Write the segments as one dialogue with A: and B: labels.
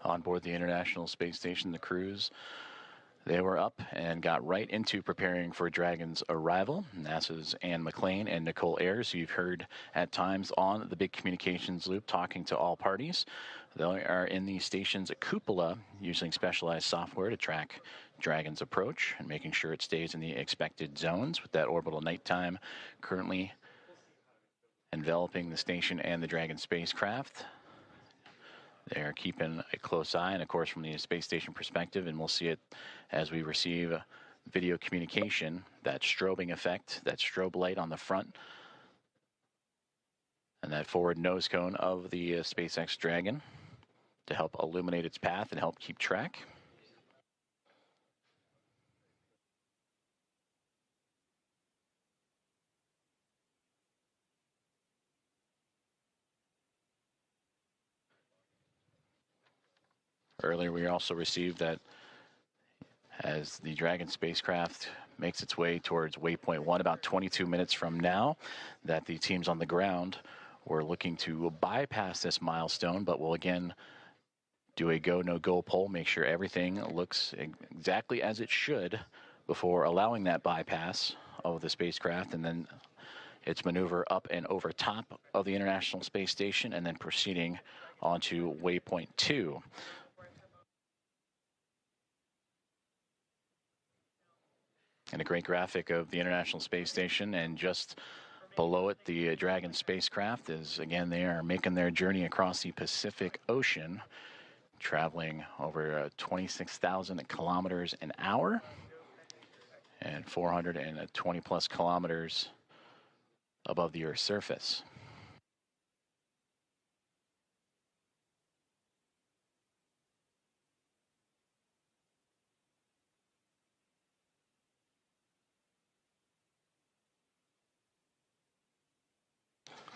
A: On board the International Space Station, the crews, they were up and got right into preparing for Dragon's arrival. NASA's Anne McClain and Nicole Ayers, who you've heard at times on the big communications loop talking to all parties. They are in the station's cupola using specialized software to track Dragon's approach and making sure it stays in the expected zones with that orbital nighttime currently enveloping the station and the Dragon spacecraft. They're keeping a close eye, and of course from the space station perspective, and we'll see it as we receive video communication, that strobing effect, that strobe light on the front, and that forward nose cone of the SpaceX Dragon to help illuminate its path and help keep track. Earlier, we also received that as the Dragon spacecraft makes its way towards Waypoint 1 about 22 minutes from now, that the teams on the ground were looking to bypass this milestone, but will again do a go, no-go poll, make sure everything looks exactly as it should before allowing that bypass of the spacecraft, and then its maneuver up and over top of the International Space Station, and then proceeding onto Waypoint 2. And a great graphic of the International Space Station, and just below it, the Dragon spacecraft is, again, they are making their journey across the Pacific Ocean, traveling over 26,000 kilometers an hour and 420 plus kilometers above the Earth's surface.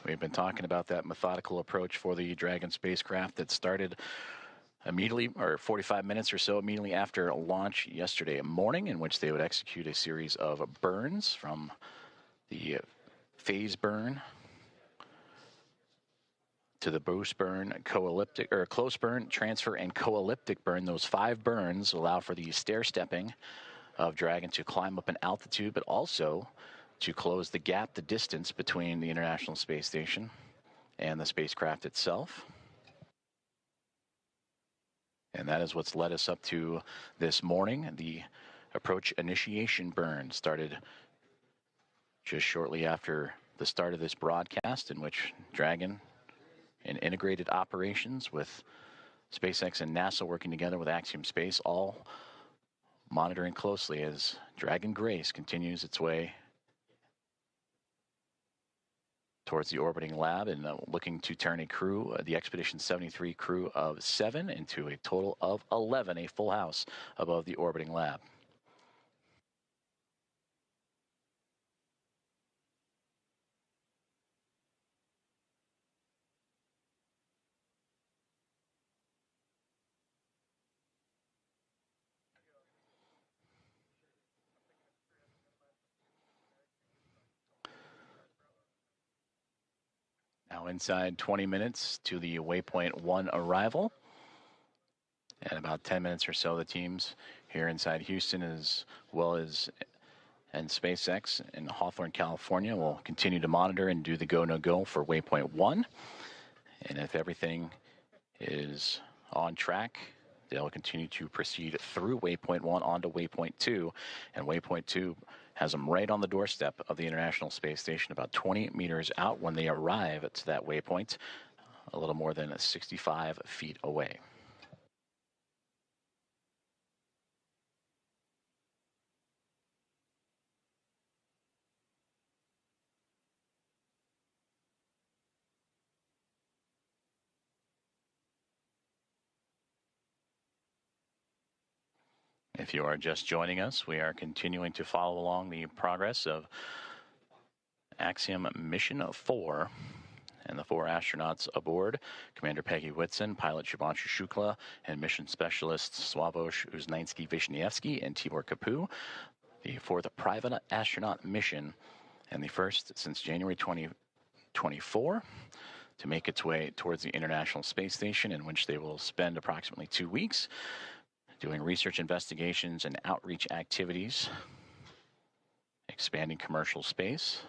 A: We've been talking about that methodical approach for the Dragon spacecraft that started immediately, or 45 minutes or so immediately after launch yesterday morning, in which they would execute a series of burns from the phase burn to the boost burn, co-elliptic, or close burn, transfer, and co-elliptic burn. Those 5 burns allow for the stair-stepping of Dragon to climb up in altitude, but also to close the gap, the distance between the International Space Station and the spacecraft itself. And that is what's led us up to this morning. The approach initiation burn started just shortly after the start of this broadcast, in which Dragon, in integrated operations with SpaceX and NASA working together with Axiom Space, all monitoring closely as Dragon Grace continues its way towards the orbiting lab, and looking to turn a crew, the Expedition 73 crew of 7, into a total of 11, a full house above the orbiting lab. Now inside 20 minutes to the Waypoint 1 arrival. And about 10 minutes or so, the teams here inside Houston, as well as and SpaceX in Hawthorne, California, will continue to monitor and do the go, no-go for Waypoint 1. And if everything is on track, they'll continue to proceed through Waypoint 1 onto Waypoint 2. And Waypoint 2 has them right on the doorstep of the International Space Station, about 20 meters out when they arrive to that waypoint, a little more than 65 feet away. If you are just joining us, we are continuing to follow along the progress of Axiom Mission 4 and the 4 astronauts aboard: Commander Peggy Whitson, pilot Shubanshu Shukla, and mission specialists Sławomir Uznański-Wiśniewski and Tibor Kapu. The 4th private astronaut mission, and the first since January 2024. to make its way towards the International Space Station, in which they will spend approximately 2 weeks doing research investigations and outreach activities, expanding commercial space.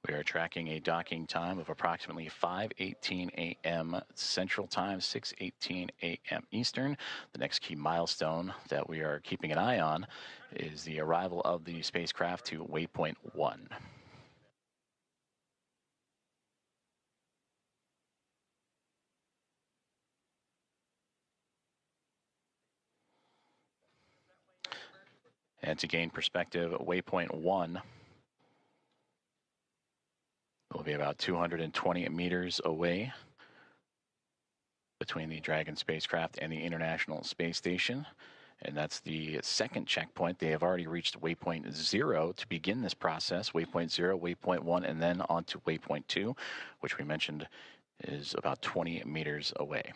A: We are tracking a docking time of approximately 5:18 a.m. Central Time, 6:18 a.m. Eastern. The next key milestone that we are keeping an eye on is the arrival of the spacecraft to Waypoint 1. And to gain perspective, Waypoint 1 will be about 220 meters away between the Dragon spacecraft and the International Space Station. And that's the second checkpoint. They have already reached Waypoint 0 to begin this process. Waypoint 0, Waypoint 1, and then on to Waypoint 2, which we mentioned is about 20 meters away.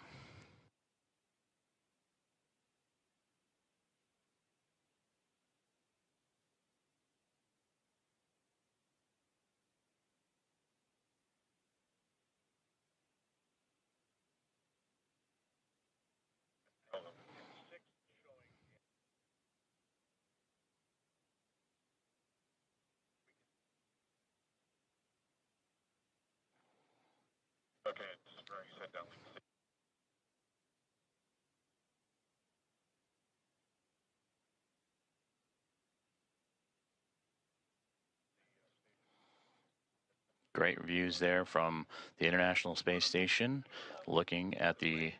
A: Great views there from the International Space Station, looking at the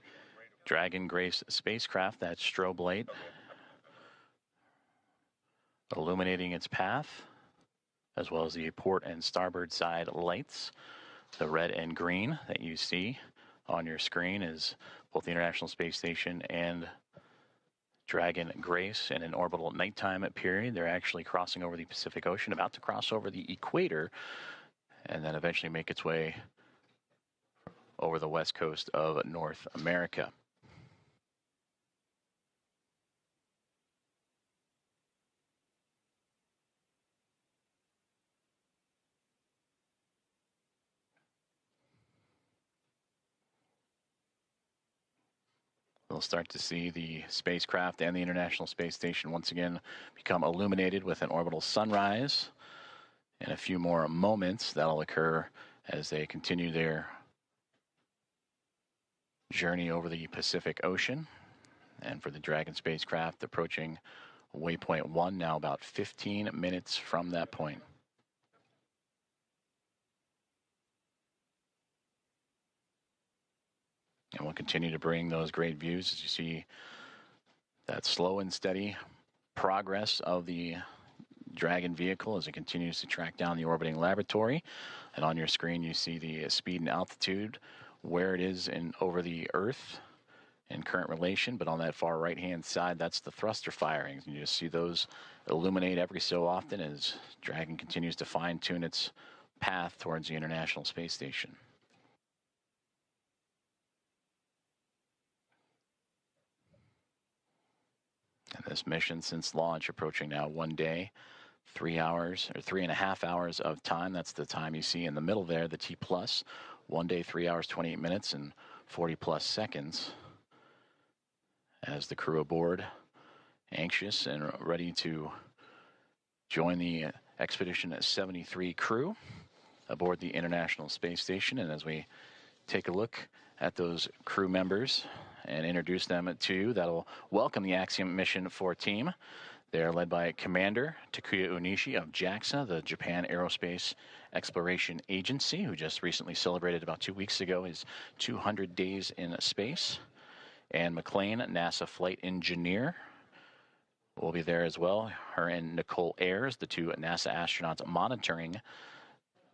A: Dragon Grace spacecraft, that strobe light illuminating its path, as well as the port and starboard side lights. The red and green that you see on your screen is both the International Space Station and Dragon Grace in an orbital nighttime period. They're actually crossing over the Pacific Ocean, about to cross over the equator, and then eventually make its way over the west coast of North America. We'll start to see the spacecraft and the International Space Station once again become illuminated with an orbital sunrise. In a few more moments, that'll occur as they continue their journey over the Pacific Ocean. And for the Dragon spacecraft, approaching Waypoint 1, now about 15 minutes from that point. And we'll continue to bring those great views as you see that slow and steady progress of the Dragon vehicle as it continues to track down the orbiting laboratory. And on your screen, you see the speed and altitude, where it is over the Earth in current relation. But on that far right-hand side, that's the thruster firings. And you just see those illuminate every so often as Dragon continues to fine-tune its path towards the International Space Station. And this mission since launch approaching now 1 day, 3 hours or 3.5 hours of time. That's the time you see in the middle there, the T plus. 1 day, 3 hours, 28 minutes and 40 plus seconds. As the crew aboard, anxious and ready to join the Expedition 73 crew aboard the International Space Station. And as we take a look at those crew members and introduce them to you, that'll welcome the Axiom Mission 4 team. They're led by Commander Takuya Onishi of JAXA, the Japan Aerospace Exploration Agency, who just recently celebrated about 2 weeks ago his 200 days in space. Anne McLean, NASA flight engineer, will be there as well. Her and Nicole Ayers, the two NASA astronauts monitoring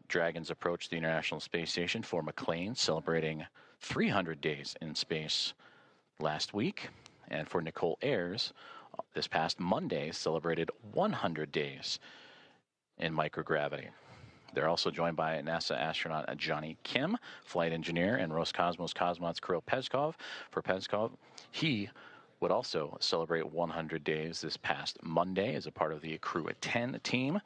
A: Dragon's approach to the International Space Station. For McLean, celebrating 300 days in space last week. And for Nicole Ayers, this past Monday, celebrated 100 days in microgravity. They're also joined by NASA astronaut Johnny Kim, flight engineer, and Roscosmos cosmonauts Kirill Peskov. For Peskov, he would also celebrate 100 days this past Monday as a part of the Crew at 10 team.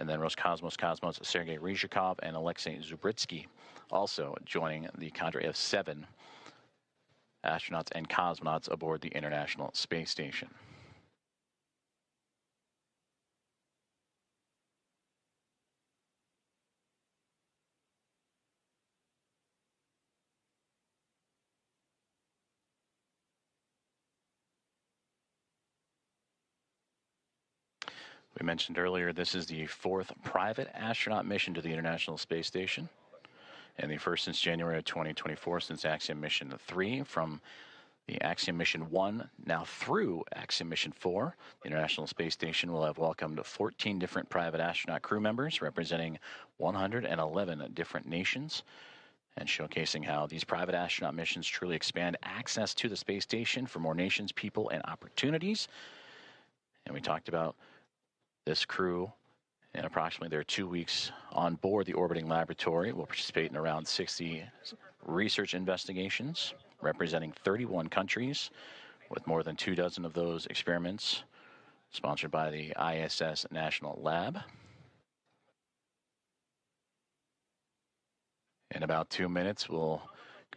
A: and then Roscosmos cosmonauts Sergei Ryzhikov and Alexei Zubritsky also joining the cadre of 7 astronauts and cosmonauts aboard the International Space Station. We mentioned earlier, this is the 4th private astronaut mission to the International Space Station, and the first since January of 2024, since Axiom Mission 3, from the Axiom Mission 1 now through Axiom Mission 4. The International Space Station will have welcomed 14 different private astronaut crew members representing 111 different nations, and showcasing how these private astronaut missions truly expand access to the space station for more nations, people, and opportunities. And we talked about this crew, in approximately their 2 weeks on board the orbiting laboratory, will participate in around 60 research investigations representing 31 countries, with more than 24 of those experiments sponsored by the ISS National Lab. In about 2 minutes, we'll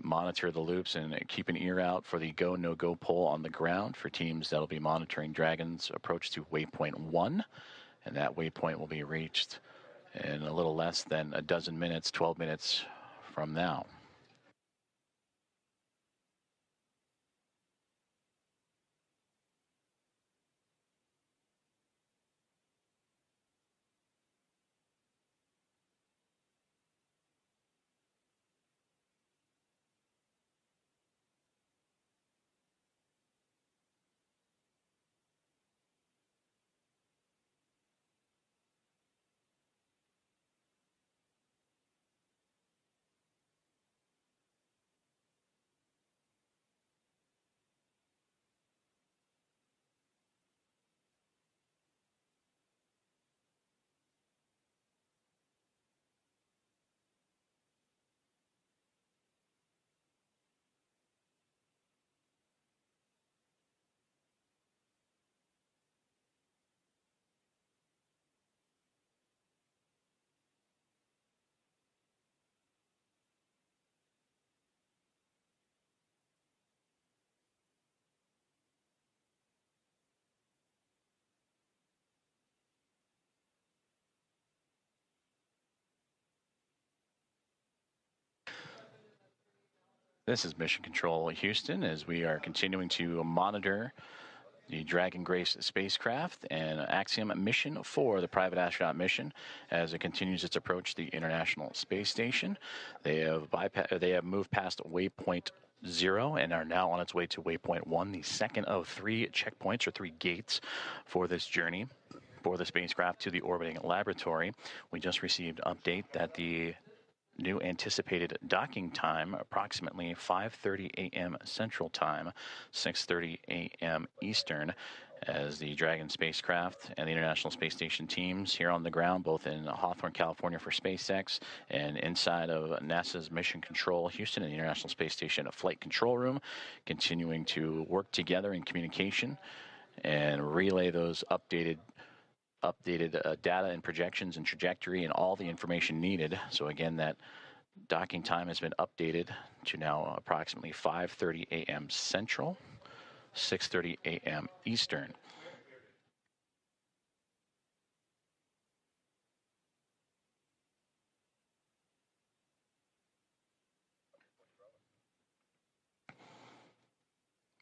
A: monitor the loops and keep an ear out for the go, no-go poll on the ground for teams that'll be monitoring Dragon's approach to Waypoint 1. And that waypoint will be reached in a little less than a dozen minutes, 12 minutes from now. This is Mission Control Houston, as we are continuing to monitor the Dragon Grace spacecraft and Axiom Mission 4, the private astronaut mission, as it continues its approach to the International Space Station. They have moved past Waypoint 0 and are now on its way to Waypoint 1, the second of 3 checkpoints or 3 gates for this journey for the spacecraft to the orbiting laboratory. We just received an update that the new anticipated docking time, approximately 5:30 a.m. Central Time, 6:30 a.m. Eastern, as the Dragon spacecraft and the International Space Station teams here on the ground, both in Hawthorne, California for SpaceX and inside of NASA's Mission Control Houston and the International Space Station Flight Control Room, continuing to work together in communication and relay those updated data and projections and trajectory and all the information needed. So again, that docking time has been updated to now approximately 5:30 a.m. Central, 6:30 a.m. Eastern.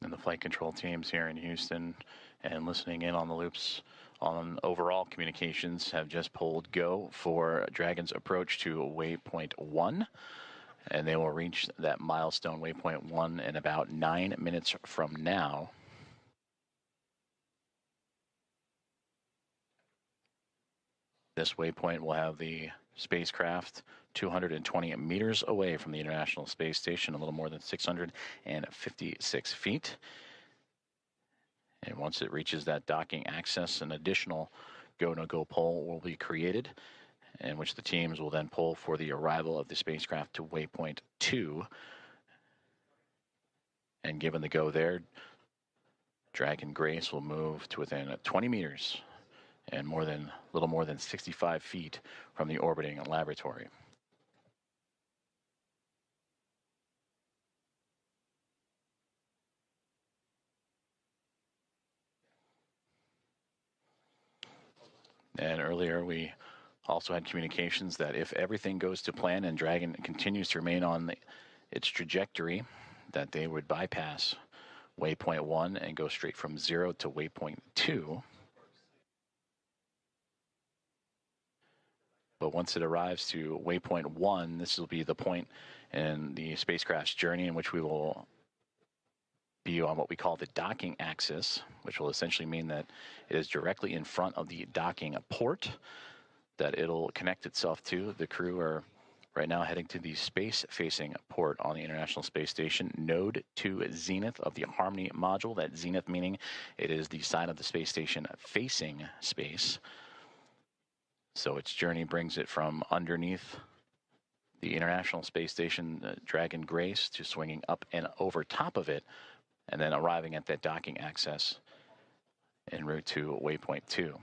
A: And the flight control teams here in Houston and listening in on the loops on overall communications have just pulled go for Dragon's approach to Waypoint 1. And they will reach that milestone Waypoint 1 in about 9 minutes from now. This waypoint will have the spacecraft 220 meters away from the International Space Station, a little more than 656 feet. And once it reaches that docking access, an additional go-no-go pole will be created, in which the teams will then pull for the arrival of the spacecraft to Waypoint 2. And given the go there, Dragon Grace will move to within 20 meters and little more than 65 feet from the orbiting laboratory. And earlier we also had communications that if everything goes to plan and Dragon continues to remain on its trajectory, that they would bypass Waypoint 1 and go straight from 0 to Waypoint 2. But once it arrives to Waypoint 1, this will be the point in the spacecraft's journey in which we will be on what we call the docking axis, which will essentially mean that it is directly in front of the docking port that it'll connect itself to. The crew are right now heading to the space-facing port on the International Space Station, node to zenith of the Harmony module. That zenith meaning it is the side of the space station facing space. So its journey brings it from underneath the International Space Station, Dragon Grace, to swinging up and over top of it, and then arriving at that docking axis en route to Waypoint 2.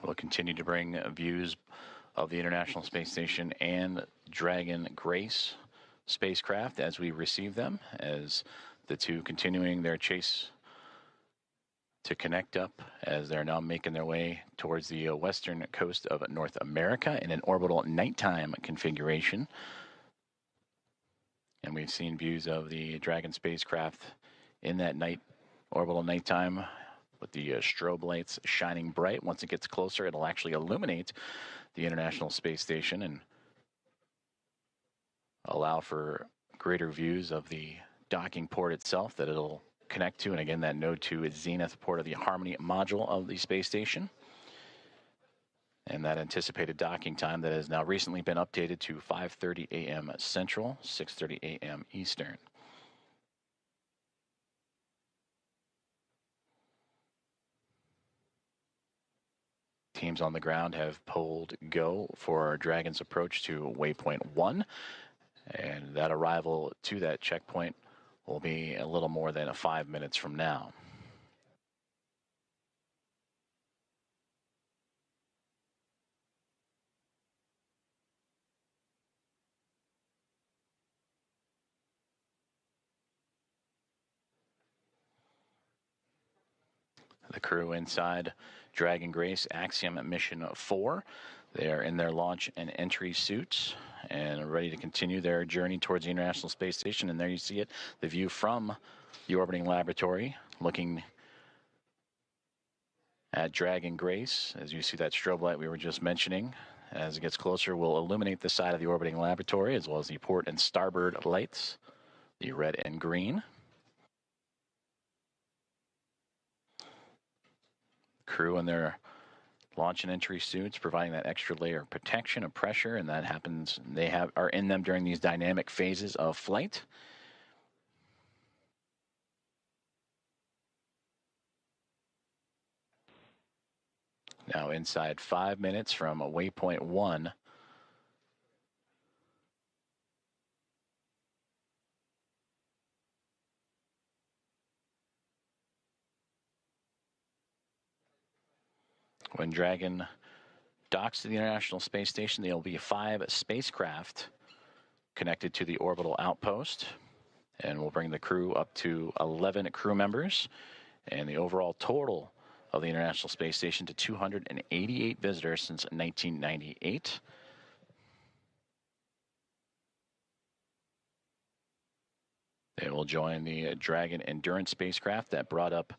A: We'll continue to bring views of the International Space Station and Dragon Grace spacecraft as we receive them, as the two continuing their chase to connect up as they're now making their way towards the western coast of North America in an orbital nighttime configuration. And we've seen views of the Dragon spacecraft in that orbital nighttime with the strobe lights shining bright. Once it gets closer, it'll actually illuminate the International Space Station and allow for greater views of the docking port itself that it'll connect to. And again, that node 2 is zenith port of the Harmony module of the space station. And that anticipated docking time that has now recently been updated to 5:30 a.m. Central, 6:30 a.m. Eastern. Teams on the ground have pulled go for our Dragon's approach to Waypoint 1. And that arrival to that checkpoint will be a little more than 5 minutes from now. The crew inside Dragon Grace Axiom Mission 4. They are in their launch and entry suits and ready to continue their journey towards the International Space Station. And there you see it, the view from the orbiting laboratory, looking at Dragon Grace. As you see that strobe light we were just mentioning, as it gets closer, will illuminate the side of the orbiting laboratory, as well as the port and starboard lights, the red and green. Crew in their launch and entry suits, providing that extra layer of protection and pressure, and that happens, are in them during these dynamic phases of flight. Now inside 5 minutes from Waypoint 1. When Dragon docks to the International Space Station, there will be 5 spacecraft connected to the orbital outpost, and we'll bring the crew up to 11 crew members, and the overall total of the International Space Station to 288 visitors since 1998. They will join the Dragon Endurance spacecraft that brought up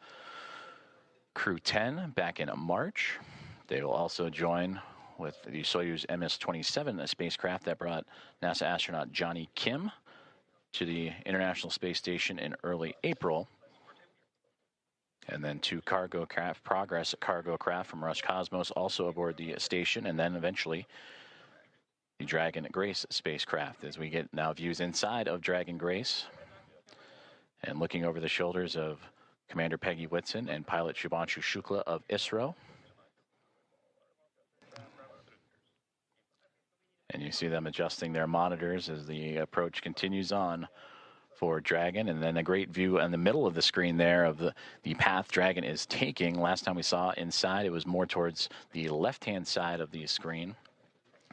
A: Crew 10 back in March. They will also join with the Soyuz MS-27 spacecraft that brought NASA astronaut Johnny Kim to the International Space Station in early April. And then 2 cargo craft, Progress cargo craft from Roscosmos also aboard the station, and then eventually the Dragon Grace spacecraft. As we get now views inside of Dragon Grace, And looking over the shoulders of Commander Peggy Whitson and pilot Shubanshu Shukla of Isro. And you see them adjusting their monitors as the approach continues on for Dragon. And then a great view in the middle of the screen there of the path Dragon is taking. Last time we saw inside, it was more towards the left-hand side of the screen,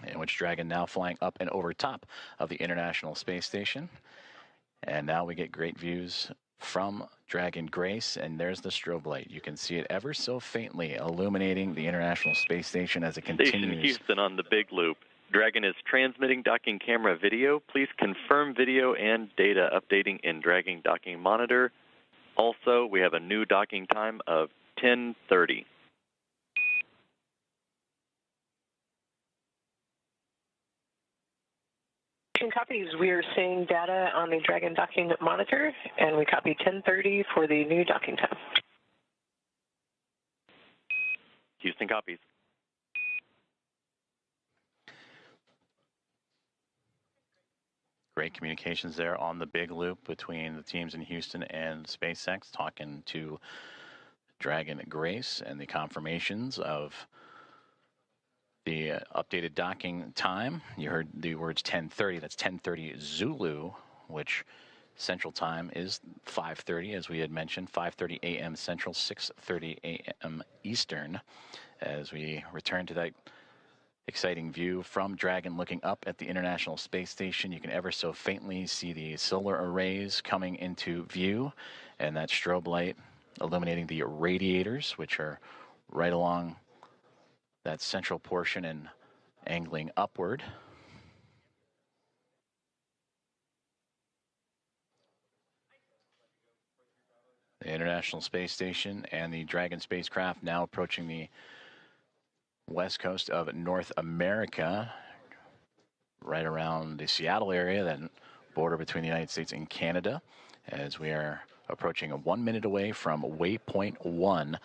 A: in which Dragon now flying up and over top of the International Space Station. And now we get great views from Dragon Grace, and there's the strobe light. You can see it ever so faintly illuminating the International Space Station as it continues.
B: Station Houston on the big loop. Dragon is transmitting docking camera video. Please confirm video and data updating in Dragon docking monitor. Also, we have a new docking time of 10:30.
C: Copies. We are seeing data on the Dragon docking monitor, and we copy 10:30 for the new docking time.
B: Houston copies.
A: Great communications there on the big loop between the teams in Houston and SpaceX, talking to Dragon Grace and the confirmations of the updated docking time. You heard the words 10:30. That's 10:30 Zulu, which Central Time is 5:30, as we had mentioned, 5:30 a.m. Central, 6:30 a.m. Eastern, as we return to that exciting view from Dragon looking up at the International Space Station. You can ever so faintly see the solar arrays coming into view, and that strobe light illuminating the radiators, which are right along that central portion and angling upward. The International Space Station and the Dragon spacecraft now approaching the west coast of North America, right around the Seattle area, that border between the United States and Canada, as we are approaching 1 minute away from Waypoint 1,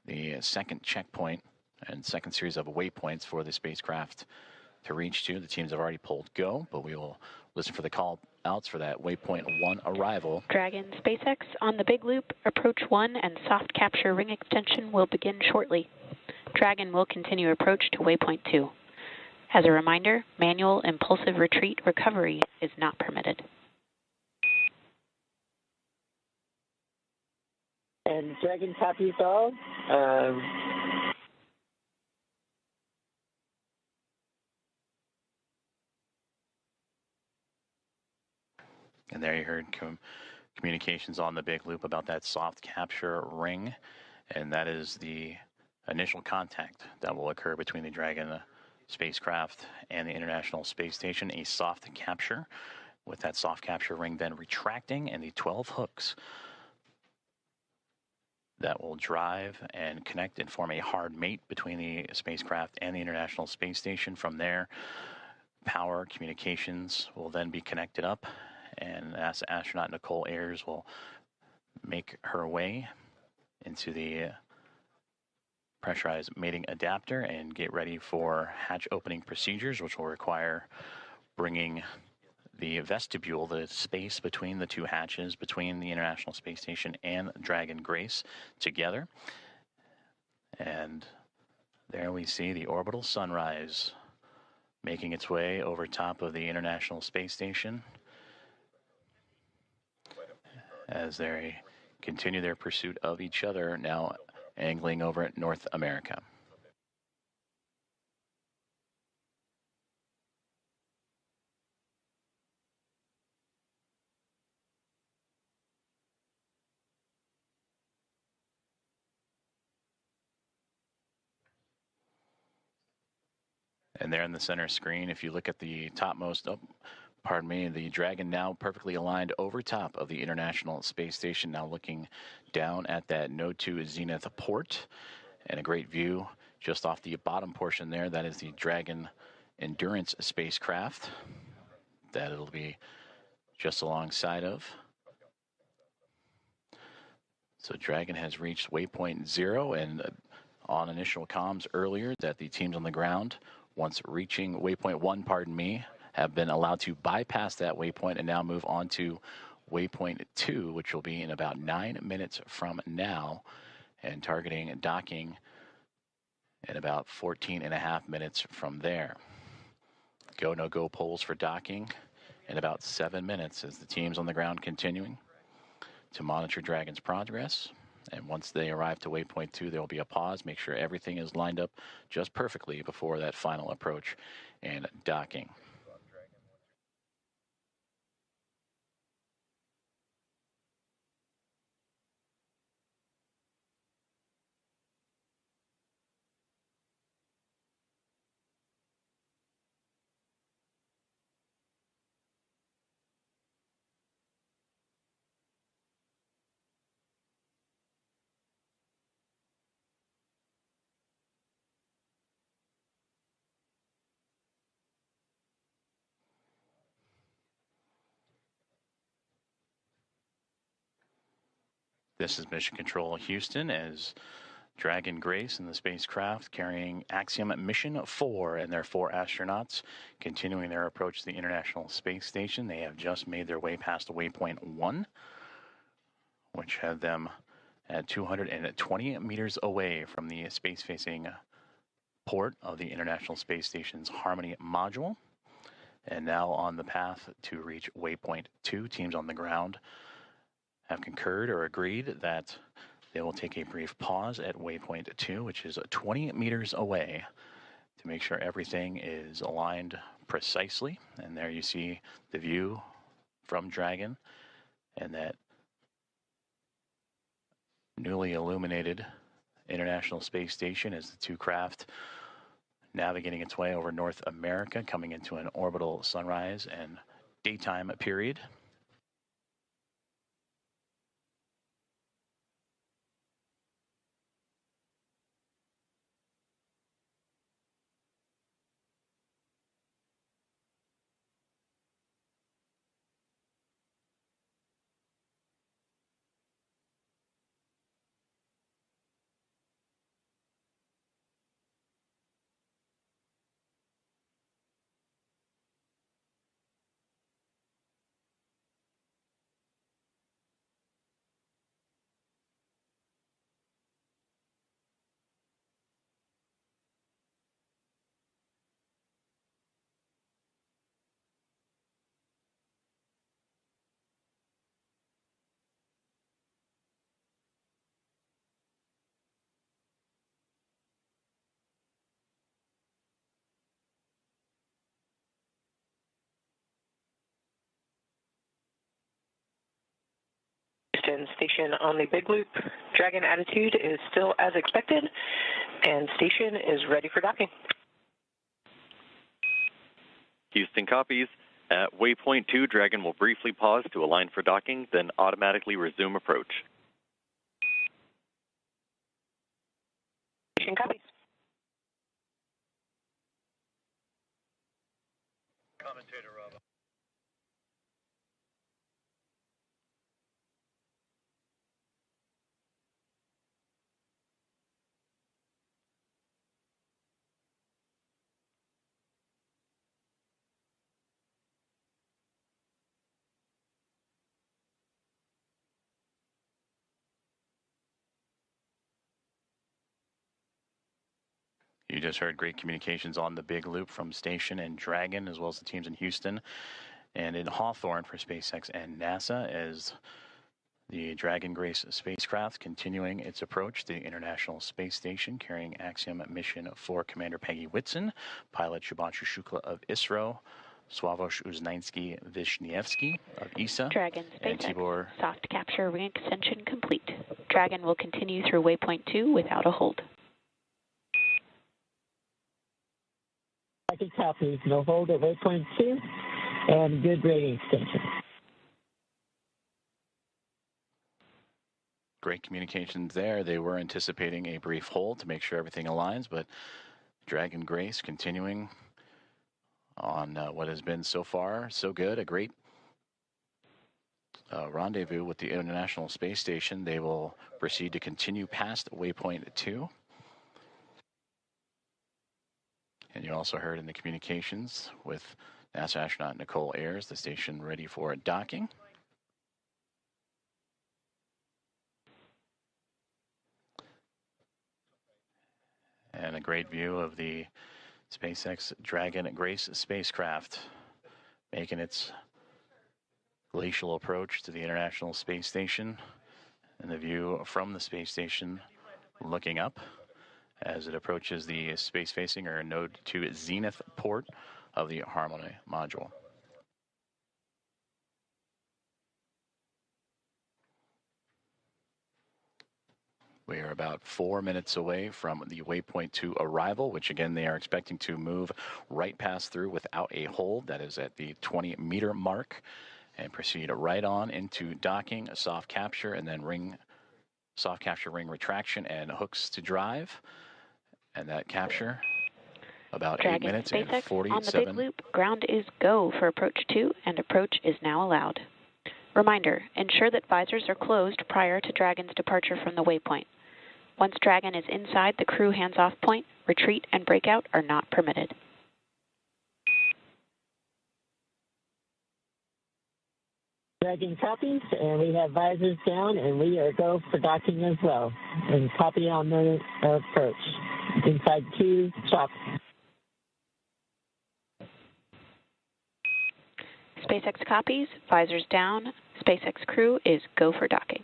A: the second checkpoint and second series of waypoints for the spacecraft to reach to. The teams have already pulled go, but we will listen for the call outs for that Waypoint 1 arrival.
D: Dragon SpaceX on the big loop, approach 1 and soft capture ring extension will begin shortly. Dragon will continue approach to Waypoint 2. As a reminder, manual impulsive retreat recovery is not permitted.
C: And Dragon copies all.
A: And there you heard communications on the big loop about that soft capture ring, and that is the initial contact that will occur between the Dragon spacecraft and the International Space Station, a soft capture, with that soft capture ring then retracting and the 12 hooks that will drive and connect and form a hard mate between the spacecraft and the International Space Station. From there, power communications will then be connected up, and NASA astronaut Nicole Ayers will make her way into the pressurized mating adapter and get ready for hatch opening procedures, which will require bringing the vestibule, the space between the two hatches, between the International Space Station and Dragon Grace, together. And there we see the orbital sunrise making its way over top of the International Space Station as they continue their pursuit of each other, now angling over at North America. And there in the center screen, if you look at the topmost, the Dragon now perfectly aligned over top of the International Space Station, now looking down at that Node 2 Zenith port, and a great view just off the bottom portion there. That is the Dragon Endurance spacecraft that it'll be just alongside of. So Dragon has reached Waypoint 0, and on initial comms earlier that the teams on the ground, once reaching Waypoint 1, have been allowed to bypass that waypoint and now move on to Waypoint 2, which will be in about 9 minutes from now, and targeting docking in about 14.5 minutes from there. Go, no-go polls for docking in about 7 minutes as the teams on the ground continuing to monitor Dragon's progress. And once they arrive to Waypoint 2, there will be a pause. Make sure everything is lined up just perfectly before that final approach and docking. This is Mission Control Houston as Dragon Grace and the spacecraft carrying Axiom Mission 4 and their 4 astronauts continuing their approach to the International Space Station. They have just made their way past Waypoint 1, which had them at 220 meters away from the space-facing port of the International Space Station's Harmony module. And now on the path to reach Waypoint 2, teams on the ground have concurred or agreed that they will take a brief pause at Waypoint 2, which is 20 meters away, to make sure everything is aligned precisely. And there you see the view from Dragon and that newly illuminated International Space Station as the 2 craft navigating its way over North America, coming into an orbital sunrise and daytime period.
C: Station on the big loop. Dragon attitude is still as expected, and station is ready for docking.
B: Houston copies. At Waypoint 2, Dragon will briefly pause to align for docking, then automatically resume approach.
C: Station copies.
E: Commentator Rob.
A: You just heard great communications on the big loop from Station and Dragon, as well as the teams in Houston and in Hawthorne for SpaceX and NASA, as the Dragon Grace spacecraft continuing its approach to the International Space Station, carrying Axiom Mission 4 Commander Peggy Whitson, pilot Shubanshu Shukla of Isro, Sławosz Uznański-Wiśniewski of ESA,
D: Dragon
A: and
D: SpaceX.
A: Tibor.
D: Soft capture ring extension complete. Dragon will continue through Waypoint 2 without a hold.
F: Second copies, no hold at Waypoint 2, and good rating extension.
A: Great communications there. They were anticipating a brief hold to make sure everything aligns, but Dragon Grace continuing on what has been so far so good. A great rendezvous with the International Space Station. They will proceed to continue past Waypoint 2. And you also heard in the communications with NASA astronaut Nicole Ayers, the station ready for docking. and a great view of the SpaceX Dragon Grace spacecraft making its glacial approach to the International Space Station, and the view from the space station looking up as it approaches the space-facing or Node 2 zenith port of the Harmony module. We are about 4 minutes away from the Waypoint 2 arrival, which again they are expecting to move right past through without a hold. That is at the 20-meter mark, and proceed right on into docking, soft capture, and then soft capture ring retraction and hooks to drive. And that capture, about
D: Dragon
A: 8 minutes
D: SpaceX
A: and 47.
D: on the big loop, ground is go for approach 2, and approach is now allowed. Reminder, ensure that visors are closed prior to Dragon's departure from the waypoint. Once Dragon is inside the crew hands-off point, retreat and breakout are not permitted.
F: Dragon copies, and we have visors down, and we are go for docking as well. And copy on the approach. Inside 2, stop.
D: SpaceX copies, visors down, SpaceX crew is go for docking.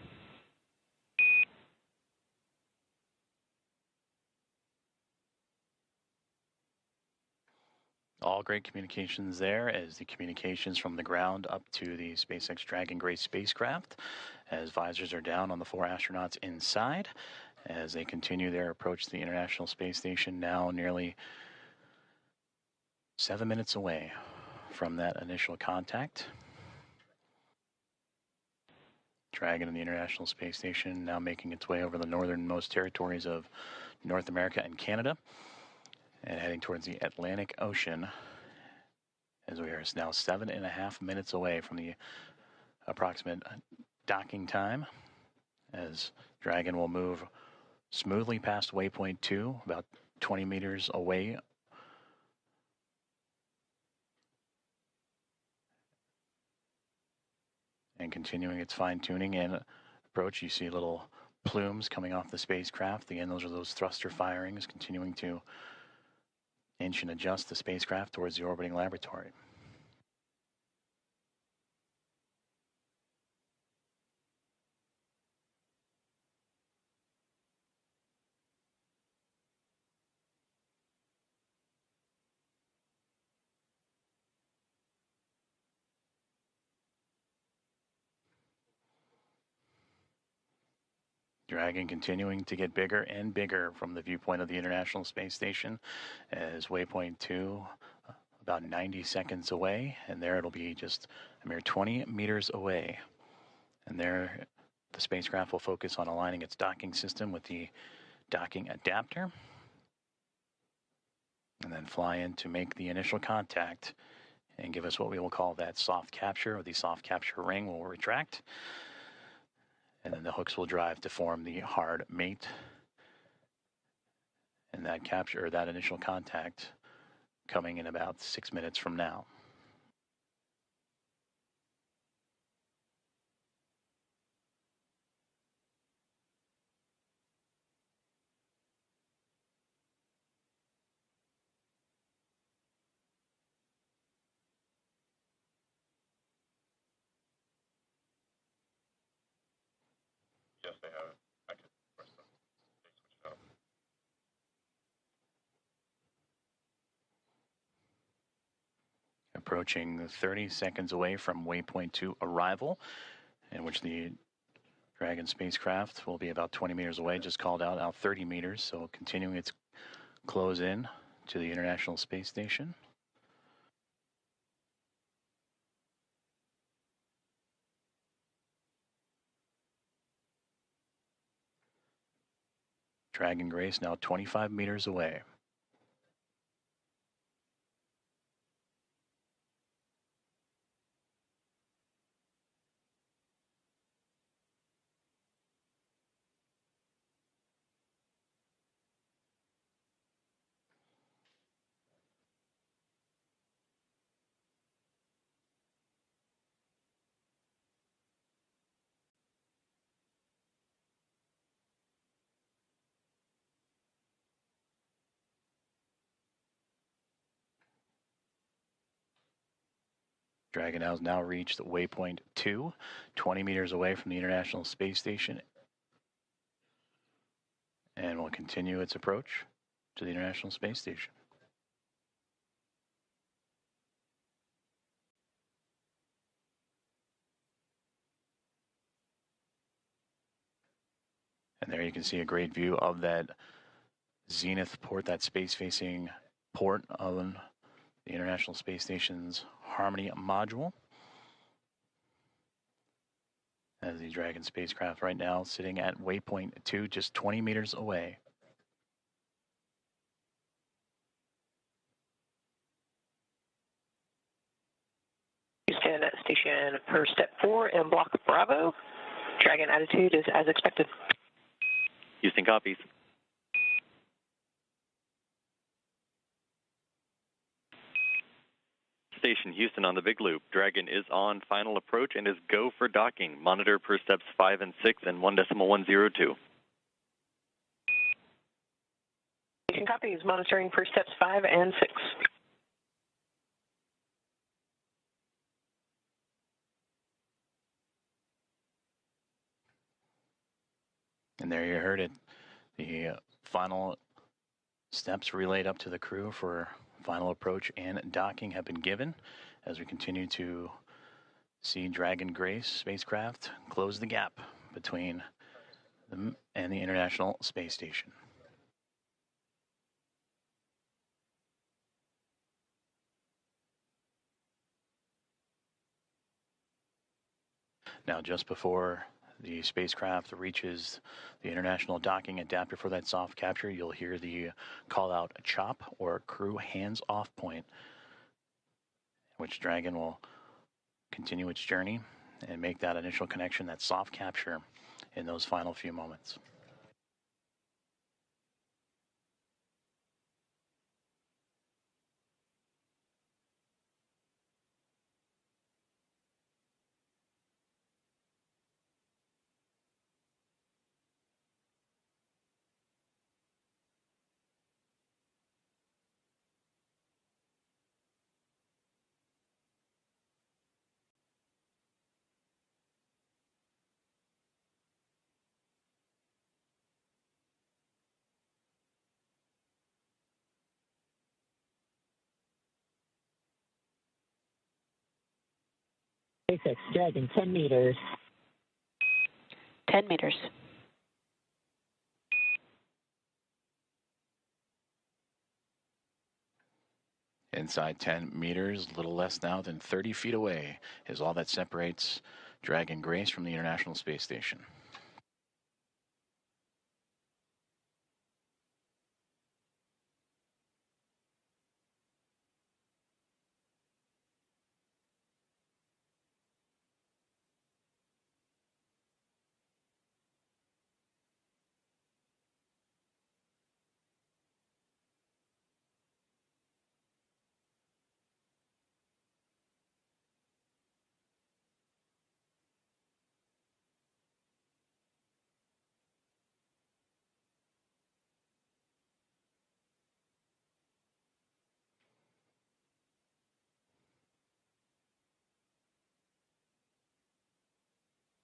A: All great communications there as the communications from the ground up to the SpaceX Dragon Grace spacecraft, as visors are down on the 4 astronauts inside as they continue their approach to the International Space Station, now nearly 7 minutes away from that initial contact. Dragon and the International Space Station now making its way over the northernmost territories of North America and Canada, and heading towards the Atlantic Ocean, as we are now 7.5 minutes away from the approximate docking time, as Dragon will move smoothly past Waypoint 2, about 20 meters away. And continuing its fine-tuning and approach, you see little plumes coming off the spacecraft. Again, those are those thruster firings continuing to inch and adjust the spacecraft towards the orbiting laboratory. Dragon continuing to get bigger and bigger from the viewpoint of the International Space Station, as Waypoint 2 about 90 seconds away, and there it'll be just a mere 20 meters away. And there the spacecraft will focus on aligning its docking system with the docking adapter, and then fly in to make the initial contact and give us what we will call that soft capture, or the soft capture ring will retract. And then the hooks will drive to form the hard mate. And that capture, or that initial contact, coming in about 6 minutes from now.
E: Yes, they have it. I can press them. They switched out.
A: Approaching 30 seconds away from Waypoint 2 arrival, in which the Dragon spacecraft will be about 20 meters away, just called out 30 meters, so continuing its close in to the International Space Station. Dragon Grace now 25 meters away. Dragon has now reached Waypoint 2, 20 meters away from the International Space Station, and will continue its approach to the International Space Station. And there you can see a great view of that zenith port, that space-facing port of the International Space Station's Harmony module. As the Dragon spacecraft right now sitting at Waypoint 2, just 20 meters away.
C: Houston station for step 4 in block Bravo. Dragon attitude is as expected.
B: Houston copies. Station Houston on the Big Loop. Dragon is on final approach and is go for docking. Monitor per steps 5 and 6 and 1.102.
C: Station copies, monitoring per steps 5 and 6.
A: And there you heard it. The final steps relayed up to the crew for final approach and docking have been given as we continue to see Dragon Grace spacecraft close the gap between them and the International Space Station. Now, just before the spacecraft reaches the international docking adapter for that soft capture, you'll hear the call out CHOP, or crew hands off point, which Dragon will continue its journey and make that initial connection, that soft capture, in those final few moments.
F: SpaceX Dragon, 10 meters.
D: 10 meters.
A: Inside 10 meters, a little less now than 30 feet away, is all that separates Dragon Grace from the International Space Station.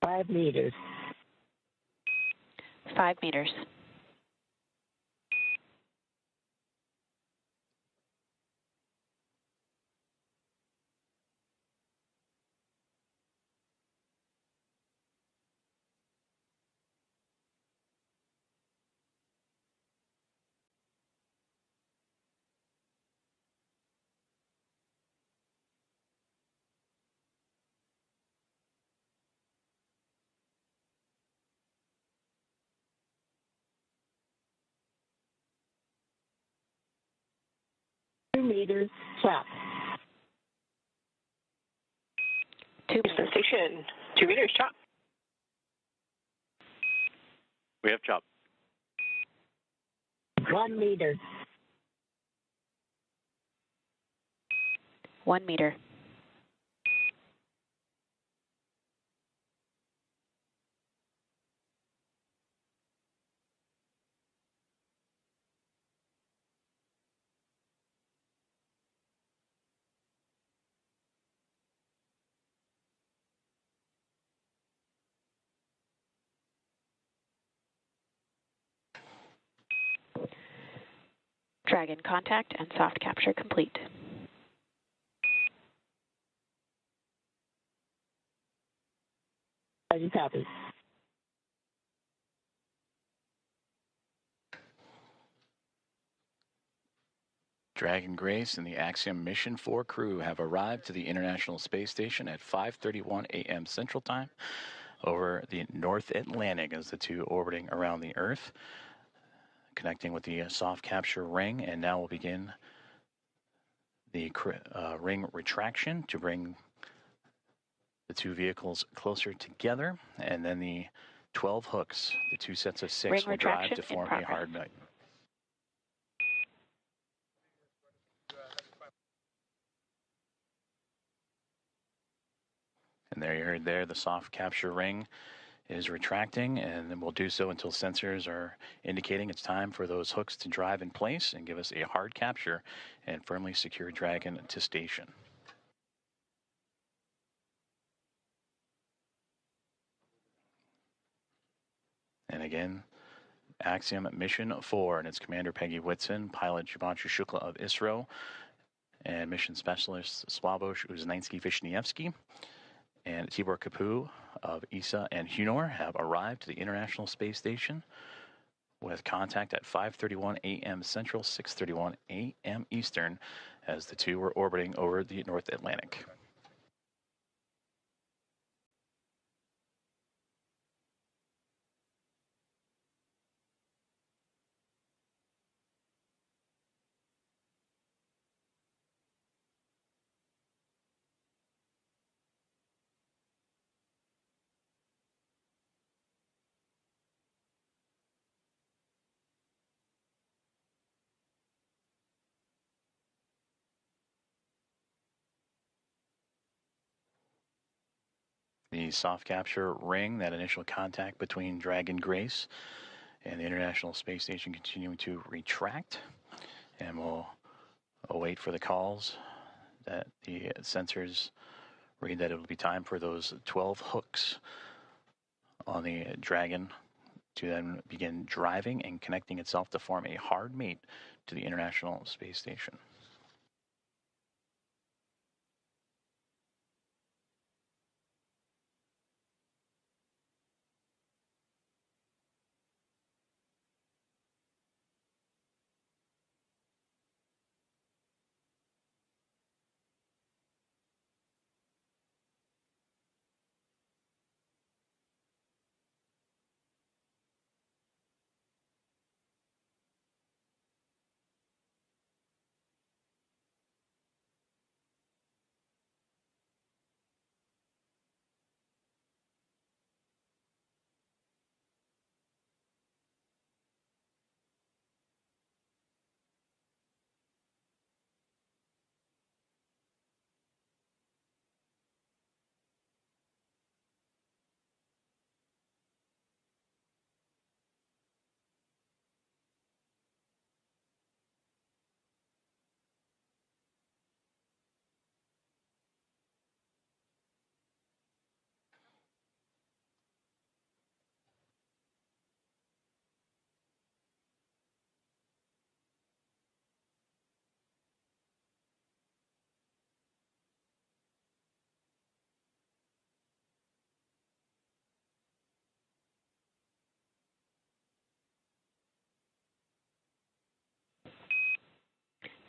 F: Five meters.
D: 5 meters.
F: Meters, chop.
D: 2
C: Houston
D: meters.
C: station, 2 meters, chop.
B: We have CHOP.
F: 1 meter.
D: 1 meter. Dragon contact and soft capture complete.
F: Roger, copy.
A: Dragon Grace and the Axiom Mission 4 crew have arrived to the International Space Station at 5:31 a.m. Central Time over the North Atlantic as the two orbiting around the Earth, connecting with the soft capture ring, and now we'll begin the ring retraction to bring the two vehicles closer together, and then the 12 hooks, the two sets of 6, will drive to form a hard nut. And there you heard there, the soft capture ring is retracting, and then we'll do so until sensors are indicating it's time for those hooks to drive in place and give us a hard capture and firmly secure Dragon to station. And again, Axiom Mission 4 and its commander Peggy Whitson, pilot Shubanshu Shukla of Isro, and mission specialist Sławosz Uznański-Wiśniewski and Tibor Kapu of ESA and Hunor have arrived to the International Space Station with contact at 5:31 a.m. Central, 6:31 a.m. Eastern, as the two were orbiting over the North Atlantic. The soft capture ring, that initial contact between Dragon Grace and the International Space Station, continuing to retract, and we'll await for the calls that the sensors read that it will be time for those 12 hooks on the Dragon to then begin driving and connecting itself to form a hard mate to the International Space Station.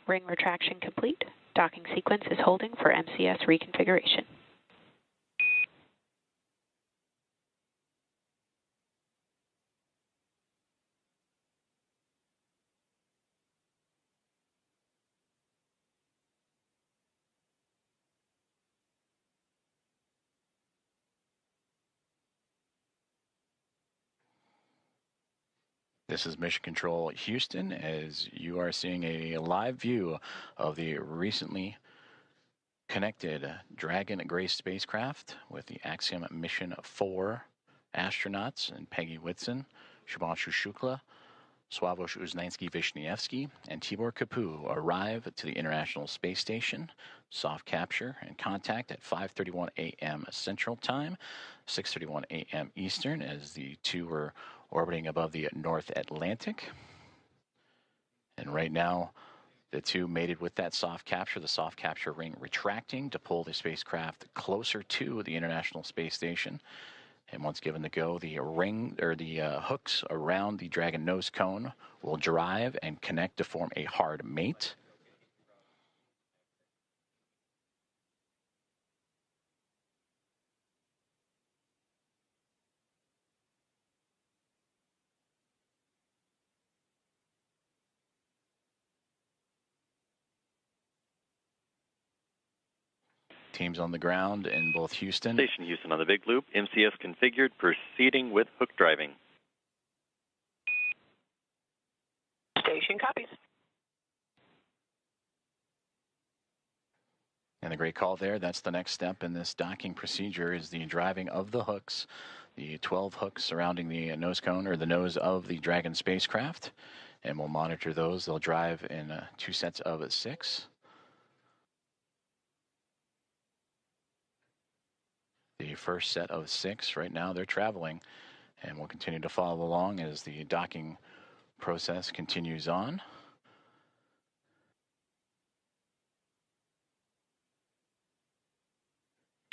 D: Ring retraction complete. Docking sequence is holding for MCS reconfiguration.
A: This is Mission Control Houston, as you are seeing a live view of the recently connected Dragon Grace spacecraft with the Axiom Mission 4 astronauts and Peggy Whitson, Shubanshu Shukla, Sławosz Uznański-Wiśniewski, and Tibor Kapu arrive to the International Space Station, soft capture and contact at 5:31 a.m. Central Time, 6:31 a.m. Eastern, as the two were orbiting above the North Atlantic. And right now, the two mated with that soft capture, the soft capture ring retracting to pull the spacecraft closer to the International Space Station. And once given the go, the ring or the hooks around the Dragon nose cone will drive and connect to form a hard mate. Teams on the ground in both Houston.
B: Station Houston on the big loop. MCS configured, proceeding with hook driving.
C: Station copies.
A: And a great call there. That's the next step in this docking procedure is the driving of the hooks, the 12 hooks surrounding the nose cone or the nose of the Dragon spacecraft. And we'll monitor those. They'll drive in 2 sets of 6. The first set of 6 right now, they're traveling, and we'll continue to follow along as the docking process continues on.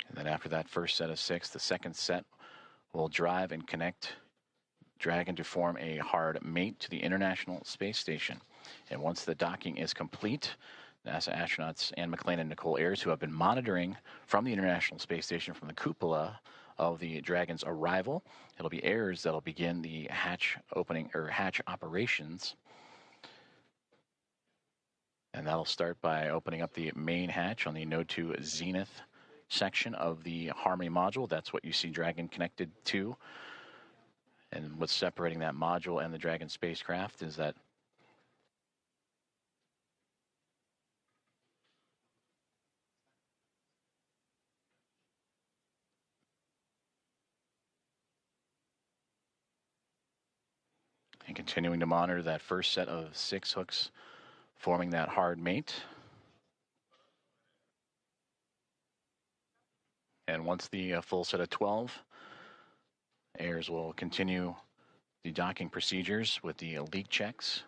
A: And then after that first set of 6, the second set will drive and connect Dragon to form a hard mate to the International Space Station. And once the docking is complete, NASA astronauts Anne McClain and Nicole Ayers, who have been monitoring from the International Space Station from the cupola of the Dragon's arrival, it'll be Ayers that'll begin the hatch opening or hatch operations. And that'll start by opening up the main hatch on the Node 2 Zenith section of the Harmony module. That's what you see Dragon connected to. And what's separating that module and the Dragon spacecraft is that and continuing to monitor that first set of 6 hooks forming that hard mate. And once the full set of 12, Ayers will continue the docking procedures with the leak checks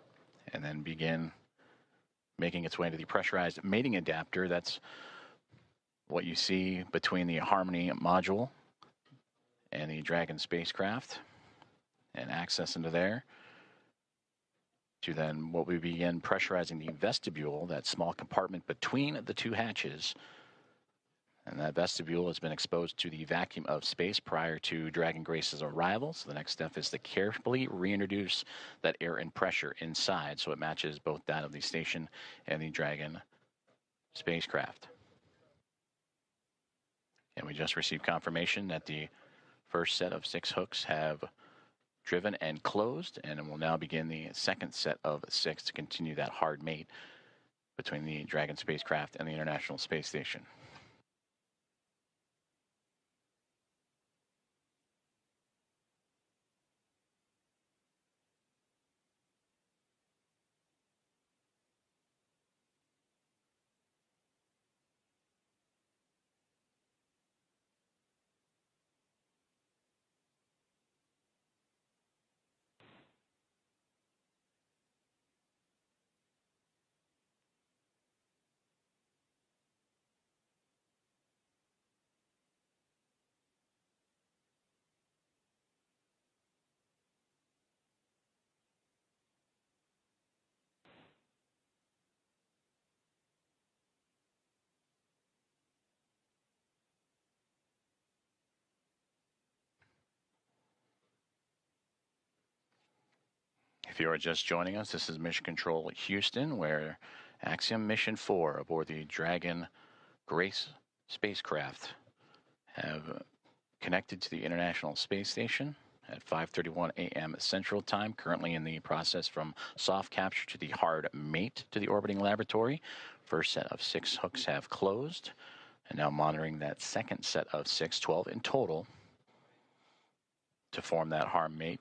A: and then begin making its way into the pressurized mating adapter. That's what you see between the Harmony module and the Dragon spacecraft, and access into there to then what we begin pressurizing the vestibule, that small compartment between the 2 hatches. And that vestibule has been exposed to the vacuum of space prior to Dragon Grace's arrival. So the next step is to carefully reintroduce that air and pressure inside so it matches both that of the station and the Dragon spacecraft. And we just received confirmation that the first set of 6 hooks have driven and closed, and we'll now begin the second set of 6 to continue that hard mate between the Dragon spacecraft and the International Space Station. If you are just joining us, this is Mission Control Houston, where Axiom Mission 4 aboard the Dragon Grace spacecraft have connected to the International Space Station at 5:31 a.m. Central Time, currently in the process from soft capture to the hard mate to the orbiting laboratory. First set of 6 hooks have closed, and now monitoring that second set of 6, 12 in total, to form that hard mate.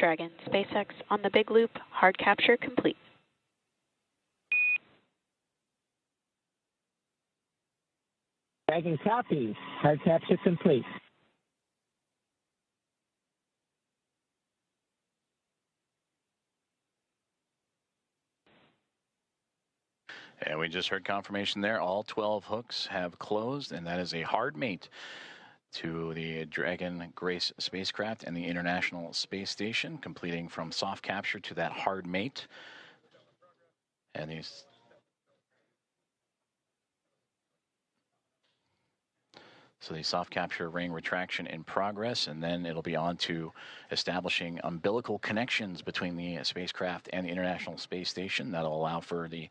D: Dragon, SpaceX on the big loop, hard capture complete.
F: Dragon copies. Hard capture complete.
A: And we just heard confirmation there. All 12 hooks have closed, and that is a hard mate to the Dragon Grace spacecraft and the International Space Station, completing from soft capture to that hard mate. And these So the soft capture ring retraction in progress, and then it'll be on to establishing umbilical connections between the spacecraft and the International Space Station. That'll allow for the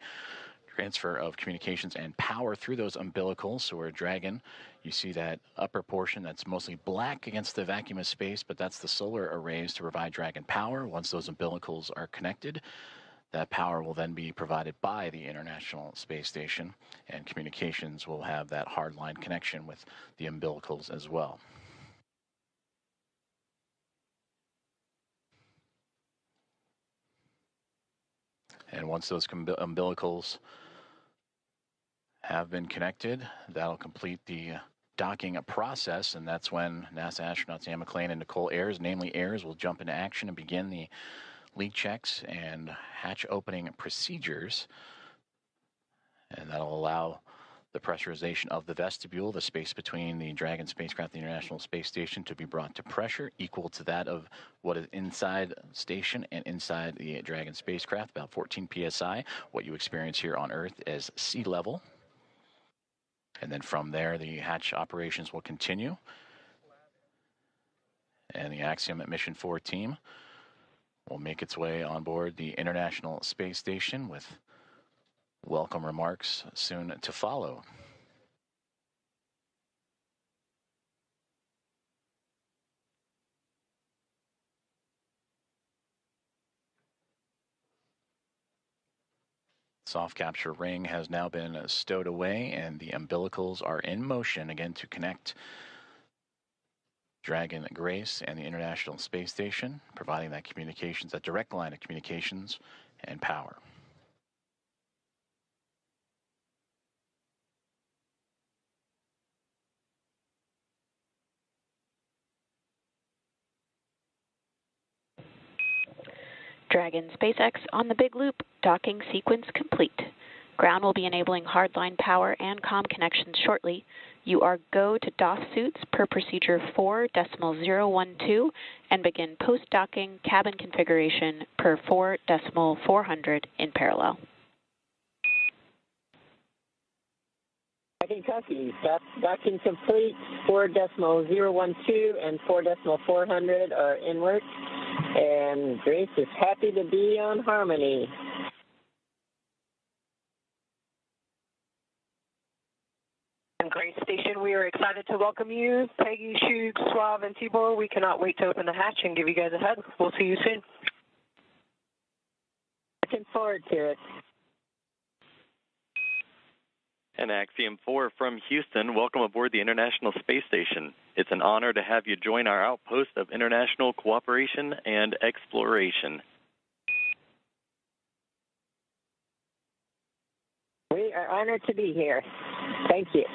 A: transfer of communications and power through those umbilicals. So we're Dragon, you see that upper portion that's mostly black against the vacuum of space, but that's the solar arrays to provide Dragon power. Once those umbilicals are connected, that power will then be provided by the International Space Station, and communications will have that hardline connection with the umbilicals as well. And once those umbilicals have been connected, that'll complete the docking process, and that's when NASA astronauts Anne McClain and Nicole Ayers, namely Ayers, will jump into action and begin the leak checks and hatch opening procedures. And that'll allow the pressurization of the vestibule, the space between the Dragon spacecraft and the International Space Station, to be brought to pressure equal to that of what is inside station and inside the Dragon spacecraft, about 14 psi, what you experience here on Earth as sea level. And then from there, the hatch operations will continue. And the Axiom Mission 4 team will make its way on board the International Space Station with welcome remarks soon to follow. Soft capture ring has now been stowed away, and the umbilicals are in motion again to connect Dragon Grace and the International Space Station, providing that communications, that direct line of communications and power.
D: Dragon SpaceX on the big loop, docking sequence complete. Ground will be enabling hardline power and comm connections shortly. You are go to DOF suits per procedure 4.012 and begin post-docking cabin configuration per 4.400 in parallel.
F: Dragon copies. Docking complete. 4.012 and 4.400 are in work. And Grace is happy to be on Harmony.
C: And Grace Station, we are excited to welcome you. Peggy, Shug, Suave, and Tibor, we cannot wait to open the hatch and give you guys a hug. We'll see you soon.
F: Looking forward to it.
B: And Axiom 4 from Houston, welcome aboard the International Space Station. It's an honor to have you join our outpost of international cooperation and exploration.
F: We are honored to be here. Thank you.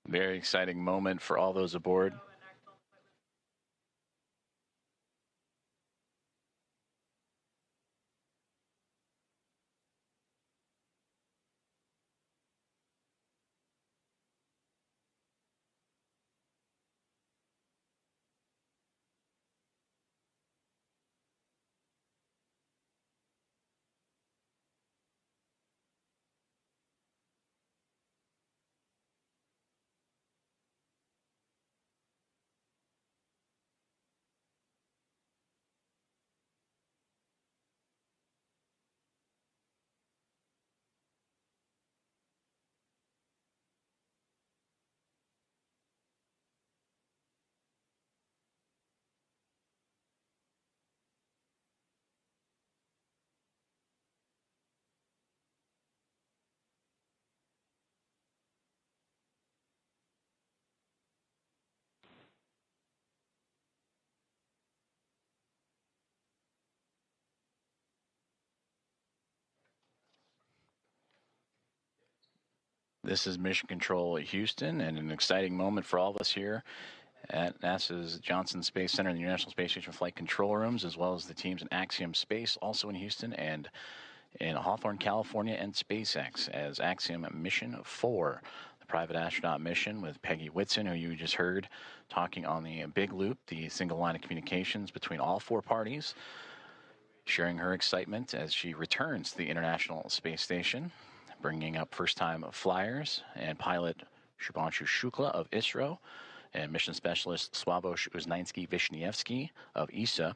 A: Very exciting moment for all those aboard. This is Mission Control Houston, and an exciting moment for all of us here at NASA's Johnson Space Center and the International Space Station Flight Control Rooms, as well as the teams in Axiom Space, also in Houston, and in Hawthorne, California, and SpaceX as Axiom Mission 4, the private astronaut mission with Peggy Whitson, who you just heard talking on the big loop, the single line of communications between all four parties, sharing her excitement as she returns to the International Space Station, bringing up first-time flyers and pilot Shubanshu Shukla of Isro and mission specialist Sławosz Uznański-Wiśniewski of ESA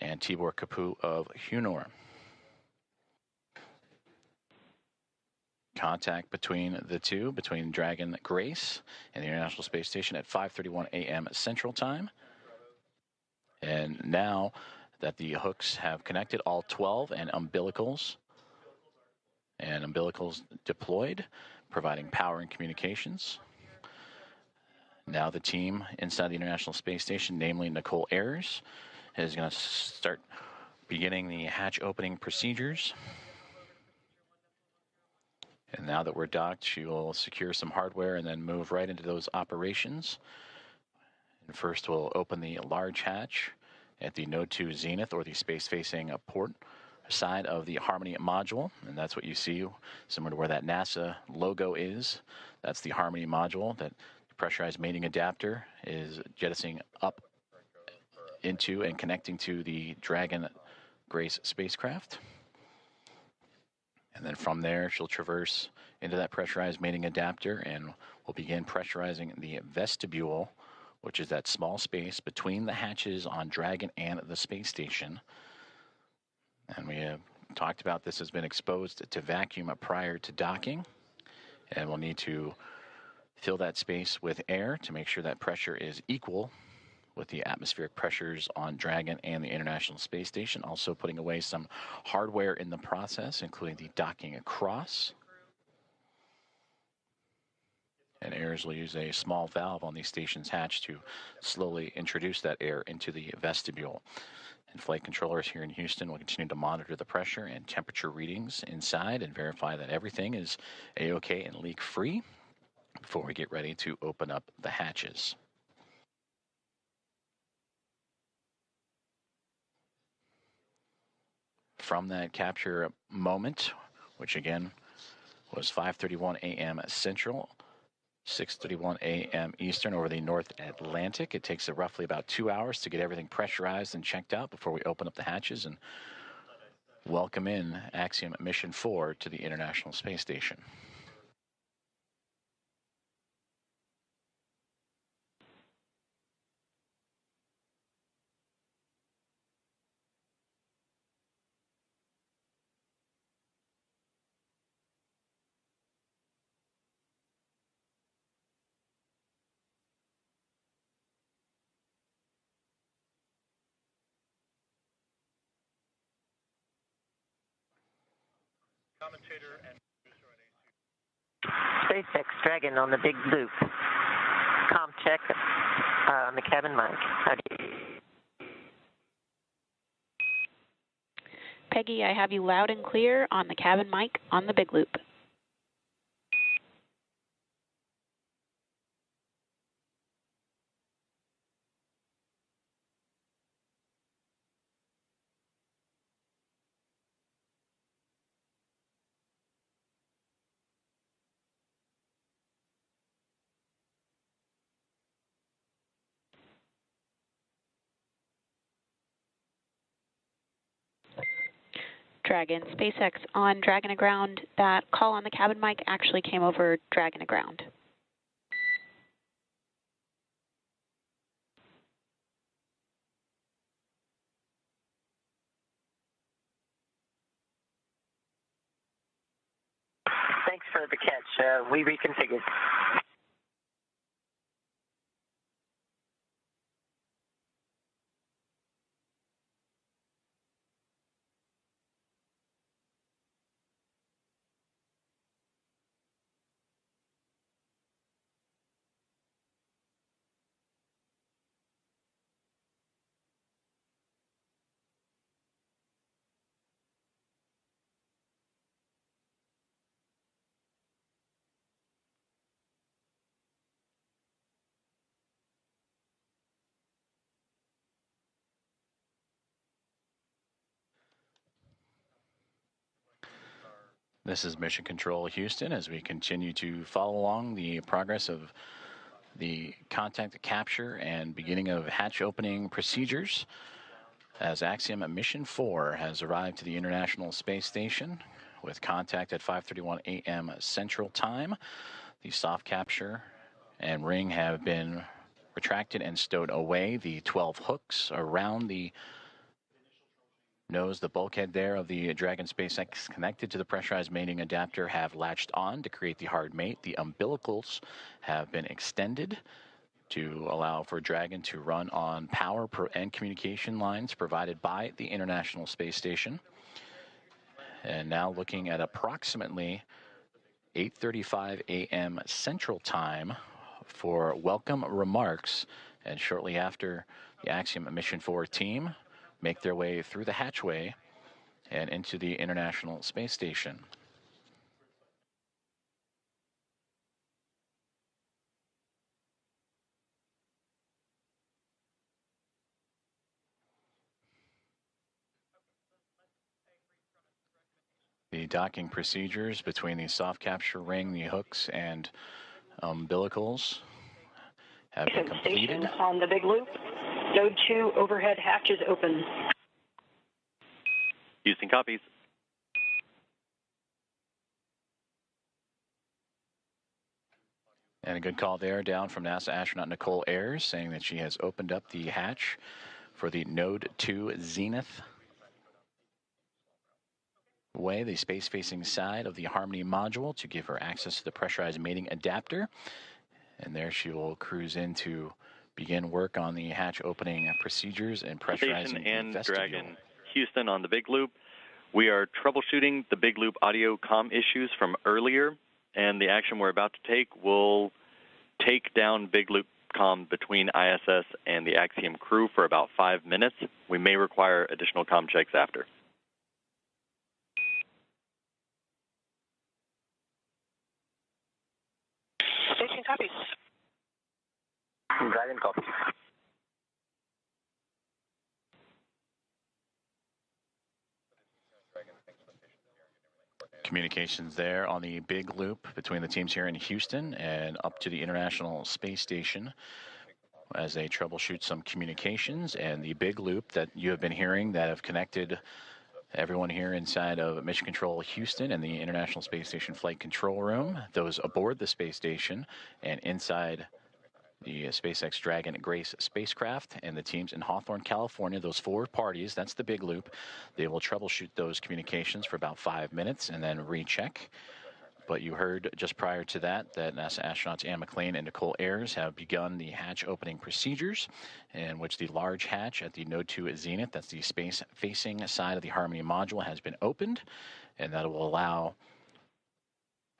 A: and Tibor Kapu of Hunor. Contact between the two, between Dragon Grace and the International Space Station at 5:31 a.m. Central Time. And now that the hooks have connected, all 12 and umbilicals deployed, providing power and communications. Now the team inside the International Space Station, namely Nicole Ayers, is going to start beginning the hatch opening procedures. And now that we're docked, she will secure some hardware and then move right into those operations. And first we'll open the large hatch at the Node 2 Zenith, or the space-facing port side of the Harmony module. And that's what you see, similar to where that NASA logo is. That's the Harmony module that the pressurized mating adapter is jettisoning up into and connecting to the Dragon Grace spacecraft. And then from there, she'll traverse into that pressurized mating adapter and we'll begin pressurizing the vestibule, which is that small space between the hatches on Dragon and the space station. And we have talked about this has been exposed to vacuum prior to docking. And we'll need to fill that space with air to make sure that pressure is equal with the atmospheric pressures on Dragon and the International Space Station. Also putting away some hardware in the process, including the docking across. And Ayers will use a small valve on the station's hatch to slowly introduce that air into the vestibule. And flight controllers here in Houston will continue to monitor the pressure and temperature readings inside and verify that everything is A-OK and leak-free before we get ready to open up the hatches. From that capture moment, which again was 5:31 a.m. Central, 6:31 a.m. Eastern over the North Atlantic. It takes roughly about 2 hours to get everything pressurized and checked out before we open up the hatches and welcome in Axiom Mission 4 to the International Space Station.
E: Commentator and
C: SpaceX Dragon on the big loop. Com check on the cabin mic. How do you...
D: Peggy, I have you loud and clear on the cabin mic on the big loop. Dragon, SpaceX on Dragon aground. That call on the cabin mic actually came over Dragon aground.
C: Thanks for the catch. We reconfigured.
A: This is Mission Control Houston as we continue to follow along the progress of the contact capture and beginning of hatch opening procedures as Axiom Mission 4 has arrived to the International Space Station with contact at 5:31 a.m. Central Time. The soft capture and ring have been retracted and stowed away. The 12 hooks around the nose, the bulkhead there of the Dragon SpaceX connected to the pressurized mating adapter have latched on to create the hard mate. The umbilicals have been extended to allow for Dragon to run on power and communication lines provided by the International Space Station. And now looking at approximately 8:35 a.m. Central Time for welcome remarks, and shortly after the Axiom Mission 4 team make their way through the hatchway and into the International Space Station. The docking procedures between the soft capture ring, the hooks, and umbilicals have been completed.
C: Station on the big loop. Node 2 overhead hatch is open.
B: Houston copies.
A: And a good call there down from NASA astronaut Nicole Ayers saying that she has opened up the hatch for the Node 2 Zenith way, the space-facing side of the Harmony module, to give her access to the pressurized mating adapter. And there she will cruise in to begin work on the hatch opening procedures and pressurizing
B: Station and
A: the vestibule.
B: Dragon. Houston on the big loop. We are troubleshooting the big loop audio comm issues from earlier, and the action we're about to take will take down big loop comm between ISS and the Axiom crew for about 5 minutes. We may require additional comm checks after.
C: Station copies.
G: Dragon copy.
A: Communications there on the big loop between the teams here in Houston and up to the International Space Station as they troubleshoot some communications, and the big loop that you have been hearing that have connected everyone here inside of Mission Control Houston and the International Space Station Flight Control Room, those aboard the space station and inside the SpaceX Dragon Grace spacecraft, and the teams in Hawthorne, California, those 4 parties, that's the big loop. They will troubleshoot those communications for about 5 minutes and then recheck. But you heard just prior to that NASA astronauts Anne McLean and Nicole Ayers have begun the hatch opening procedures, in which the large hatch at the Node 2 Zenith, that's the space-facing side of the Harmony module, has been opened, and that will allow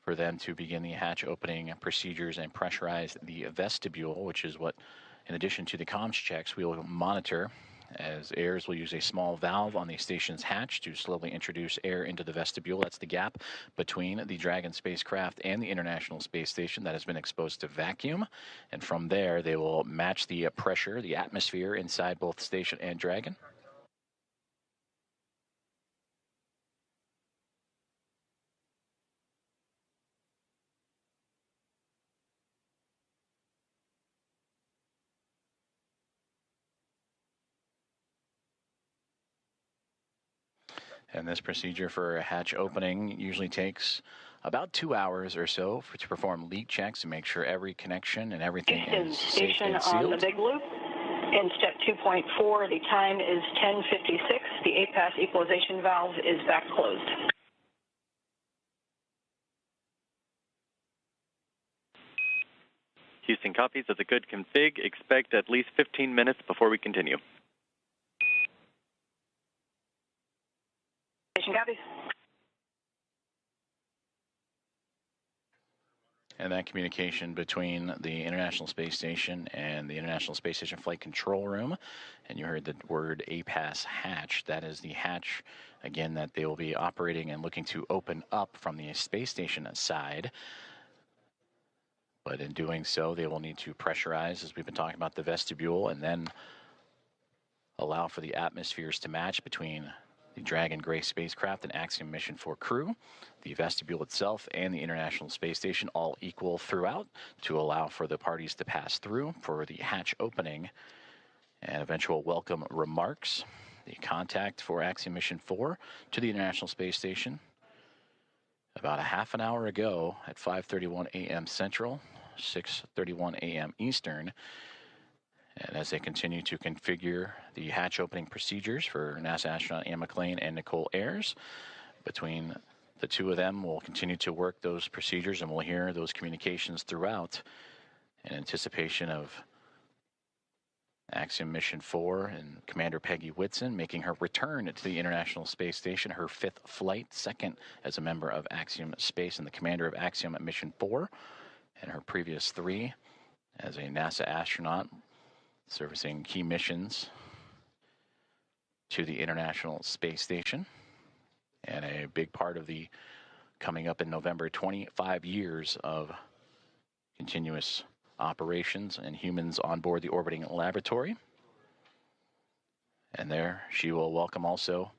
A: for them to begin the hatch opening procedures and pressurize the vestibule, which is what, in addition to the comms checks, we will monitor, as Ayers will use a small valve on the station's hatch to slowly introduce air into the vestibule. That's the gap between the Dragon spacecraft and the International Space Station that has been exposed to vacuum. And from there, they will match the pressure, the atmosphere inside both station and Dragon. And this procedure for a hatch opening usually takes about 2 hours or so to perform leak checks and make sure every connection and everything is safe and sealed.
C: On the big loop. In step 2.4, the time is 10:56. The APASS equalization valve is back closed.
B: Houston copies. That's a good config. Expect at least 15 minutes before we continue.
C: Station copies.
A: And that communication between the International Space Station and the International Space Station Flight Control Room, and you heard the word APASS hatch. That is the hatch, again, that they will be operating and looking to open up from the space station side. But in doing so, they will need to pressurize, as we've been talking about, the vestibule, and then allow for the atmospheres to match between the Dragon Grace spacecraft and Axiom Mission 4 crew. The vestibule itself and the International Space Station all equal throughout to allow for the parties to pass through for the hatch opening and eventual welcome remarks. The contact for Axiom Mission 4 to the International Space Station about a half an hour ago at 5:31 a.m. Central, 6:31 a.m. Eastern. And as they continue to configure the hatch opening procedures for NASA astronaut Anne McClain and Nicole Ayers, between the two of them, we'll continue to work those procedures and we'll hear those communications throughout in anticipation of Axiom Mission 4 and Commander Peggy Whitson making her return to the International Space Station, her 5th flight, 2nd as a member of Axiom Space and the commander of Axiom Mission 4, and her previous 3 as a NASA astronaut servicing key missions to the International Space Station. And a big part of the coming up in November, 25 years of continuous operations and humans on board the orbiting laboratory. And there she will welcome also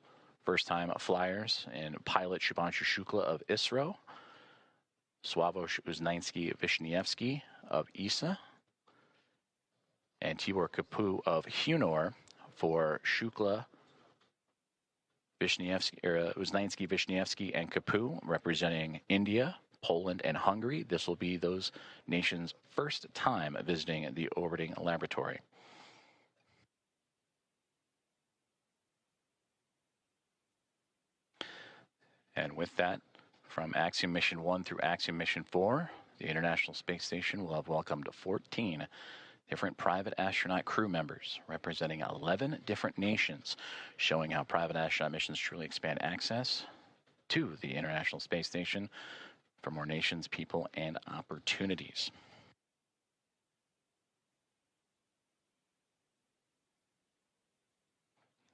A: first-time flyers and pilot Shubanshu Shukla of Isro, Sławomir Uznański-Wiśniewski of ESA, and Tibor Kapu of Hunor for Shukla, Uznański-Wiśniewski, and Kapu representing India, Poland, and Hungary. This will be those nations' first time visiting the orbiting laboratory. And with that, from Axiom Mission 1 through Axiom Mission 4, the International Space Station will have welcomed 14 different private astronaut crew members representing 11 different nations, showing how private astronaut missions truly expand access to the International Space Station for more nations, people, and opportunities.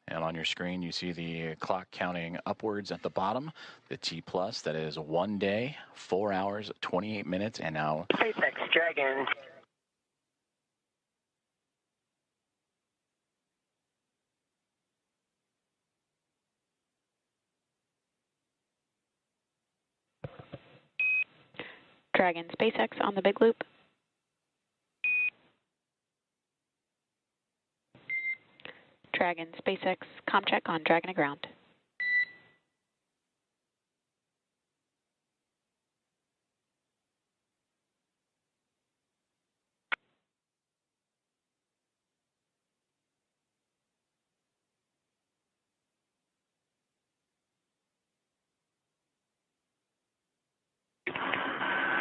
A: And on your screen, you see the clock counting upwards at the bottom, the T+, that is 1 day, 4 hours, 28 minutes, and now
C: SpaceX Dragon.
D: Dragon SpaceX on the big loop. Dragon SpaceX ComCheck on Dragon to ground.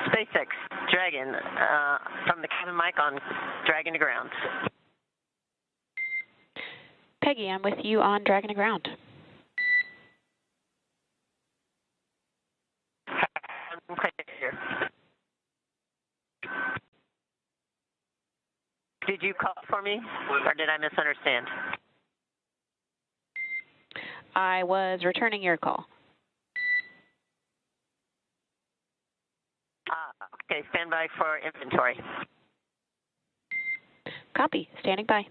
C: SpaceX Dragon from the cabin mic on Dragon to ground.
D: Peggy, I'm with you on Dragon to ground.
C: Here. Did you call for me, or did I misunderstand?
D: I was returning your call.
C: Okay, stand by for inventory.
D: Copy, standing by.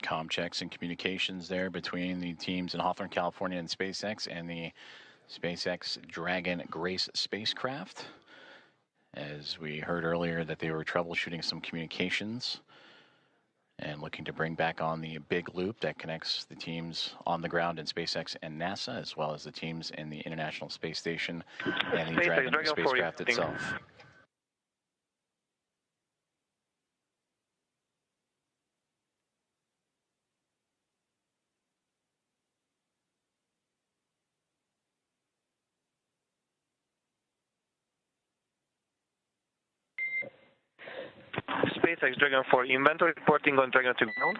A: comm checks and communications there between the teams in Hawthorne, California and SpaceX and the SpaceX Dragon Grace spacecraft. As we heard earlier that they were troubleshooting some communications and looking to bring back on the big loop that connects the teams on the ground in SpaceX and NASA, as well as the teams in the International Space Station and the Dragon spacecraft itself.
G: SpaceX Dragon 4 inventory reporting on Dragon to ground.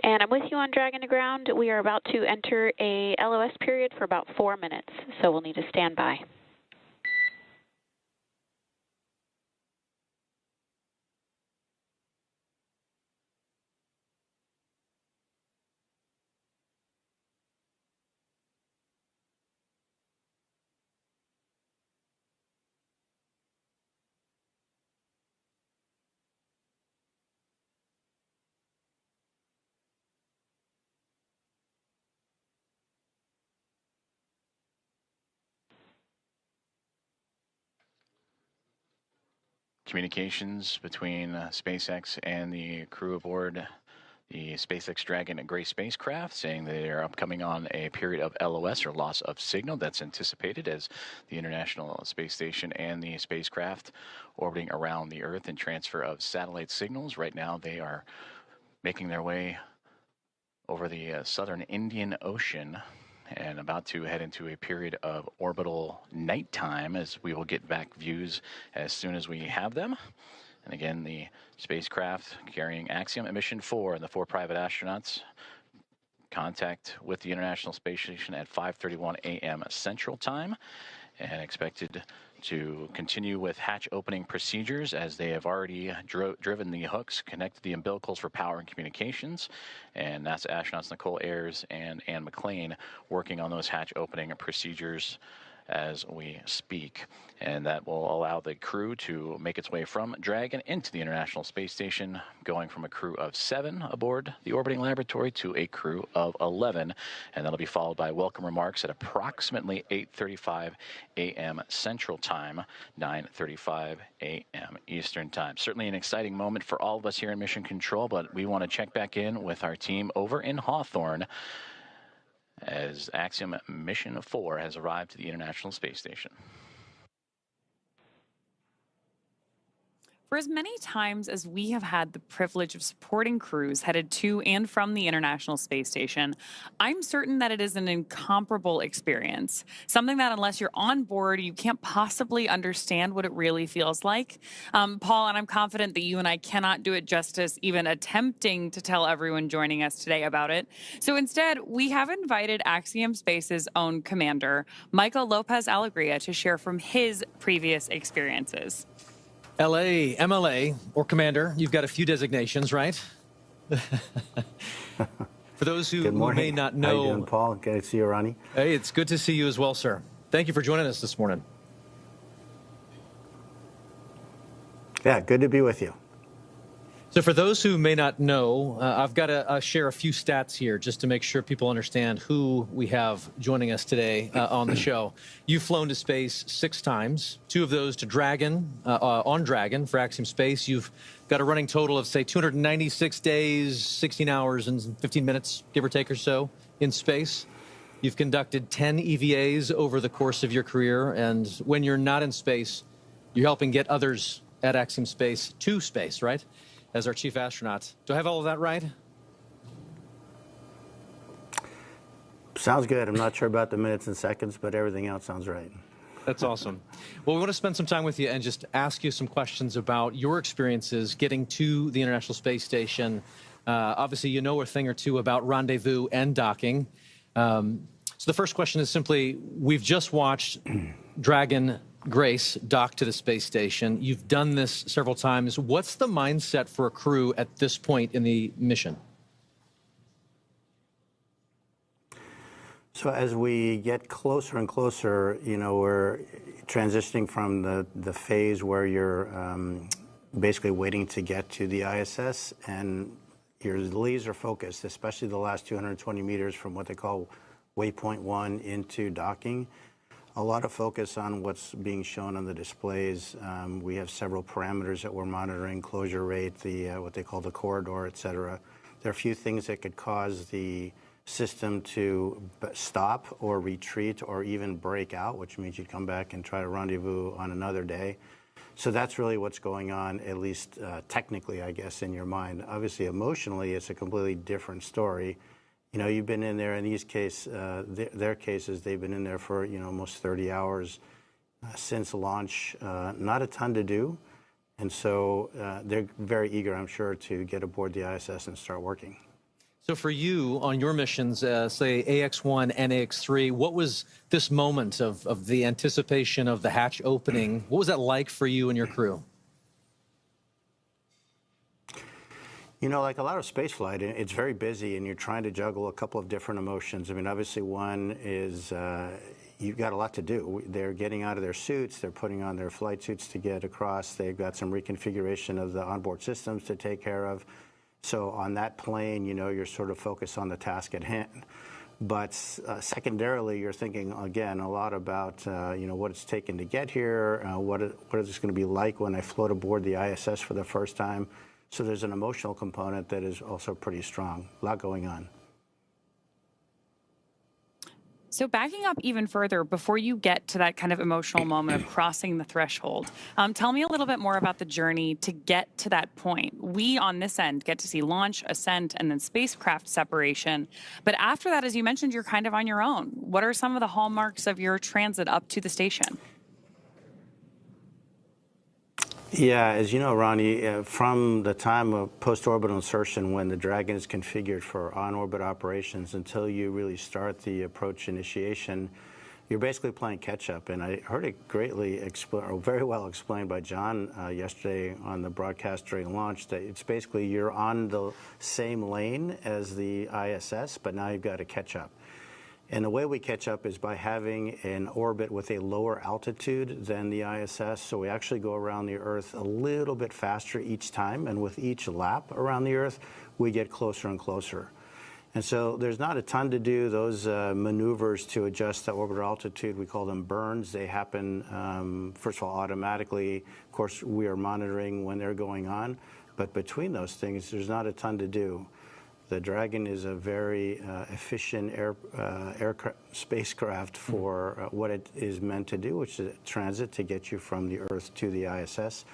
D: And I'm with you on Dragon to ground. We are about to enter a LOS period for about 4 minutes, so we'll need to stand by.
A: communications between SpaceX and the crew aboard the SpaceX Dragon Gray spacecraft, saying they are upcoming on a period of LOS, or loss of signal, that's anticipated as the International Space Station and the spacecraft orbiting around the Earth and transfer of satellite signals. Right now they are making their way over the southern Indian Ocean and about to head into a period of orbital nighttime, as we will get back views as soon as we have them. And again, the spacecraft carrying Axiom and Mission 4 and the 4 private astronauts contact with the International Space Station at 5:31 a.m. Central Time, and expected to continue with hatch opening procedures as they have already driven the hooks, connected the umbilicals for power and communications, and NASA astronauts Nicole Ayers and Anne McLean working on those hatch opening procedures as we speak. And that will allow the crew to make its way from Dragon into the International Space Station, going from a crew of 7 aboard the orbiting laboratory to a crew of 11. And that'll be followed by welcome remarks at approximately 8:35 a.m. Central Time, 9:35 a.m. Eastern Time. Certainly an exciting moment for all of us here in Mission Control, but we want to check back in with our team over in Hawthorne as Axiom Mission 4 has arrived to the International Space Station.
H: For as many times as we have had the privilege of supporting crews headed to and from the International Space Station, I'm certain that it is an incomparable experience. Something that unless you're on board, you can't possibly understand what it really feels like. Paul, and I'm confident that you and I cannot do it justice even attempting to tell everyone joining us today about it. So instead, we have invited Axiom Space's own commander, Michael Lopez-Alegria, to share from his previous experiences.
I: LA, MLA, or Commander, you've got a few designations, right? For those who may not know...
J: How you doing, Paul? Good to see you, Ronnie.
I: Hey, it's good to see you as well, sir. Thank you for joining us this morning.
J: Yeah, good to be with you.
I: So for those who may not know, I've got to share a few stats here just to make sure people understand who we have joining us today on the show. You've flown to space 6 times, 2 of those to Dragon, on Dragon for Axiom Space. You've got a running total of, say, 296 days, 16 hours and 15 minutes, give or take or so, in space. You've conducted 10 EVAs over the course of your career, and when you're not in space, you're helping get others at Axiom Space to space, right? As our chief astronaut. Do I have all of that right?
J: Sounds good. I'm not sure about the minutes and seconds, but everything else sounds right.
I: That's awesome. Well, we want to spend some time with you and just ask you some questions about your experiences getting to the International Space Station. Obviously, you know a thing or two about rendezvous and docking. So the first question is simply, we've just watched Dragon Grace dock to the space station. You've done this several times. What's the mindset for a crew at this point in the mission?
J: So as we get closer and closer, you know, we're transitioning from the phase where you're basically waiting to get to the ISS, and you're laser focused, especially the last 220 meters from what they call Waypoint 1 into docking. A lot of focus on what's being shown on the displays. We have several parameters that we're monitoring: closure rate, the what they call the corridor, et cetera. There are a few things that could cause the system to stop or retreat or even break out, which means you'd come back and try to rendezvous on another day. So that's really what's going on, at least technically, I guess, in your mind. Obviously, emotionally, it's a completely different story. You know, you've been in there, in these cases, their cases, they've been in there for, you know, almost 30 hours since launch. Not a ton to do. And so they're very eager, I'm sure, to get aboard the ISS and start working.
I: So for you, on your missions, say AX-1 and AX-3, what was this moment of the anticipation of the hatch opening? What was that like for you and your crew?
J: You know, like a lot of spaceflight, it's very busy, and you're trying to juggle a couple of different emotions. I mean, obviously, one is you've got a lot to do. They're getting out of their suits. They're putting on their flight suits to get across. They've got some reconfiguration of the onboard systems to take care of. So on that plane, you know, you're sort of focused on the task at hand. But secondarily, you're thinking, again, a lot about what it's taken to get here, what is this going to be like when I float aboard the ISS for the first time. So there's an emotional component that is also pretty strong. A lot going on.
H: So backing up even further, before you get to that kind of emotional moment of crossing the threshold, tell me a little bit more about the journey to get to that point. We, on this end, get to see launch, ascent, and then spacecraft separation. But after that, as you mentioned, you're kind of on your own. What are some of the hallmarks of your transit up to the station?
J: Yeah, as you know, Ronnie, from the time of post-orbital insertion, when the Dragon is configured for on-orbit operations, until you really start the approach initiation, you're basically playing catch-up. And I heard it very well explained by John yesterday on the broadcast during launch, that it's basically you're on the same lane as the ISS, but now you've got to catch up. And the way we catch up is by having an orbit with a lower altitude than the ISS. So we actually go around the Earth a little bit faster each time. And with each lap around the Earth, we get closer and closer. And so there's not a ton to do. Those maneuvers to adjust the orbital altitude, we call them burns. They happen, first of all, automatically. Of course, we are monitoring when they're going on. But between those things, there's not a ton to do. The Dragon is a very efficient spacecraft for what it is meant to do, which is transit to get you from the Earth to the ISS.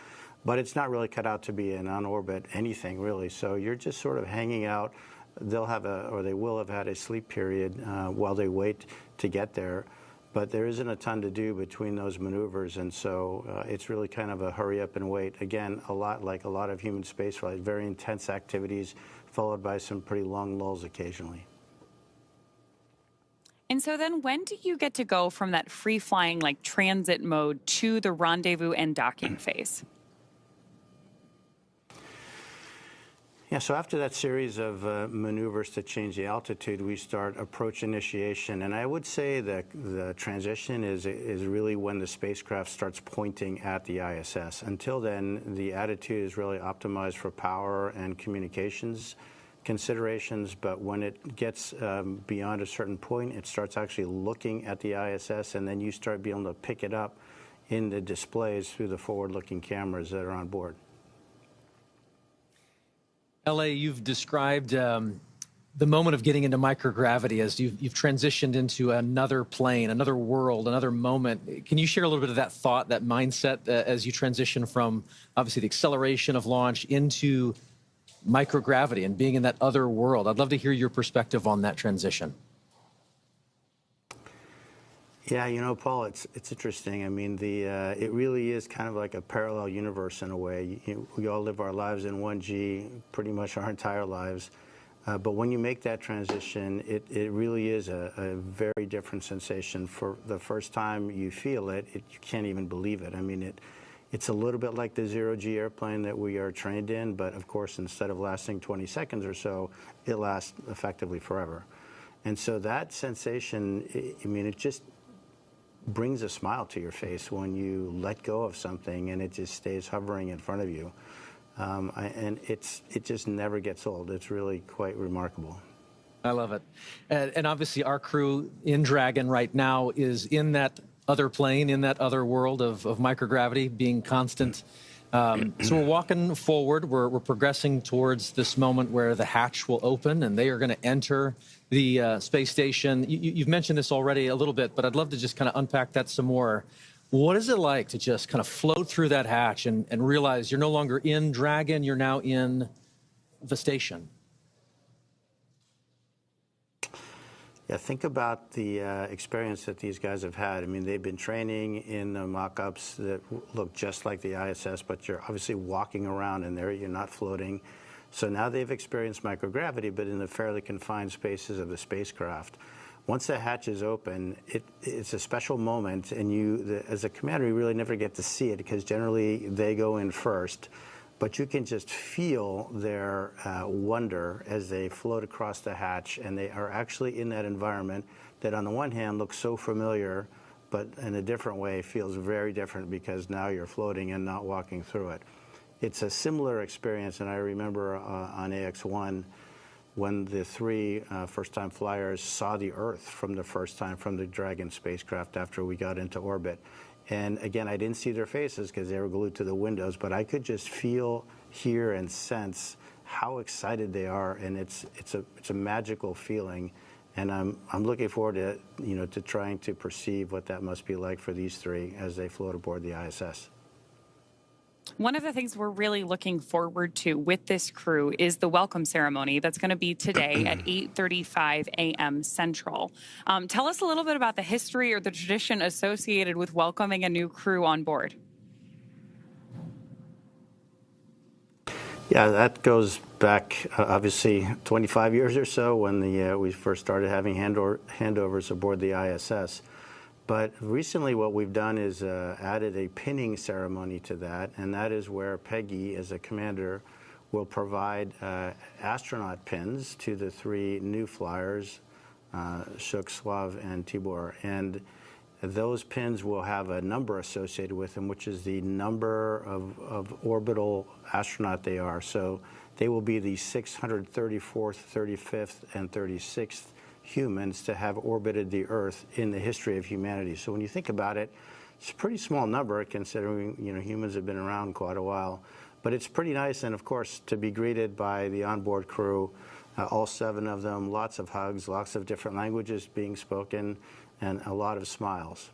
J: But it's not really cut out to be an on-orbit anything, really. So you're just sort of hanging out. They'll have they will have had a sleep period while they wait to get there. But there isn't a ton to do between those maneuvers, and so it's really kind of a hurry up and wait. Again, a lot like a lot of human spaceflight, very intense activities, followed by some pretty long lulls occasionally.
H: And so then when do you get to go from that free-flying, like transit mode to the rendezvous and docking phase?
J: Yeah, so after that series of maneuvers to change the altitude, we start approach initiation. And I would say that the transition is really when the spacecraft starts pointing at the ISS. Until then, the attitude is really optimized for power and communications considerations. But when it gets beyond a certain point, it starts actually looking at the ISS, and then you start being able to pick it up in the displays through the forward-looking cameras that are on board.
I: L.A., you've described the moment of getting into microgravity as you've transitioned into another plane, another world, another moment. Can you share a little bit of that thought, that mindset, as you transition from, obviously, the acceleration of launch into microgravity and being in that other world? I'd love to hear your perspective on that transition.
J: Yeah, you know, Paul, it's interesting. I mean, it really is kind of like a parallel universe in a way. We all live our lives in 1G pretty much our entire lives. But when you make that transition, it really is a very different sensation. For the first time you feel it, you can't even believe it. I mean, it's a little bit like the zero-G airplane that we are trained in, but of course, instead of lasting 20 seconds or so, it lasts effectively forever. And so that sensation, I mean, it just brings a smile to your face when you let go of something and it just stays hovering in front of you. And it just never gets old. It's really quite remarkable.
I: I love it. And obviously our crew in Dragon right now is in that other plane, in that other world of microgravity, being constant. So we're walking forward. We're progressing towards this moment where the hatch will open and they are going to enter the space station. You've mentioned this already a little bit, but I'd love to just kind of unpack that some more. What is it like to just kind of float through that hatch and realize you're no longer in Dragon, you're now in the station?
J: Yeah, think about the experience that these guys have had. I mean, they've been training in the mock-ups that look just like the ISS, but you're obviously walking around in there, you're not floating. So now they've experienced microgravity, but in the fairly confined spaces of the spacecraft. Once the hatch is open, it's a special moment, and as a commander, you really never get to see it because generally they go in first. But you can just feel their wonder as they float across the hatch, and they are actually in that environment that on the one hand looks so familiar, but in a different way feels very different because now you're floating and not walking through it. It's a similar experience, and I remember on AX-1, when the three first-time flyers saw the Earth from the first time from the Dragon spacecraft after we got into orbit. And again, I didn't see their faces because they were glued to the windows, but I could just feel, hear, and sense how excited they are, and it's a magical feeling. And I'm looking forward to, to trying to perceive what that must be like for these three as they float aboard the ISS.
H: One of the things we're really looking forward to with this crew is the welcome ceremony that's going to be today at 8:35 a.m. Central. Tell us a little bit about the history or the tradition associated with welcoming a new crew on board.
J: Yeah, that goes back, obviously, 25 years or so when we first started having handovers aboard the ISS. But recently what we've done is added a pinning ceremony to that, and that is where Peggy, as a commander, will provide astronaut pins to the three new flyers, Shuk, Slav, and Tibor. And those pins will have a number associated with them, which is the number of orbital astronaut they are. So they will be the 634th, 35th, and 36th humans to have orbited the Earth in the history of humanity. So when you think about it, it's a pretty small number considering humans have been around quite a while. But it's pretty nice, and of course, to be greeted by the onboard crew, all 7 of them, lots of hugs, lots of different languages being spoken, and a lot of smiles.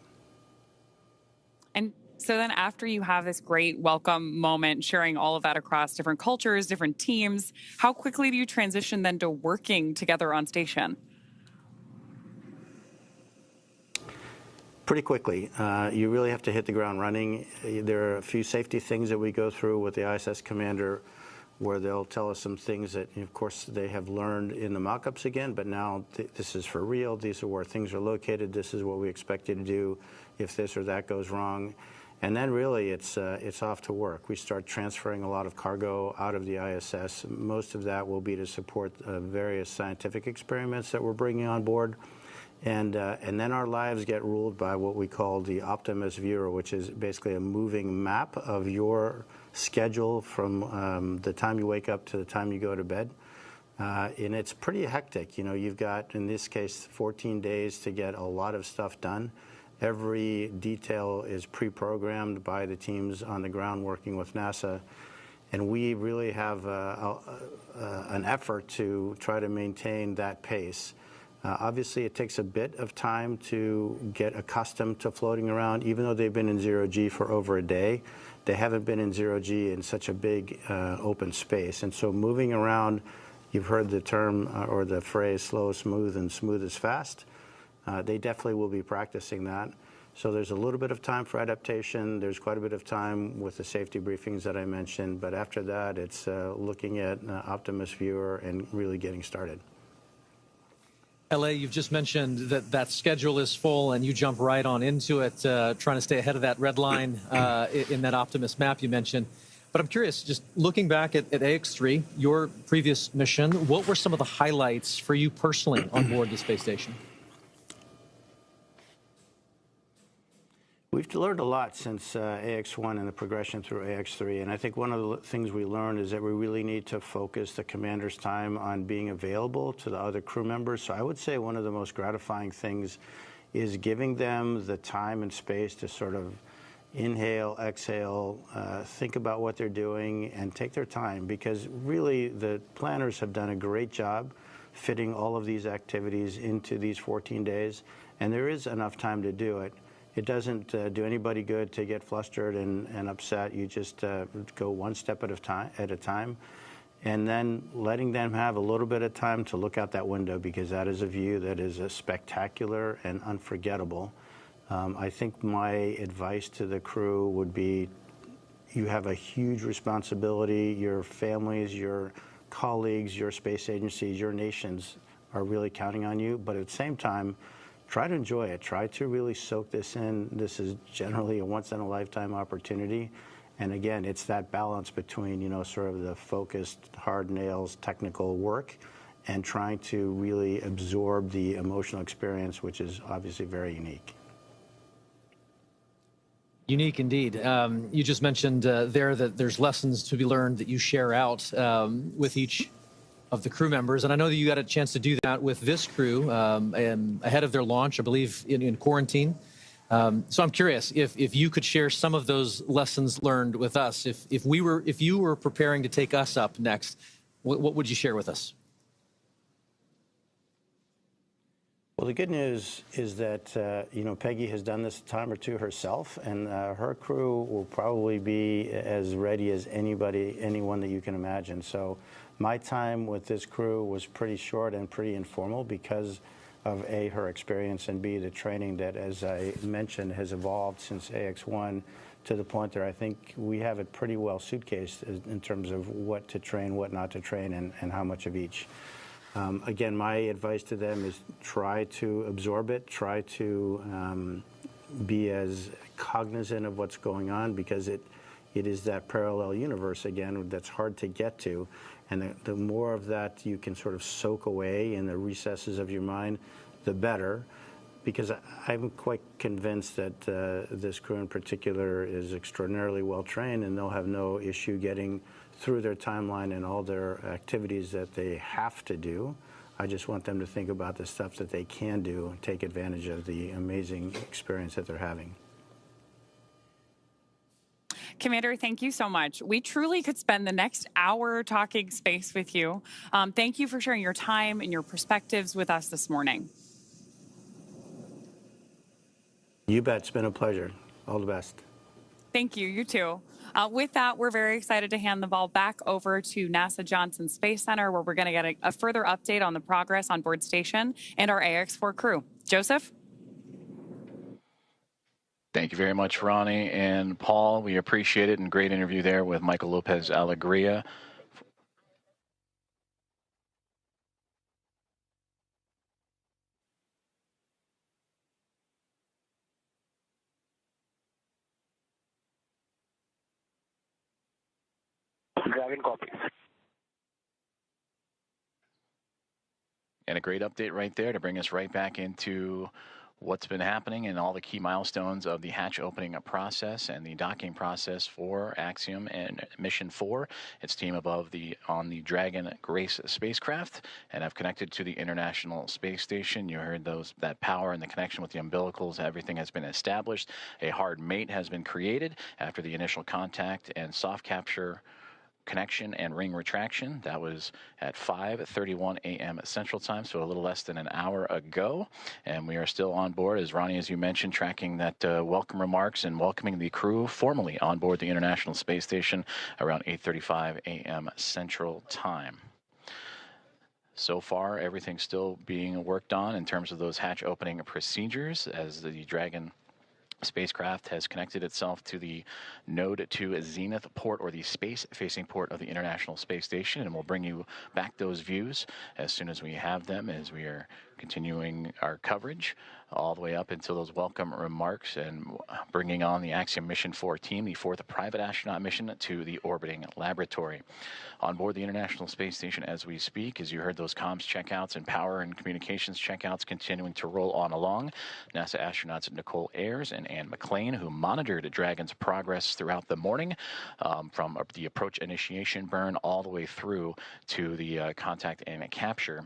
H: And so then after you have this great welcome moment, sharing all of that across different cultures, different teams, how quickly do you transition then to working together on station?
J: Pretty quickly. You really have to hit the ground running. There are a few safety things that we go through with the ISS commander where they'll tell us some things that, of course, they have learned in the mock-ups again, but now this is for real. These are where things are located. This is what we expect you to do if this or that goes wrong. And then really it's off to work. We start transferring a lot of cargo out of the ISS. Most of that will be to support various scientific experiments that we're bringing on board. And then our lives get ruled by what we call the Optimus Viewer, which is basically a moving map of your schedule from the time you wake up to the time you go to bed. And it's pretty hectic. You've got, in this case, 14 days to get a lot of stuff done. Every detail is pre-programmed by the teams on the ground working with NASA. And we really have an effort to try to maintain that pace. Obviously, it takes a bit of time to get accustomed to floating around. Even though they've been in zero-G for over a day, they haven't been in zero-G in such a big open space. And so moving around, you've heard the term or the phrase slow is smooth and smooth is fast. They definitely will be practicing that. So there's a little bit of time for adaptation. There's quite a bit of time with the safety briefings that I mentioned. But after that, it's looking at Optimus Viewer and really getting started.
I: LA, you've just mentioned that schedule is full and you jump right on into it, trying to stay ahead of that red line in that Optimus map you mentioned. But I'm curious, just looking back at AX3, your previous mission, what were some of the highlights for you personally on board the space station?
J: We've learned a lot since AX1 and the progression through AX3, and I think one of the things we learned is that we really need to focus the commander's time on being available to the other crew members. So I would say one of the most gratifying things is giving them the time and space to sort of inhale, exhale, think about what they're doing, and take their time, because really the planners have done a great job fitting all of these activities into these 14 days, and there is enough time to do it. It doesn't do anybody good to get flustered and upset. You just go one step at a time, and then letting them have a little bit of time to look out that window, because that is a view that is spectacular and unforgettable. I think my advice to the crew would be, you have a huge responsibility. Your families, your colleagues, your space agencies, your nations are really counting on you, but at the same time, try to enjoy it. Try to really soak this in. This is generally a once-in-a-lifetime opportunity. And again, it's that balance between, sort of the focused, hard nails, technical work, and trying to really absorb the emotional experience, which is obviously very unique.
I: Unique indeed. You just mentioned there that there's lessons to be learned that you share out with each of the crew members. And I know that you got a chance to do that with this crew ahead of their launch, I believe, in quarantine. So I'm curious if you could share some of those lessons learned with us. If you were preparing to take us up next, what would you share with us?
J: Well, the good news is that, Peggy has done this a time or two herself, and her crew will probably be as ready as anyone that you can imagine. So my time with this crew was pretty short and pretty informal because of A, her experience, and B, the training that, as I mentioned, has evolved since AX1 to the point that I think we have it pretty well suitcased in terms of what to train, what not to train, and how much of each. Again, my advice to them is try to absorb it, try to be as cognizant of what's going on, because it is that parallel universe, again, that's hard to get to. And the more of that you can sort of soak away in the recesses of your mind, the better, because I'm quite convinced that this crew in particular is extraordinarily well trained, and they'll have no issue getting through their timeline and all their activities that they have to do. I just want them to think about the stuff that they can do and take advantage of the amazing experience that they're having.
H: Commander, thank you so much. We truly could spend the next hour talking space with you. Thank you for sharing your time and your perspectives with us this morning.
J: You bet. It's been a pleasure. All the best.
H: Thank you. You too. With that, we're very excited to hand the ball back over to NASA Johnson Space Center, where we're going to get a further update on the progress on board station and our AX4 crew. Joseph?
A: Thank you very much, Ronnie and Paul. We appreciate it, and great interview there with Michael Lopez-Alegria.
C: Dragon copies.
A: And a great update right there to bring us right back into what's been happening and all the key milestones of the hatch opening process and the docking process for Axiom and Mission 4. Its team on the Dragon Grace spacecraft and have connected to the International Space Station. You heard that power and the connection with the umbilicals. Everything has been established. A hard mate has been created after the initial contact and soft capture connection and ring retraction. That was at 5:31 a.m. Central Time, so a little less than an hour ago. And we are still on board, as Ronnie, as you mentioned, tracking that welcome remarks and welcoming the crew formally on board the International Space Station around 8:35 a.m. Central Time. So far, everything's still being worked on in terms of those hatch opening procedures as the Dragon spacecraft has connected itself to the Node 2 Zenith port, or the space-facing port of the International Space Station, and we'll bring you back those views as soon as we have them, as we are continuing our coverage all the way up until those welcome remarks and bringing on the Axiom Mission 4 team, the fourth private astronaut mission to the orbiting laboratory. On board the International Space Station as we speak, as you heard those comms checkouts and power and communications checkouts continuing to roll on along. NASA astronauts Nicole Ayers and Anne McLean, who monitored Dragon's progress throughout the morning from the approach initiation burn all the way through to the contact and capture.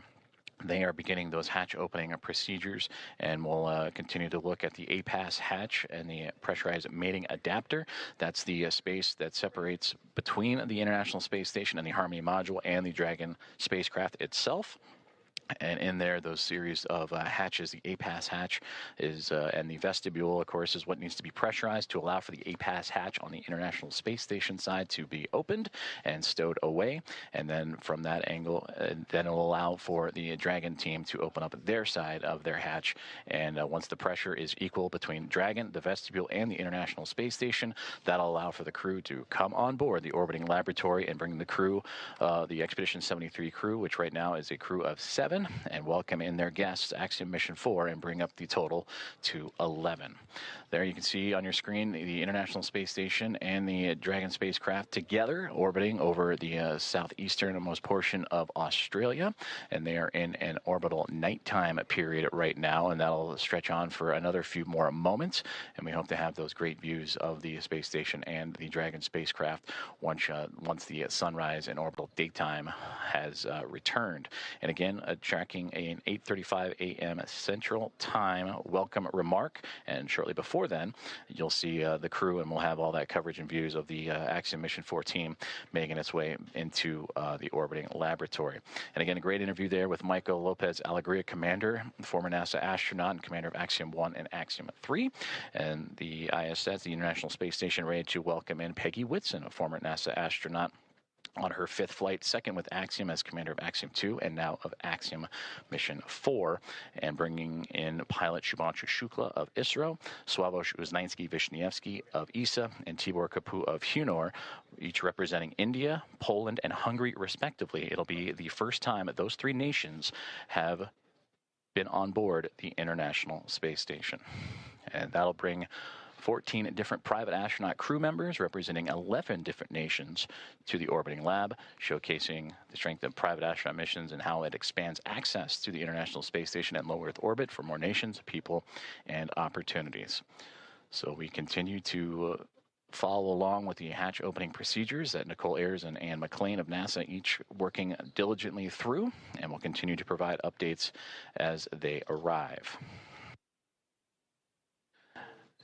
A: They are beginning those hatch opening procedures, and we'll continue to look at the APASS hatch and the pressurized mating adapter. That's the space that separates between the International Space Station and the Harmony module and the Dragon spacecraft itself. And in there, those series of hatches, the APASS hatch is, and the vestibule, of course, is what needs to be pressurized to allow for the APASS hatch on the International Space Station side to be opened and stowed away. And then from that angle, then it'll allow for the Dragon team to open up their side of their hatch. And once the pressure is equal between Dragon, the vestibule, and the International Space Station, that'll allow for the crew to come on board the orbiting laboratory and bring the crew, the Expedition 73 crew, which right now is a crew of 7, 7 and welcome in their guests, Axiom Mission 4, and bring up the total to 11. There you can see on your screen the International Space Station and the Dragon spacecraft together orbiting over the southeasternmost portion of Australia, and they are in an orbital nighttime period right now, and that'll stretch on for another few more moments, and we hope to have those great views of the space station and the Dragon spacecraft once the sunrise and orbital daytime has returned. And again, tracking an 8:35 a.m. Central Time welcome remark, and shortly before then, you'll see the crew, and we'll have all that coverage and views of the Axiom Mission 4 team making its way into the orbiting laboratory. And again, a great interview there with Michael Lopez-Alegria, commander, former NASA astronaut and commander of Axiom 1 and Axiom 3, and the ISS, the International Space Station, ready to welcome in Peggy Whitson, a former NASA astronaut, on her 5th flight, second with Axiom as commander of Axiom 2 and now of Axiom Mission 4, and bringing in pilot Shubanshu Shukla of Isro, Sławosz Uznański-Wiśniewski of ESA, and Tibor Kapu of Hunor, each representing India, Poland, and Hungary respectively. It'll be the first time that those 3 nations have been on board the International Space Station. And that'll bring 14 different private astronaut crew members representing 11 different nations to the orbiting lab, showcasing the strength of private astronaut missions and how it expands access to the International Space Station and low Earth orbit for more nations, people, and opportunities. So we continue to follow along with the hatch opening procedures that Nicole Ayers and Anne McLean of NASA each working diligently through, and we'll continue to provide updates as they arrive.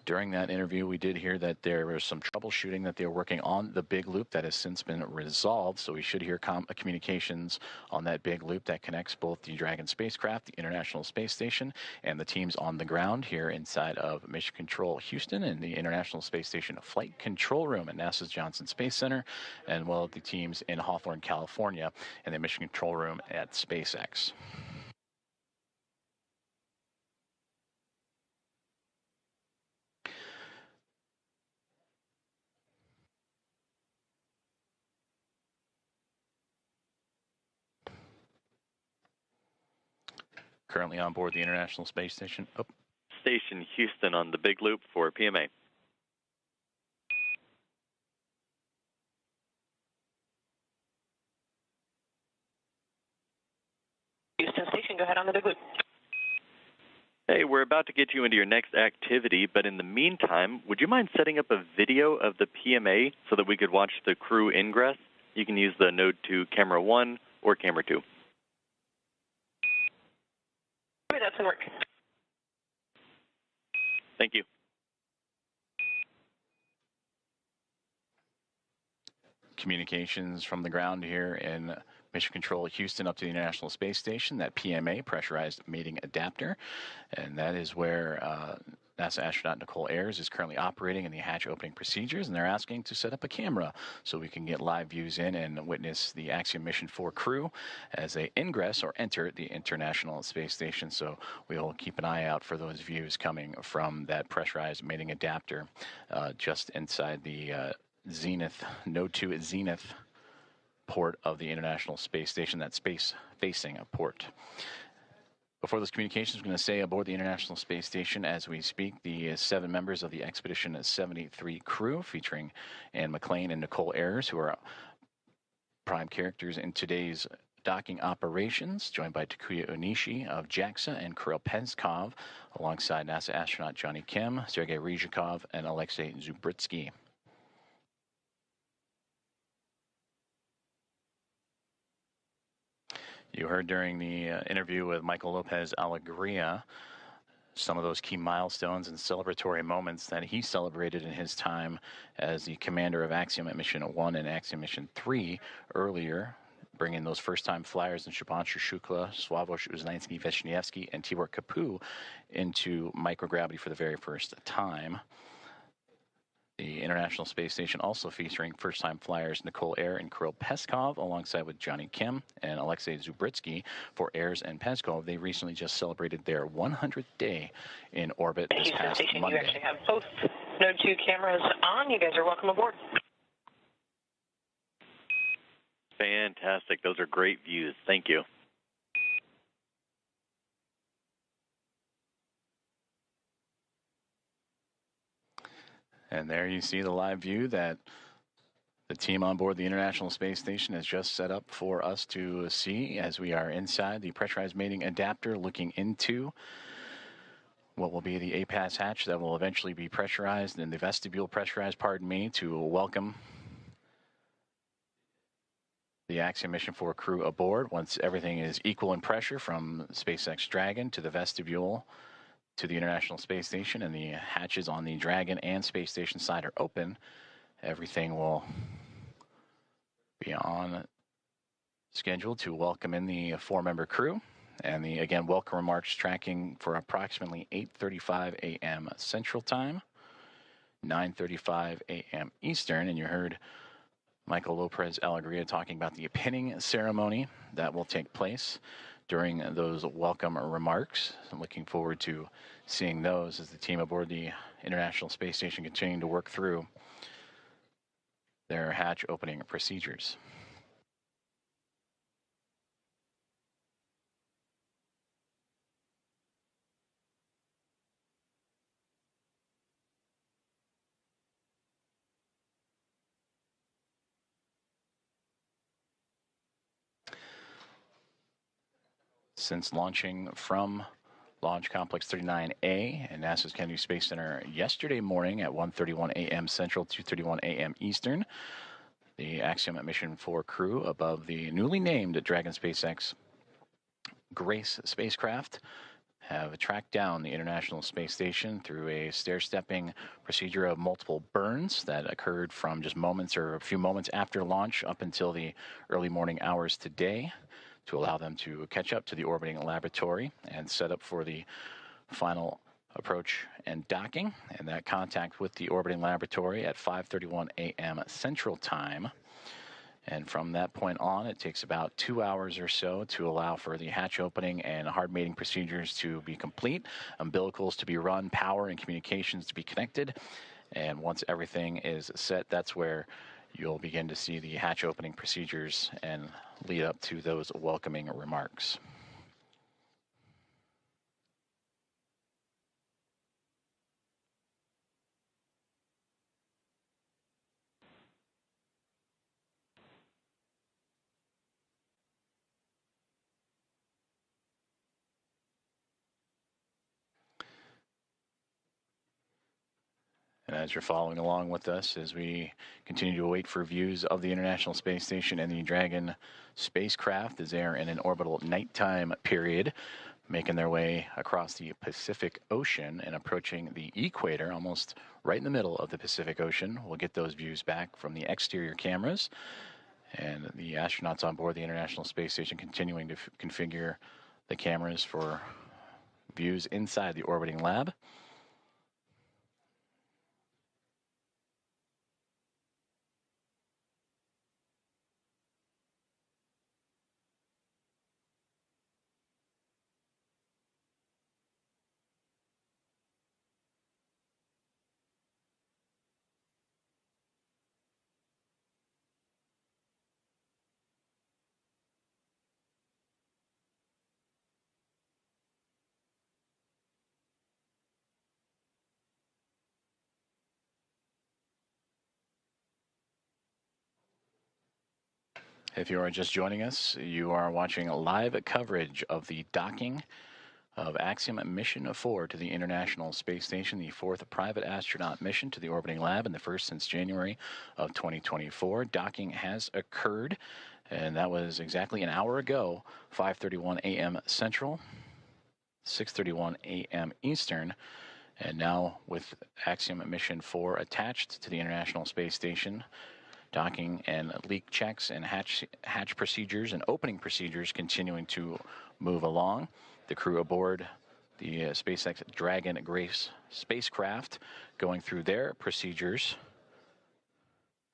A: During that interview, we did hear that there was some troubleshooting that they were working on the big loop that has since been resolved. So we should hear communications on that big loop that connects both the Dragon spacecraft, the International Space Station, and the teams on the ground here inside of Mission Control Houston and the International Space Station Flight Control Room at NASA's Johnson Space Center, and well, the teams in Hawthorne, California, and the Mission Control Room at SpaceX. Currently on board the International Space Station.
B: Station Houston on the big loop for PMA.
C: Houston Station, go ahead on the big loop.
B: Hey, we're about to get you into your next activity, but in the meantime, would you mind setting up a video of the PMA so that we could watch the crew ingress? You can use the Node 2 Camera 1 or Camera 2.
C: That's in work.
B: Thank you.
A: Communications from the ground here in Mission Control Houston up to the International Space Station, that PMA, pressurized mating adapter, and that is where NASA astronaut Nicole Ayers is currently operating in the hatch opening procedures, and they're asking to set up a camera so we can get live views in and witness the Axiom Mission 4 crew as they ingress or enter the International Space Station. So we'll keep an eye out for those views coming from that pressurized mating adapter just inside the Zenith, Node 2 Zenith port of the International Space Station, that space-facing port. Before those communications, I'm going to say aboard the International Space Station as we speak, the 7 members of the Expedition 73 crew, featuring Anne McLean and Nicole Ayers, who are prime characters in today's docking operations, joined by Takuya Onishi of JAXA and Kirill Peskov, alongside NASA astronaut Johnny Kim, Sergei Ryzhikov, and Alexei Zubritsky. You heard during the interview with Michael Lopez-Alegria some of those key milestones and celebratory moments that he celebrated in his time as the commander of Axiom at Mission 1 and Axiom Mission 3 earlier, bringing those first-time flyers in Shubanshu Shukla, Sławosz Uznański-Wiśniewski, and Tibor Kapu into microgravity for the very first time. The International Space Station also featuring first-time flyers Nicole Ayers and Kirill Peskov, alongside with Johnny Kim and Alexei Zubritsky. For Ayers and Peskov, they recently just celebrated their 100th day in orbit this past
C: Station,
A: Monday.
C: you actually have both Node 2 cameras on. You guys are welcome aboard.
B: Fantastic. Those are great views. Thank you.
A: And there you see the live view that the team on board the International Space Station has just set up for us to see as we are inside the pressurized mating adapter looking into what will be the APASS hatch that will eventually be pressurized and the vestibule pressurized, pardon me, to welcome the Axiom Mission 4 crew aboard once everything is equal in pressure from SpaceX Dragon to the vestibule to the International Space Station, and the hatches on the Dragon and Space Station side are open. Everything will be on schedule to welcome in the 4-member crew. And the, again, welcome remarks tracking for approximately 8:35 a.m. Central Time, 9:35 a.m. Eastern. And you heard Michael Lopez-Alegria talking about the pinning ceremony that will take place during those welcome remarks. I'm looking forward to seeing those as the team aboard the International Space Station continuing to work through their hatch opening procedures. Since launching from Launch Complex 39A and NASA's Kennedy Space Center yesterday morning at 1:31 a.m. Central, 2:31 a.m. Eastern, the Axiom Mission 4 crew above the newly named Dragon SpaceX Grace spacecraft have tracked down the International Space Station through a stair-stepping procedure of multiple burns that occurred from just moments or a few moments after launch up until the early morning hours today, to allow them to catch up to the orbiting laboratory and set up for the final approach and docking, and that contact with the orbiting laboratory at 5:31 a.m. Central Time. And from that point on, it takes about 2 hours or so to allow for the hatch opening and hard mating procedures to be complete, umbilicals to be run, power and communications to be connected. And once everything is set, that's where you'll begin to see the hatch opening procedures and lead up to those welcoming remarks. And as you're following along with us, as we continue to wait for views of the International Space Station and the Dragon spacecraft as they are in an orbital nighttime period, making their way across the Pacific Ocean and approaching the equator, almost right in the middle of the Pacific Ocean. We'll get those views back from the exterior cameras. And the astronauts on board the International Space Station continuing to configure the cameras for views inside the orbiting lab. If you are just joining us, you are watching live coverage of the docking of Axiom Mission 4 to the International Space Station, the 4th private astronaut mission to the orbiting lab and the first since January of 2024. Docking has occurred, and that was exactly an hour ago, 5:31 a.m. Central, 6:31 a.m. Eastern. And now with Axiom Mission 4 attached to the International Space Station, docking and leak checks and hatch procedures and opening procedures continuing to move along. The crew aboard the SpaceX Dragon Grace spacecraft going through their procedures,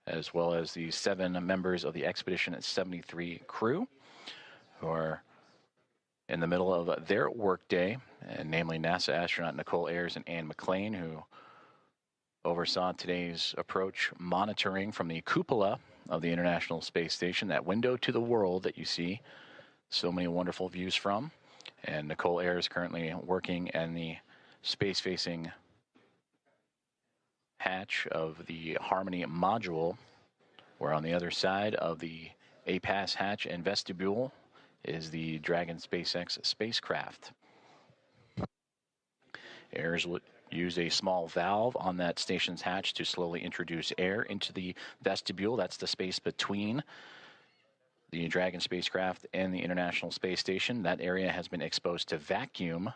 A: as well as the 7 members of the Expedition 73 crew who are in the middle of their workday, and namely NASA astronaut Nicole Ayers and Anne McLean, who oversaw today's approach monitoring from the cupola of the International Space Station, that window to the world that you see so many wonderful views from. And Nicole Ayers currently working in the space-facing hatch of the Harmony module, where on the other side of the APASS hatch and vestibule is the Dragon SpaceX spacecraft. Airs will use a small valve on that station's hatch to slowly introduce air into the vestibule. That's the space between the Dragon spacecraft and the International Space Station. That area has been exposed to vacuum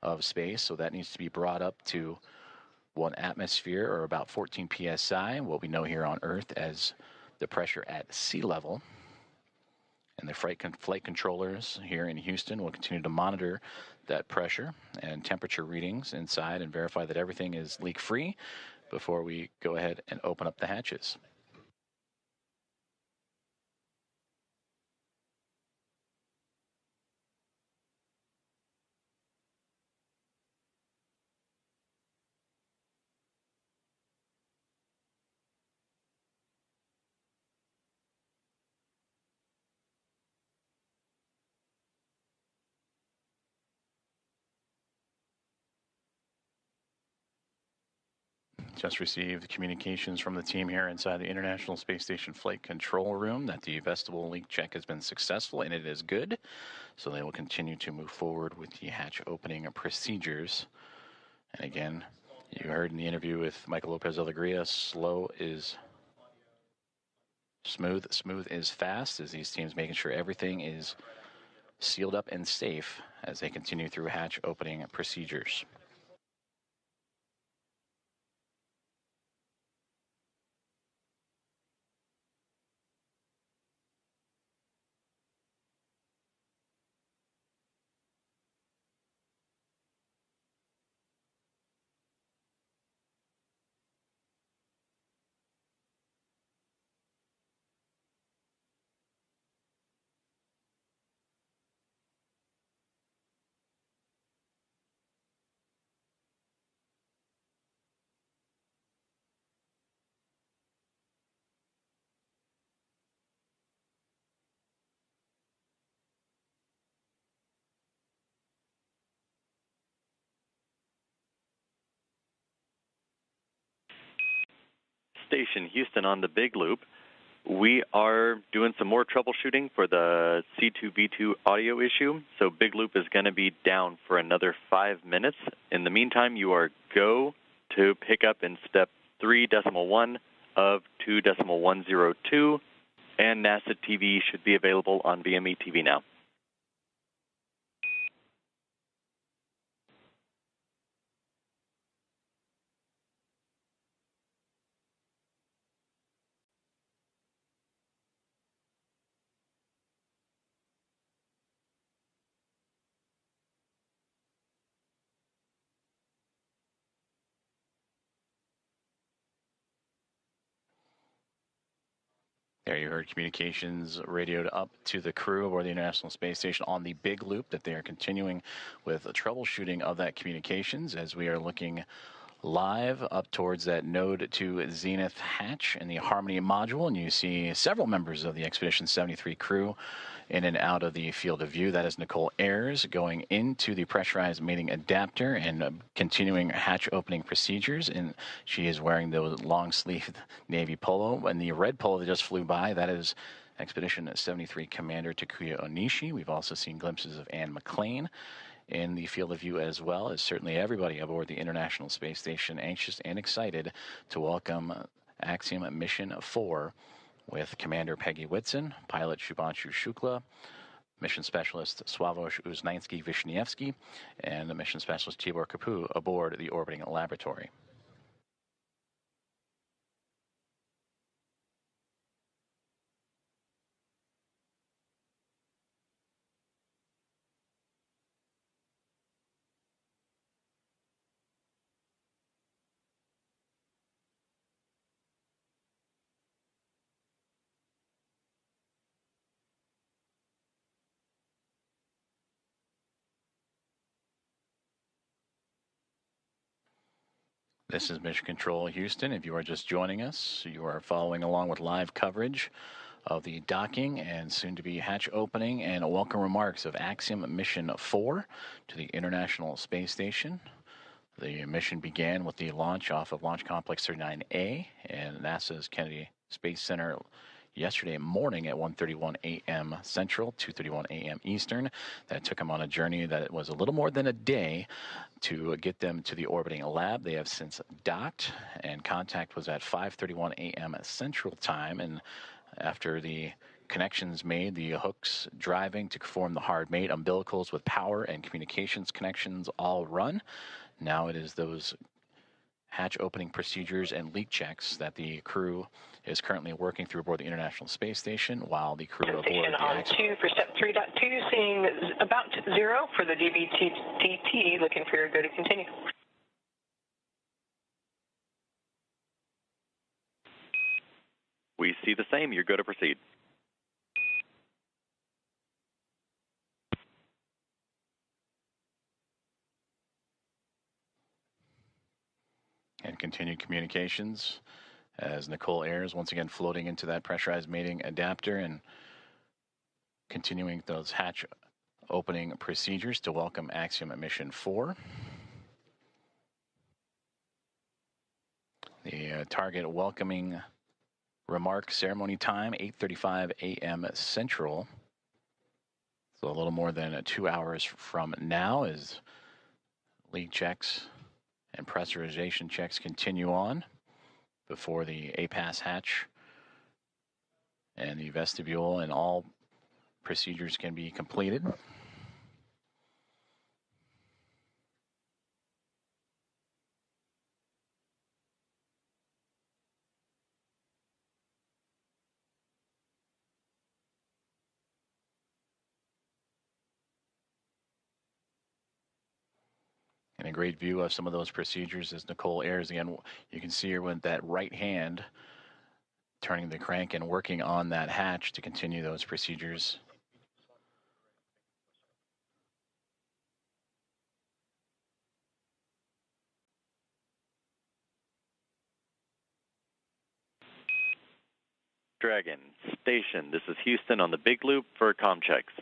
A: of space, so that needs to be brought up to 1 atmosphere, or about 14 psi, what we know here on Earth as the pressure at sea level. And the flight controllers here in Houston will continue to monitor that pressure and temperature readings inside and verify that everything is leak-free before we go ahead and open up the hatches. Just received communications from the team here inside the International Space Station Flight Control Room that the vestibule leak check has been successful and it is good. So they will continue to move forward with the hatch opening procedures. And again, you heard in the interview with Michael Lopez-Alegria, slow is smooth, smooth is fast, as these teams making sure everything is sealed up and safe as they continue through hatch opening procedures.
B: Station Houston on the big loop. We are doing some more troubleshooting for the C2V2 audio issue, so big loop is going to be down for another 5 minutes. In the meantime, you are go to pick up in step 3.1 of 2.102, and NASA TV should be available on VME TV now.
A: There you heard communications radioed up to the crew aboard the International Space Station on the big loop that they are continuing with the troubleshooting of that communications as we are looking live up towards that node to zenith hatch in the Harmony module, and you see several members of the Expedition 73 crew in and out of the field of view. That is Nicole Ayers going into the pressurized mating adapter and continuing hatch opening procedures, and she is wearing the long-sleeved navy polo, and the red polo that just flew by, that is Expedition 73 Commander Takuya Onishi. We've also seen glimpses of Anne McLean in the field of view, as well as certainly everybody aboard the International Space Station anxious and excited to welcome Axiom Mission 4 with Commander Peggy Whitson, pilot Shubanshu Shukla, mission specialist Sławomir Uznański-Wiśniewski, and the mission specialist Tibor Kapu aboard the orbiting laboratory. This is Mission Control Houston. If you are just joining us, you are following along with live coverage of the docking and soon-to-be hatch opening and welcome remarks of Axiom Mission 4 to the International Space Station. The mission began with the launch off of Launch Complex 39A and NASA's Kennedy Space Center yesterday morning at 1:31 a.m. Central, 2:31 a.m. Eastern. That took them on a journey that was a little more than a day to get them to the orbiting lab. They have since docked, and contact was at 5:31 a.m. Central Time. And after the connections made, the hooks driving to form the hard mate, umbilicals with power and communications connections all run. Now it is those hatch opening procedures and leak checks that the crew is currently working through aboard the International Space Station, while the crew aboard the
C: on 2 for step 3.2, seeing about 0 for the DBTT, looking for your go to continue.
B: We see the same. You're go to proceed.
A: And continued communications as Nicole Ayers once again floating into that pressurized mating adapter and continuing those hatch opening procedures to welcome Axiom at Mission 4. The target welcoming remark ceremony time, 8:35 a.m. Central. So a little more than 2 hours from now as leak checks and pressurization checks continue on before the APASS hatch and the vestibule and all procedures can be completed. And a great view of some of those procedures as Nicole Ayers, again, you can see her with that right hand turning the crank and working on that hatch to continue those procedures.
B: Dragon, station, this is Houston on the big loop for comm checks.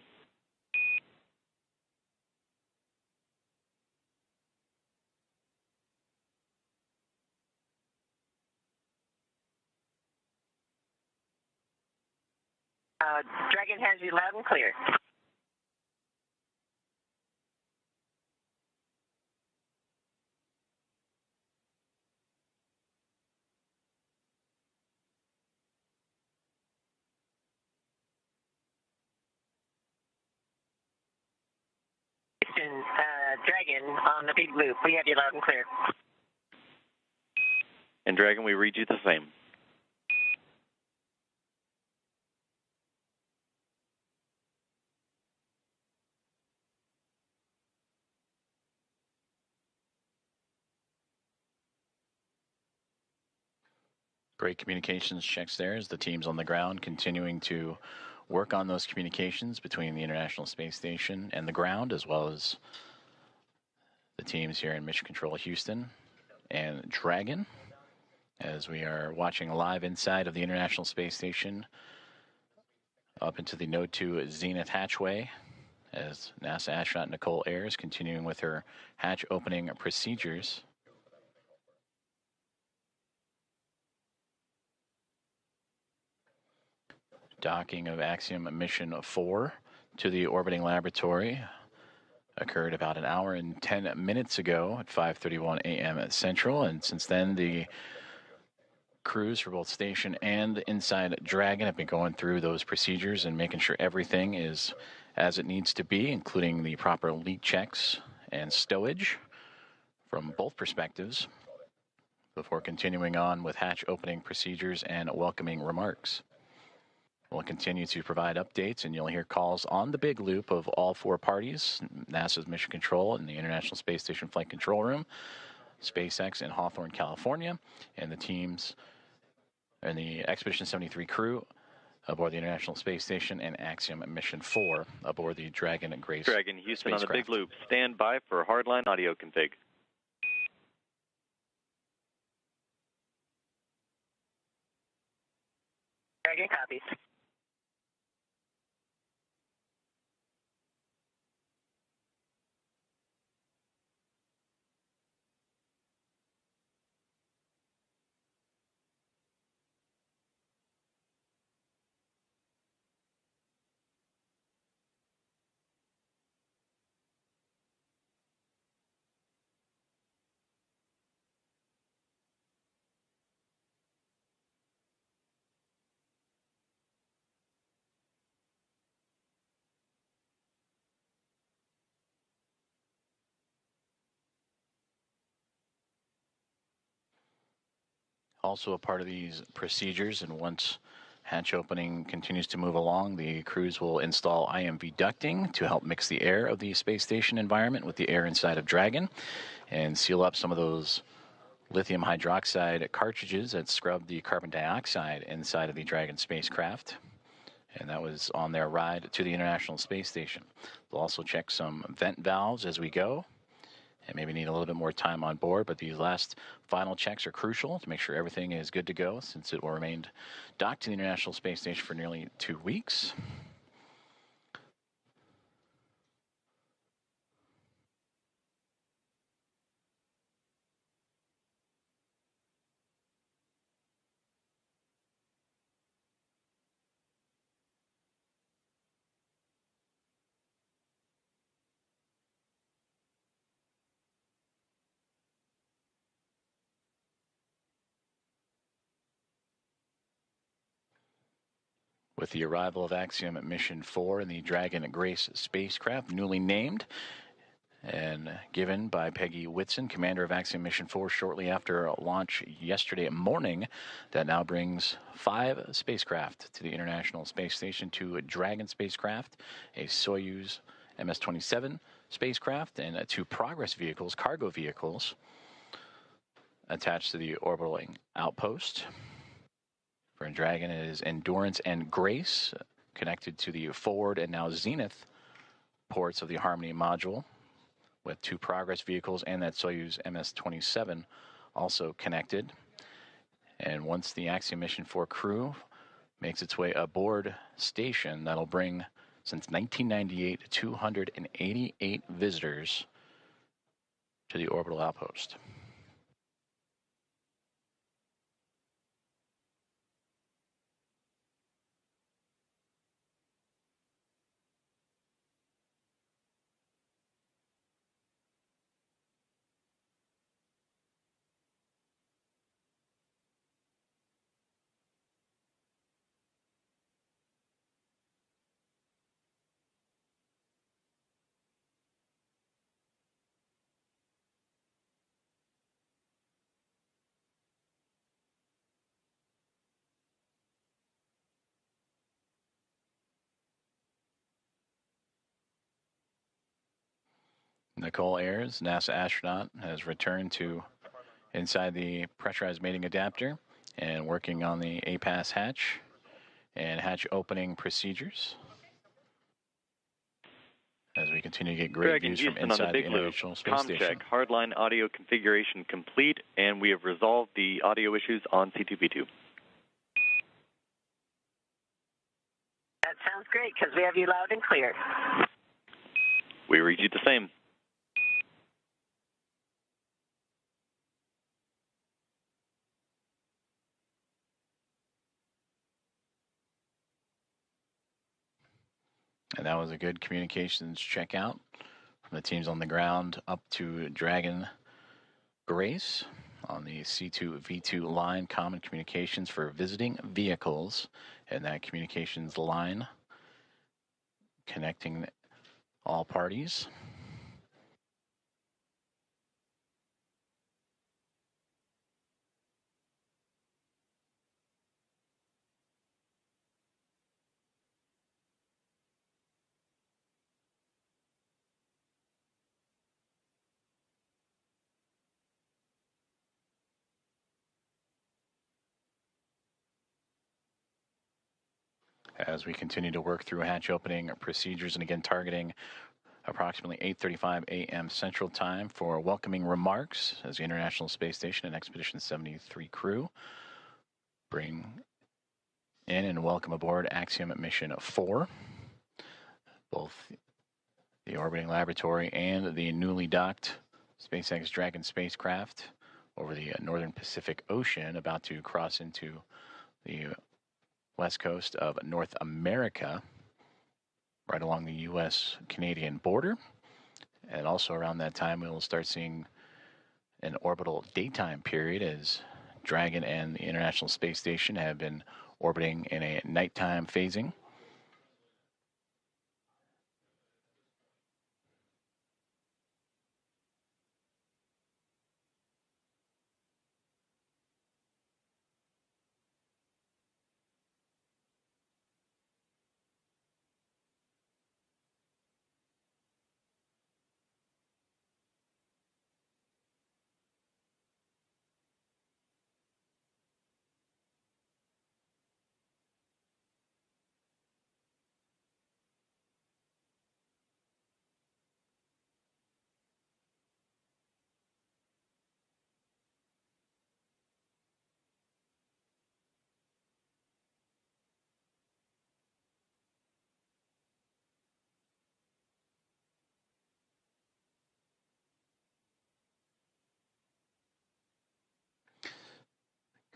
C: Dragon has you loud and clear. Dragon on the big loop, we have you loud and clear.
B: And Dragon, we read you the same.
A: Great communications checks there as the teams on the ground continuing to work on those communications between the International Space Station and the ground, as well as the teams here in Mission Control Houston and Dragon, as we are watching live inside of the International Space Station up into the Node 2 Zenith hatchway as NASA astronaut Nicole Ayers continuing with her hatch opening procedures. Docking of Axiom Mission 4 to the orbiting laboratory occurred about an hour and 10 minutes ago at 5:31 a.m. Central, and since then the crews for both station and inside Dragon have been going through those procedures and making sure everything is as it needs to be, including the proper leak checks and stowage from both perspectives, before continuing on with hatch opening procedures and welcoming remarks. We'll continue to provide updates, and you'll hear calls on the big loop of all four parties, NASA's Mission Control and the International Space Station Flight Control Room, SpaceX in Hawthorne, California, and the teams and the Expedition 73 crew aboard the International Space Station and Axiom Mission 4 aboard the Dragon and Grace
B: Dragon, Houston
A: spacecraft.
B: On the big loop. Stand by for hardline audio config.
C: Dragon copies.
A: also a part of these procedures, and once hatch opening continues to move along, the crews will install IMV ducting to help mix the air of the space station environment with the air inside of Dragon and seal up some of those lithium hydroxide cartridges that scrub the carbon dioxide inside of the Dragon spacecraft. And that was on their ride to the International Space Station. They'll also check some vent valves as we go and maybe need a little bit more time on board, but these last final checks are crucial to make sure everything is good to go, since it will remain docked to the International Space Station for nearly 2 weeks. With the arrival of Axiom Mission 4 and the Dragon Grace spacecraft, newly named and given by Peggy Whitson, commander of Axiom Mission 4, shortly after launch yesterday morning, that now brings 5 spacecraft to the International Space Station, 2 Dragon spacecraft, a Soyuz MS-27 spacecraft, and 2 Progress vehicles, cargo vehicles, attached to the orbiting outpost. For Dragon, it is Endurance and Grace, connected to the forward and now zenith ports of the Harmony module, with 2 Progress vehicles and that Soyuz MS-27 also connected. And once the Axiom Mission 4 crew makes its way aboard station, that'll bring, since 1998, 288 visitors to the orbital outpost. Nicole Ayers, NASA astronaut, has returned to inside the pressurized mating adapter and working on the APASS hatch and hatch opening procedures as we continue to get great
B: Dragon
A: views from
B: Houston
A: inside
B: on the
A: the
B: big loop.
A: International Space Station.
B: Check. Hardline audio configuration complete, and we have resolved the audio issues on C2P2.
C: That sounds great, because we have you loud and clear.
B: We read you the same.
A: And that was a good communications checkout from the teams on the ground up to Dragon Grace on the C2V2 line, common communications for visiting vehicles, and that communications line connecting all parties. As we continue to work through hatch opening procedures, and again targeting approximately 8:35 a.m. Central Time for welcoming remarks as the International Space Station and Expedition 73 crew bring in and welcome aboard Axiom Mission 4. Both the orbiting laboratory and the newly docked SpaceX Dragon spacecraft over the northern Pacific Ocean, about to cross into the west coast of North America, right along the U.S.-Canadian border. And also around that time, we will start seeing an orbital daytime period as Dragon and the International Space Station have been orbiting in a nighttime phasing.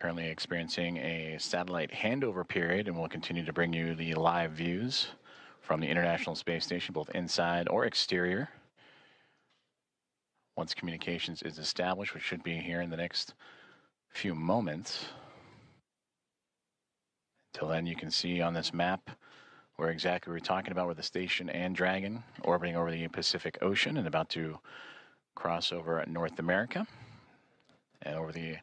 A: Currently experiencing a satellite handover period, and we'll continue to bring you the live views from the International Space Station, both inside or exterior. Once communications is established, which should be here in the next few moments. Until then, you can see on this map where exactly we're talking about, where the station and Dragon orbiting over the Pacific Ocean and about to cross over North America and over the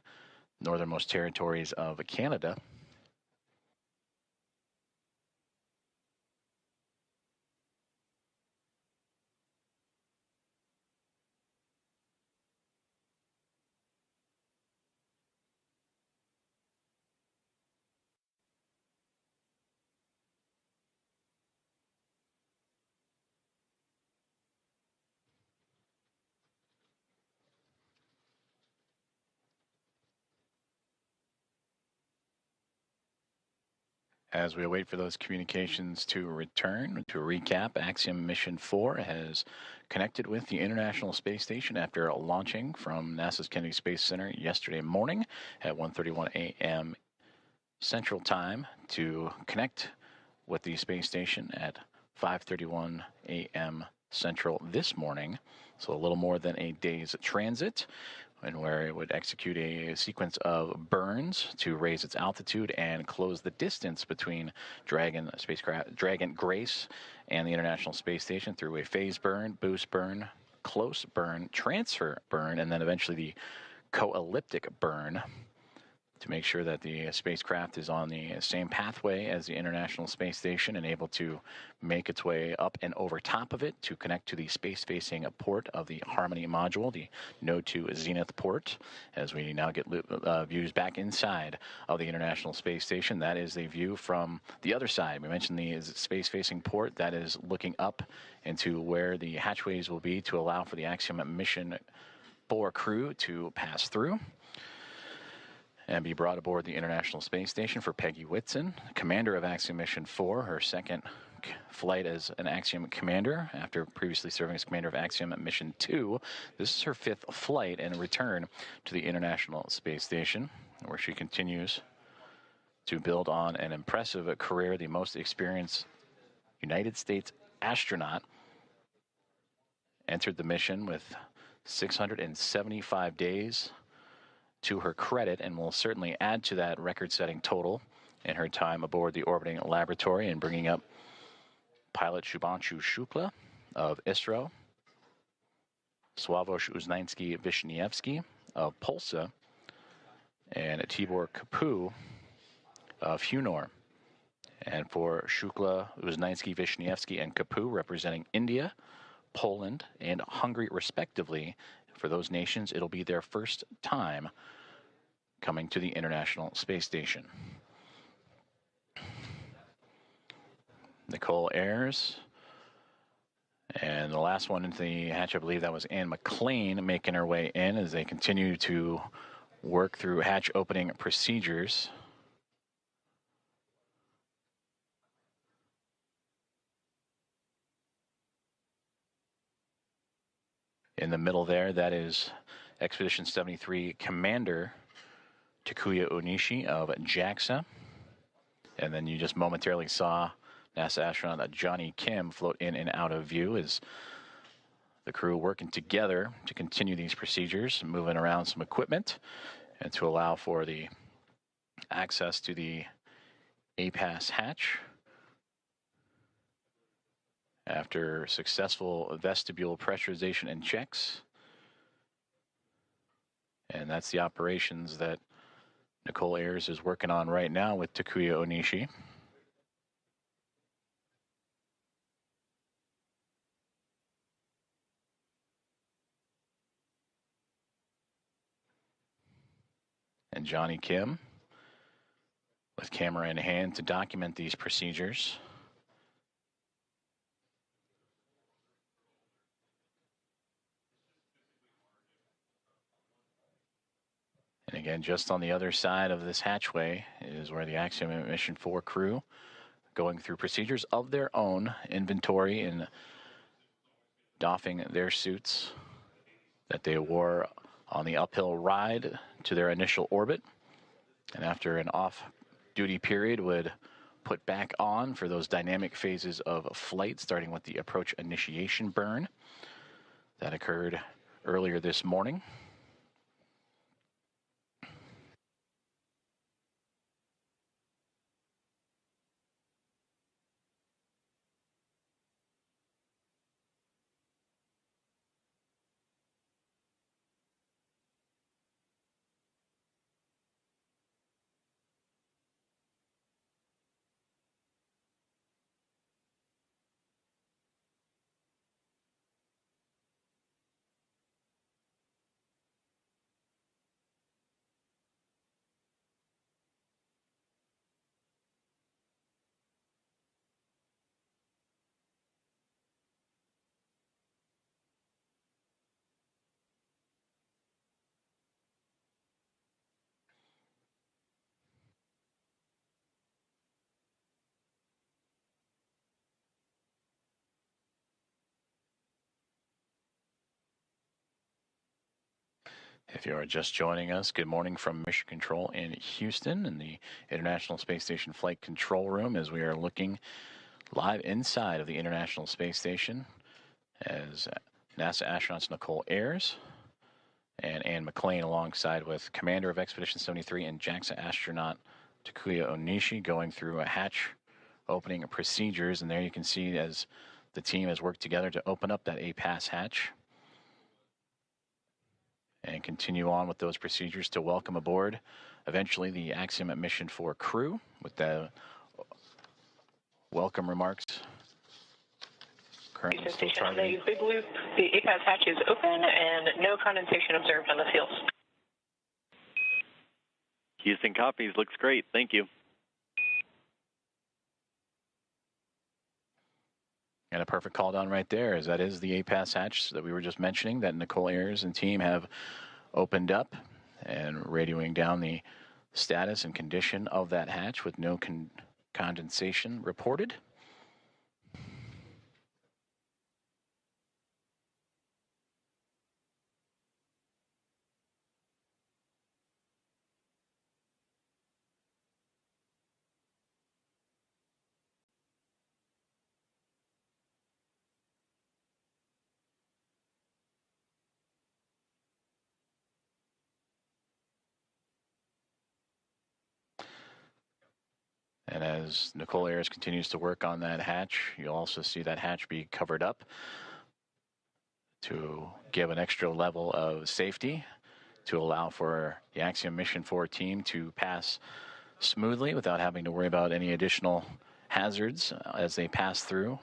A: northernmost territories of Canada. As we await for those communications to return, to recap, Axiom Mission 4 has connected with the International Space Station after launching from NASA's Kennedy Space Center yesterday morning at 1:31 a.m. Central Time to connect with the space station at 5:31 a.m. Central this morning. So a little more than a day's transit, and where it would execute a sequence of burns to raise its altitude and close the distance between Dragon spacecraft, Dragon Grace, and the International Space Station through a phase burn, boost burn, close burn, transfer burn, and then eventually the co-elliptic burn, to make sure that the spacecraft is on the same pathway as the International Space Station and able to make its way up and over top of it to connect to the space-facing port of the Harmony module, the Node 2 Zenith port. As we now get views back inside of the International Space Station, that is a view from the other side. We mentioned the space-facing port that is looking up into where the hatchways will be to allow for the Axiom Mission 4 crew to pass through and be brought aboard the International Space Station. For Peggy Whitson, commander of Axiom Mission 4, her second flight as an Axiom commander after previously serving as commander of Axiom Mission 2. This is her 5th flight and return to the International Space Station, where she continues to build on an impressive career. The most experienced United States astronaut entered the mission with 675 days to her credit, and will certainly add to that record-setting total in her time aboard the orbiting laboratory, and bringing up pilot Shubanshu Shukla of Isro, Sławosz Uznański-Wiśniewski of Polsa, and Tibor Kapu of Hunor. And for Shukla, Uznański-Wiśniewski, and Kapu, representing India, Poland, and Hungary, respectively. For those nations, it'll be their first time coming to the International Space Station. Nicole Ayers. And the last one into the hatch, I believe that was Anne McLean, making her way in as they continue to work through hatch opening procedures. In the middle there, that is Expedition 73 Commander Takuya Onishi of JAXA. And then you just momentarily saw NASA astronaut Johnny Kim float in and out of view as the crew working together to continue these procedures, moving around some equipment, and to allow for the access to the APASS hatch. After successful vestibule pressurization and checks. And that's the operations that Nicole Ayers is working on right now with Takuya Onishi. And Johnny Kim with camera in hand to document these procedures. And again, just on the other side of this hatchway is where the Axiom Mission 4 crew going through procedures of their own, inventory and doffing their suits that they wore on the uphill ride to their initial orbit. And after an off-duty period would put back on for those dynamic phases of flight, starting with the approach initiation burn that occurred earlier this morning. If you are just joining us, good morning from Mission Control in Houston in the International Space Station Flight Control Room as we are looking live inside of the International Space Station as NASA astronauts Nicole Ayers and Ann McClain alongside with Commander of Expedition 73 and JAXA astronaut Takuya Onishi going through a hatch opening procedures. And there you can see as the team has worked together to open up that APASS hatch and continue on with those procedures to welcome aboard eventually the Axiom Mission 4 crew with the welcome remarks. Currently still targeting.
C: The big loop, the APASS hatch is open and no condensation observed on the field.
B: Houston copies. Looks great. Thank you.
A: And a perfect call down right there, as that is the APASS hatch that we were just mentioning that Nicole Ayers and team have opened up and radioing down the status and condition of that hatch with no condensation reported. And as Nicole Ayers continues to work on that hatch, you'll also see that hatch be covered up to give an extra level of safety to allow for the Axiom Mission 4 team to pass smoothly without having to worry about any additional hazards as they pass through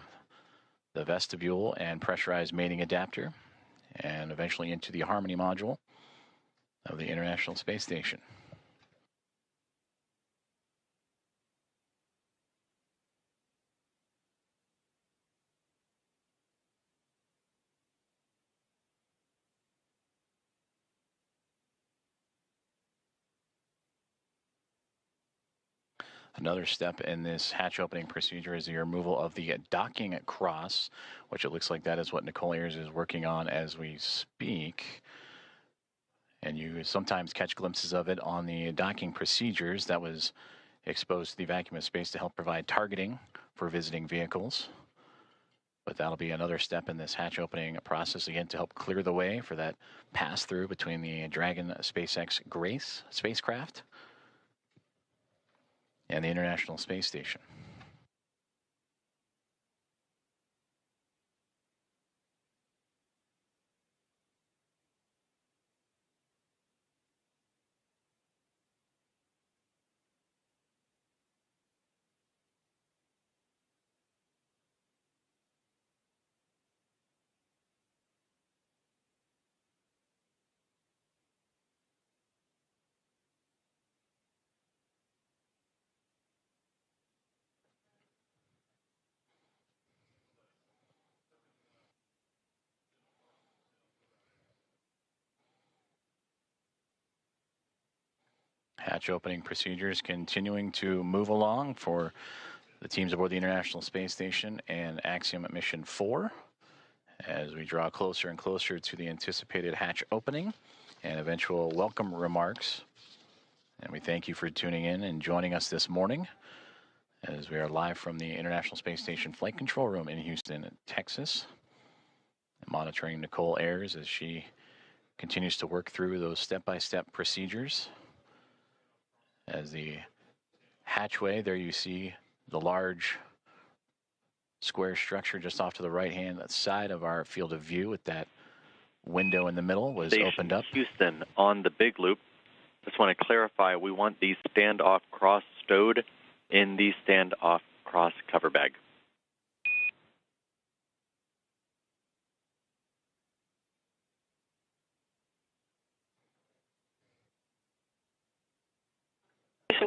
A: the vestibule and pressurized mating adapter and eventually into the Harmony module of the International Space Station. Another step in this hatch opening procedure is the removal of the docking cross, which it looks like that is what Nicole Ayers is working on as we speak. And you sometimes catch glimpses of it on the docking procedures that was exposed to the vacuum of space to help provide targeting for visiting vehicles. But that'll be another step in this hatch opening process, again, to help clear the way for that pass-through between the Dragon SpaceX Grace spacecraft and the International Space Station. Hatch opening procedures continuing to move along for the teams aboard the International Space Station and Axiom Mission 4 as we draw closer and closer to the anticipated hatch opening and eventual welcome remarks And we thank you for tuning in and joining us this morning as we are live from the International Space Station Flight Control Room in Houston, Texas, monitoring Nicole Ayers as she continues to work through those step-by-step procedures. As the hatchway, there you see the large square structure just off to the right-hand side of our field of view with that window in the middle was opened up.
B: Houston on the big loop. Just want to clarify, we want the standoff cross stowed in the standoff cross cover bag.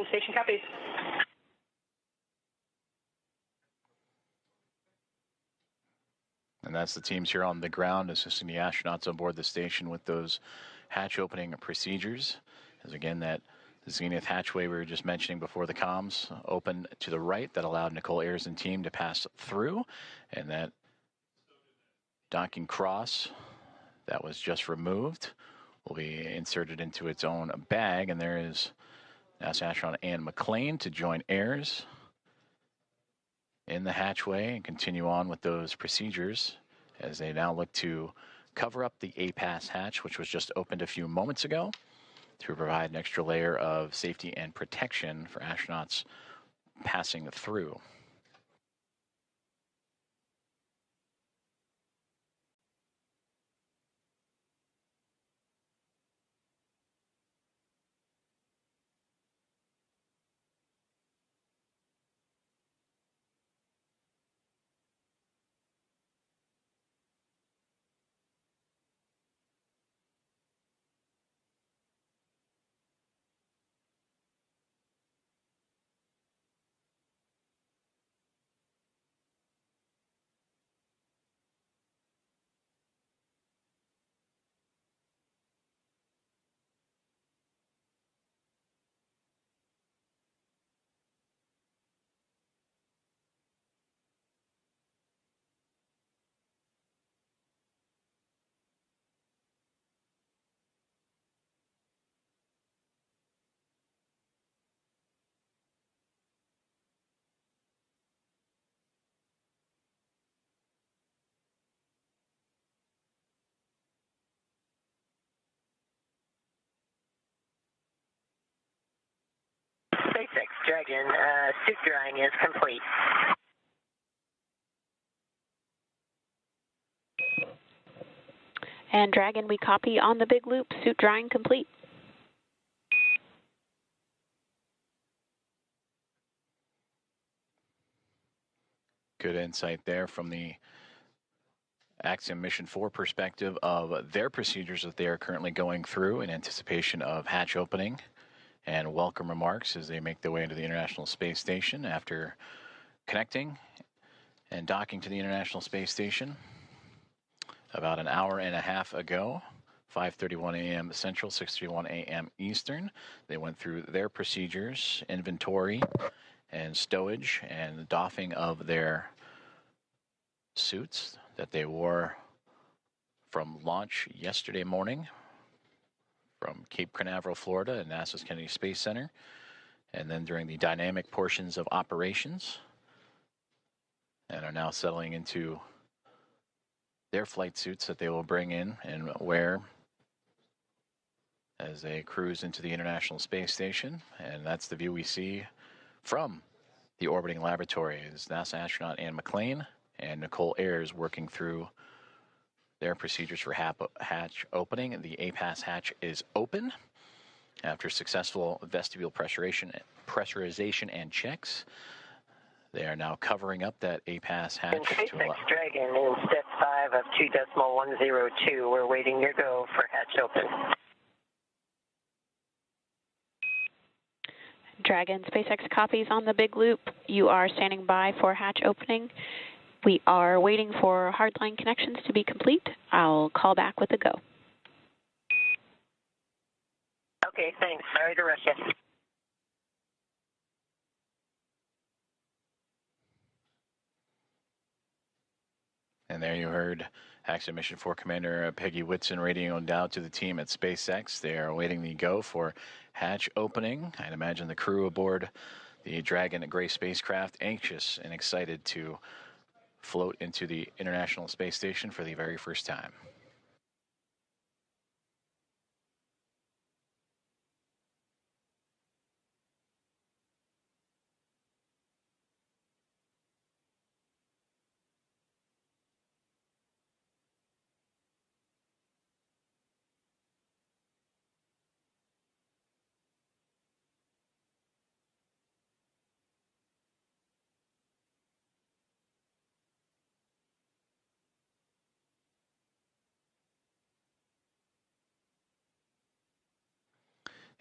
C: Station copies.
A: And that's the teams here on the ground assisting the astronauts on board the station with those hatch opening procedures. As again, that zenith hatchway we were just mentioning before the comms opened to the right, that allowed Nicole Ayers and team to pass through. And that docking cross that was just removed will be inserted into its own bag. And there is NASA astronaut Ann McLean to join Ayers in the hatchway and continue on with those procedures as they now look to cover up the APASS hatch, which was just opened a few moments ago, to provide an extra layer of safety and protection for astronauts passing through.
F: SpaceX Dragon suit drying is complete.
D: And Dragon, we copy on the big loop, suit drying complete.
A: Good insight there from the Axiom Mission 4 perspective of their procedures that they are currently going through in anticipation of hatch opening, and welcome remarks as they make their way into the International Space Station after connecting and docking to the International Space Station about an hour and a half ago, 5:31 a.m. Central, 6:31 a.m. Eastern. They went through their procedures, inventory and stowage, and the doffing of their suits that they wore from launch yesterday morning from Cape Canaveral, Florida, and NASA's Kennedy Space Center, and then during the dynamic portions of operations, and are now settling into their flight suits that they will bring in and wear as they cruise into the International Space Station. And that's the view we see from the orbiting laboratory, is NASA astronaut Ann McLean and Nicole Ayers working through their procedures for hatch opening. The APASS hatch is open after successful vestibule pressurization and checks. They are now covering up that APASS hatch.
F: SpaceX Dragon in step 5 of 2.102. We're waiting your go for hatch open.
D: Dragon, SpaceX copies on the big loop. You are standing by for hatch opening. We are waiting for hardline connections to be complete. I'll call back with a go.
F: Okay, thanks. Sorry to rush you.
A: And there you heard Axiom Mission 4 Commander Peggy Whitson radioing out to the team at SpaceX. They are awaiting the go for hatch opening. I'd imagine the crew aboard the Dragon Gray spacecraft anxious and excited to float into the International Space Station for the very first time.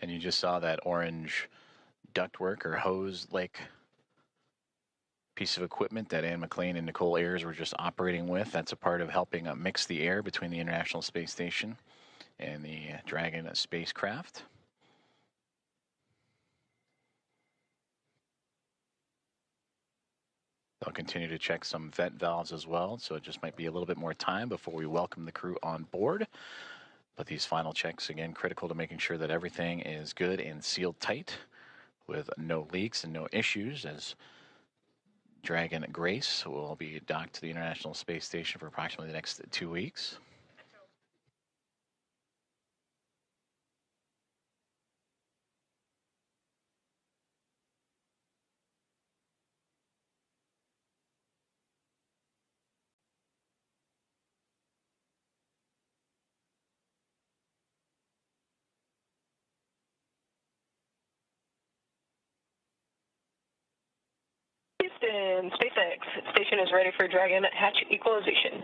A: And you just saw that orange ductwork or hose-like piece of equipment that Anne McLean and Nicole Ayers were just operating with. That's a part of helping mix the air between the International Space Station and the Dragon spacecraft. They'll continue to check some vent valves as well, so it just might be a little bit more time before we welcome the crew on board. But these final checks, again, critical to making sure that everything is good and sealed tight with no leaks and no issues, as Dragon Grace will be docked to the International Space Station for approximately the next 2 weeks.
C: Houston, SpaceX station is ready for Dragon hatch equalization.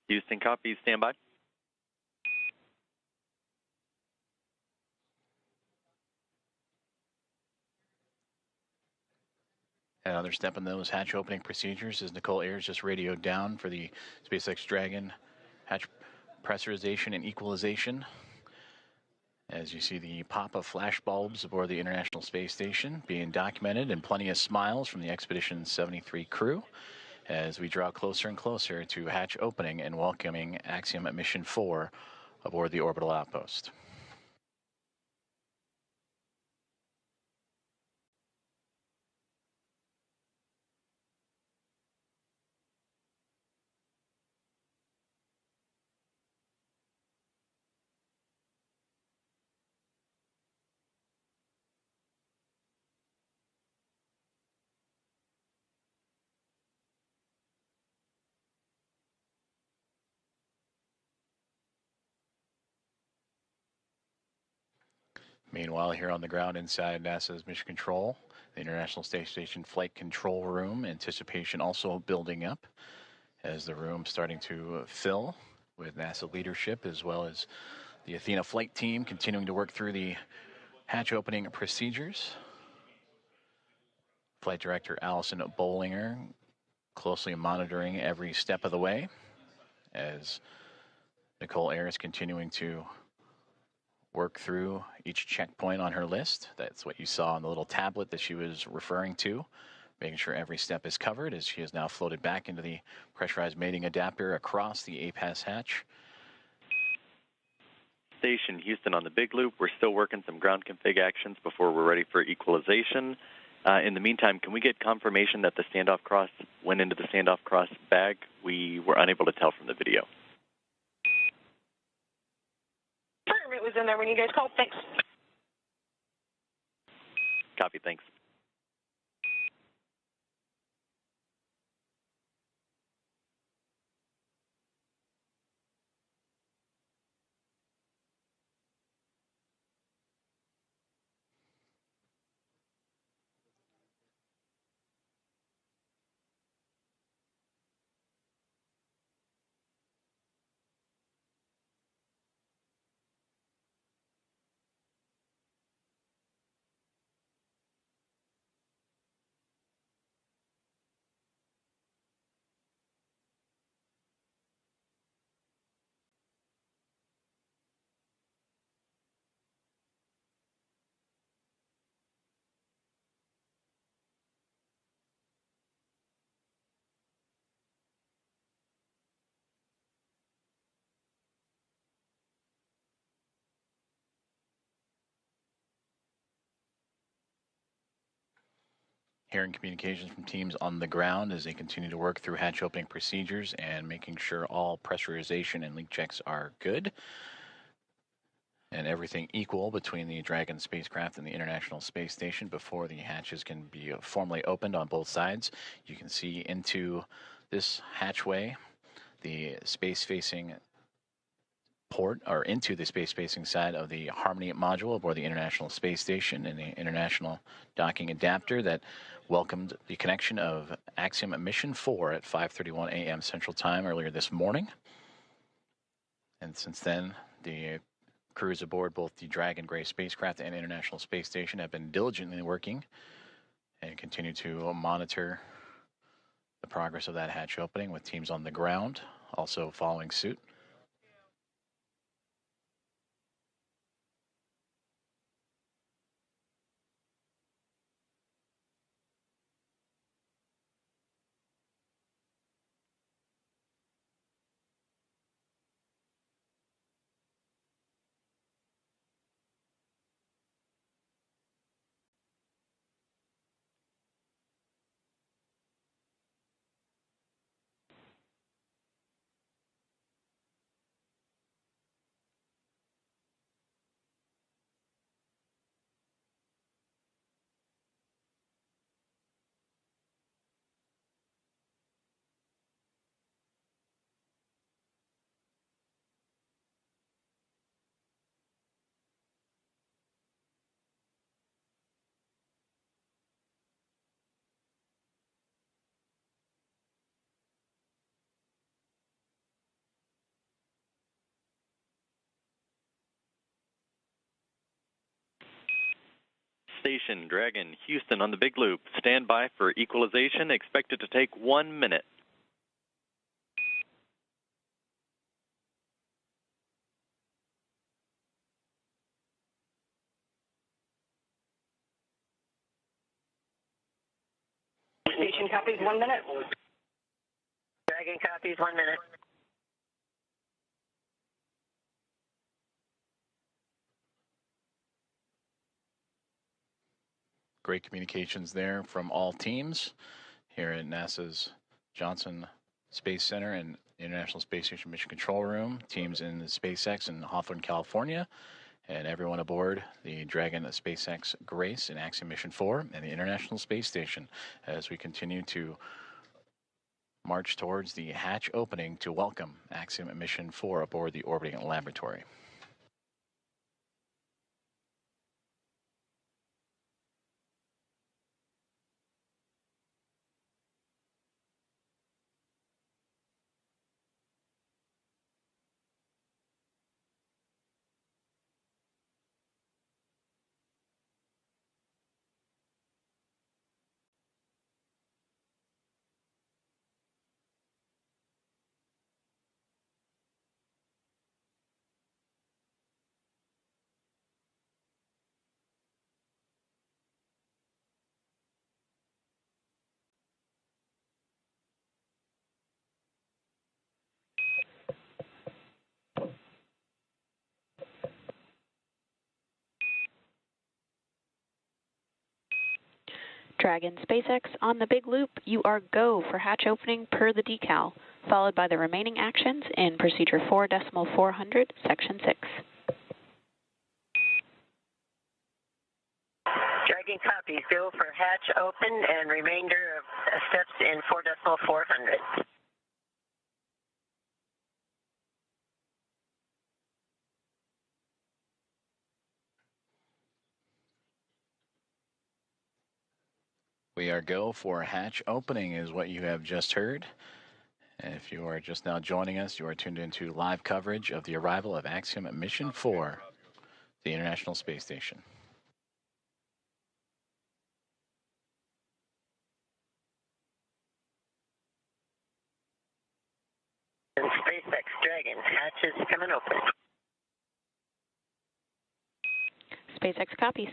B: Houston, copy. Stand by.
A: Another step in those hatch opening procedures is Nicole Ayers just radioed down for the SpaceX Dragon hatch pressurization and equalization. As you see the pop of flash bulbs aboard the International Space Station being documented, and plenty of smiles from the Expedition 73 crew as we draw closer and closer to hatch opening and welcoming Axiom Mission 4 aboard the orbital outpost. Meanwhile, here on the ground inside NASA's Mission Control, the International Space Station Flight Control Room, anticipation also building up as the room starting to fill with NASA leadership, as well as the Athena flight team continuing to work through the hatch opening procedures. Flight Director Allison Bollinger closely monitoring every step of the way as Nicole Ayers continuing to work through each checkpoint on her list. That's what you saw on the little tablet that she was referring to, making sure every step is covered as she has now floated back into the pressurized mating adapter across the APASS hatch.
B: Station Houston on the big loop. We're still working some ground config actions before we're ready for equalization. In the meantime, can we get confirmation that the standoff cross went into the standoff cross bag? We were unable to tell from the video.
C: It was in there when you guys called. Thanks.
B: Copy, thanks.
A: Hearing communications from teams on the ground as they continue to work through hatch opening procedures and making sure all pressurization and leak checks are good and everything equal between the Dragon spacecraft and the International Space Station before the hatches can be formally opened on both sides. You can see into this hatchway the space-facing port, or into the space-facing side of the Harmony module aboard the International Space Station and the International Docking Adapter that welcomed the connection of Axiom Mission 4 at 5:31 a.m. Central Time earlier this morning. And since then, the crews aboard both the Dragon Gray spacecraft and International Space Station have been diligently working and continue to monitor the progress of that hatch opening, with teams on the ground also following suit.
B: Station Dragon Houston on the big loop. Stand by for equalization, expected to take 1 minute.
C: Station copies 1 minute. Dragon copies 1 minute.
A: Great communications there from all teams here at NASA's Johnson Space Center and International Space Station Mission Control Room, teams in the SpaceX in Hawthorne, California, and everyone aboard the Dragon SpaceX Grace in Axiom Mission 4 and the International Space Station as we continue to march towards the hatch opening to welcome Axiom Mission 4 aboard the orbiting laboratory.
D: Dragon SpaceX on the big loop, you are go for hatch opening per the decal, followed by the remaining actions in procedure 4.400, section 6.
C: Dragon copies. Go for hatch open and remainder of steps in 4.400.
A: We are go for hatch opening is what you have just heard. And if you are just now joining us, you are tuned into live coverage of the arrival of Axiom Mission 4, the International Space Station.
C: And SpaceX Dragon hatch is coming open.
D: SpaceX copies.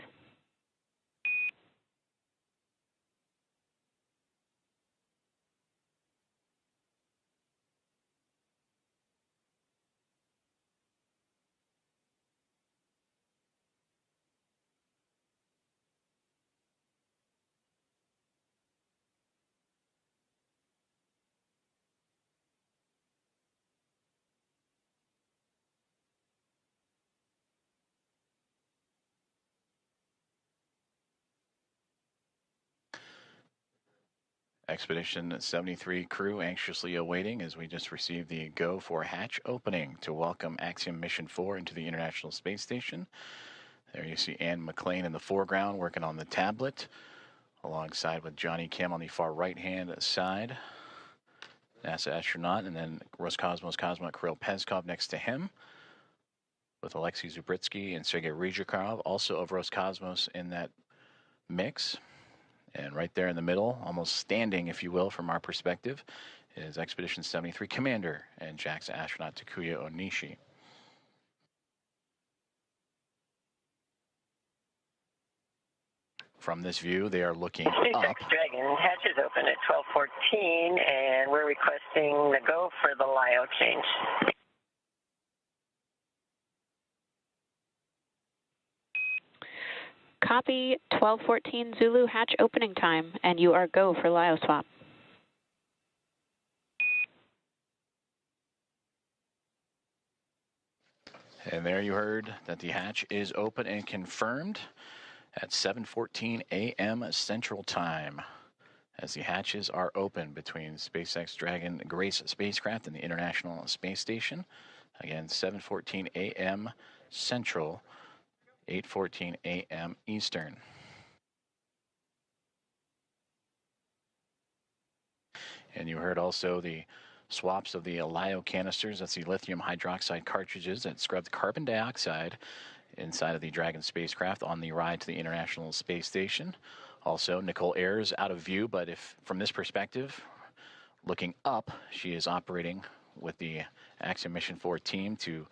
A: Expedition 73 crew anxiously awaiting as we just received the go for hatch opening to welcome Axiom Mission 4 into the International Space Station. There you see Ann McLean in the foreground working on the tablet, alongside with Johnny Kim on the far right-hand side, NASA astronaut, and then Roscosmos cosmonaut Kirill Peskov next to him, with Alexei Zubritsky and Sergei Ryzhikov, also of Roscosmos in that mix. And right there in the middle, almost standing, if you will, from our perspective, is Expedition 73 Commander and JAXA astronaut Takuya Onishi. From this view, they are looking up.
C: Dragon, hatch is open at 12:14, and we're requesting the go for the LIO change.
D: Copy 12:14 Zulu hatch opening time, and you are go for LIO swap.
A: And there you heard that the hatch is open and confirmed at 7:14 a.m. Central Time, as the hatches are open between SpaceX Dragon Grace spacecraft and the International Space Station. Again, 7:14 a.m. Central, 8:14 a.m. Eastern. And you heard also the swaps of the LIO canisters. That's the lithium hydroxide cartridges that scrubbed carbon dioxide inside of the Dragon spacecraft on the ride to the International Space Station. Also, Nicole Ayers out of view, but if from this perspective, looking up, she is operating with the Axiom Mission 4 team to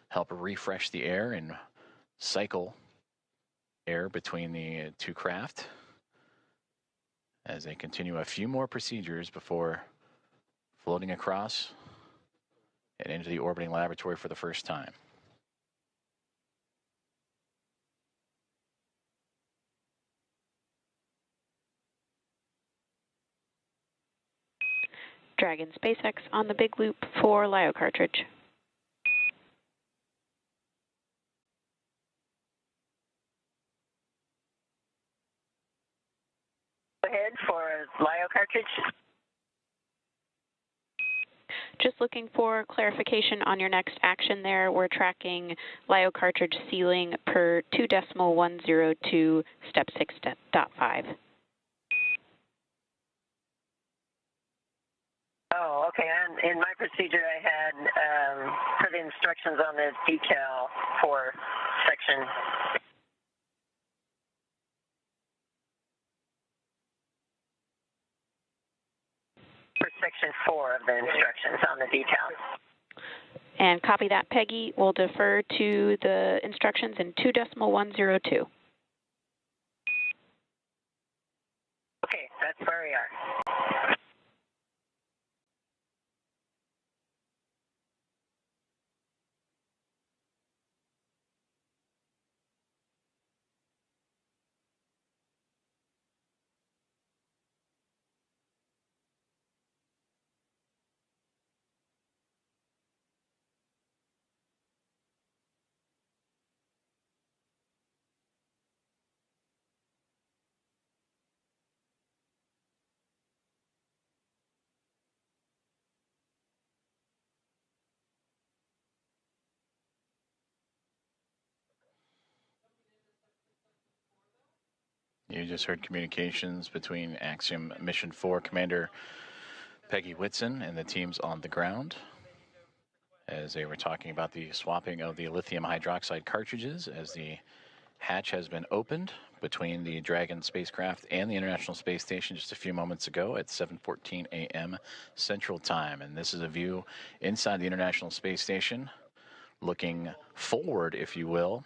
A: help refresh the air and cycle air between the two craft as they continue a few more procedures before floating across and into the orbiting laboratory for the first time.
D: Dragon SpaceX on the big loop for LIO cartridge.
C: Go ahead for LIO cartridge.
D: Just looking for clarification on your next action there. We're tracking LIO cartridge sealing per 2.102 step 6.5.
C: Oh, okay. And in my procedure, I had put instructions on the decal for section. For section 4 of the instructions on the decal.
D: And copy that, Peggy. We'll defer to the instructions in 2.102.
C: Okay, that's where we are.
A: You just heard communications between Axiom Mission 4 Commander Peggy Whitson and the teams on the ground as they were talking about the swapping of the lithium hydroxide cartridges as the hatch has been opened between the Dragon spacecraft and the International Space Station just a few moments ago at 7:14 a.m. Central Time. And this is a view inside the International Space Station, looking forward, if you will,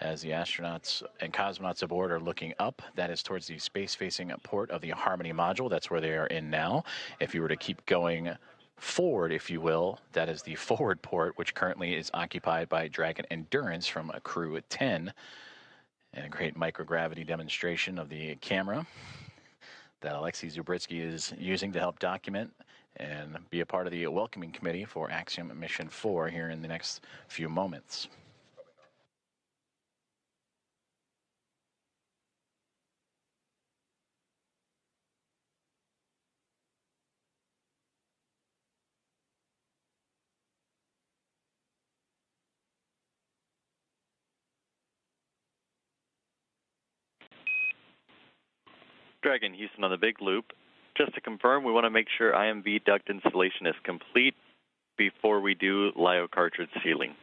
A: as the astronauts and cosmonauts aboard are looking up. That is towards the space-facing port of the Harmony module. That's where they are in now. If you were to keep going forward, if you will, that is the forward port, which currently is occupied by Dragon Endurance from Crew 10. And a great microgravity demonstration of the camera that Alexei Zubritsky is using to help document and be a part of the welcoming committee for Axiom Mission 4 here in the next few moments.
B: Dragon, Houston on the big loop. Just to confirm, we want to make sure IMV duct installation is complete before we do LiO cartridge sealing.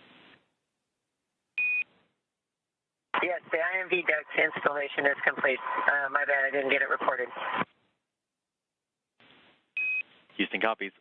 C: Yes, the IMV duct installation is complete. My bad, I didn't get it reported.
B: Houston copies.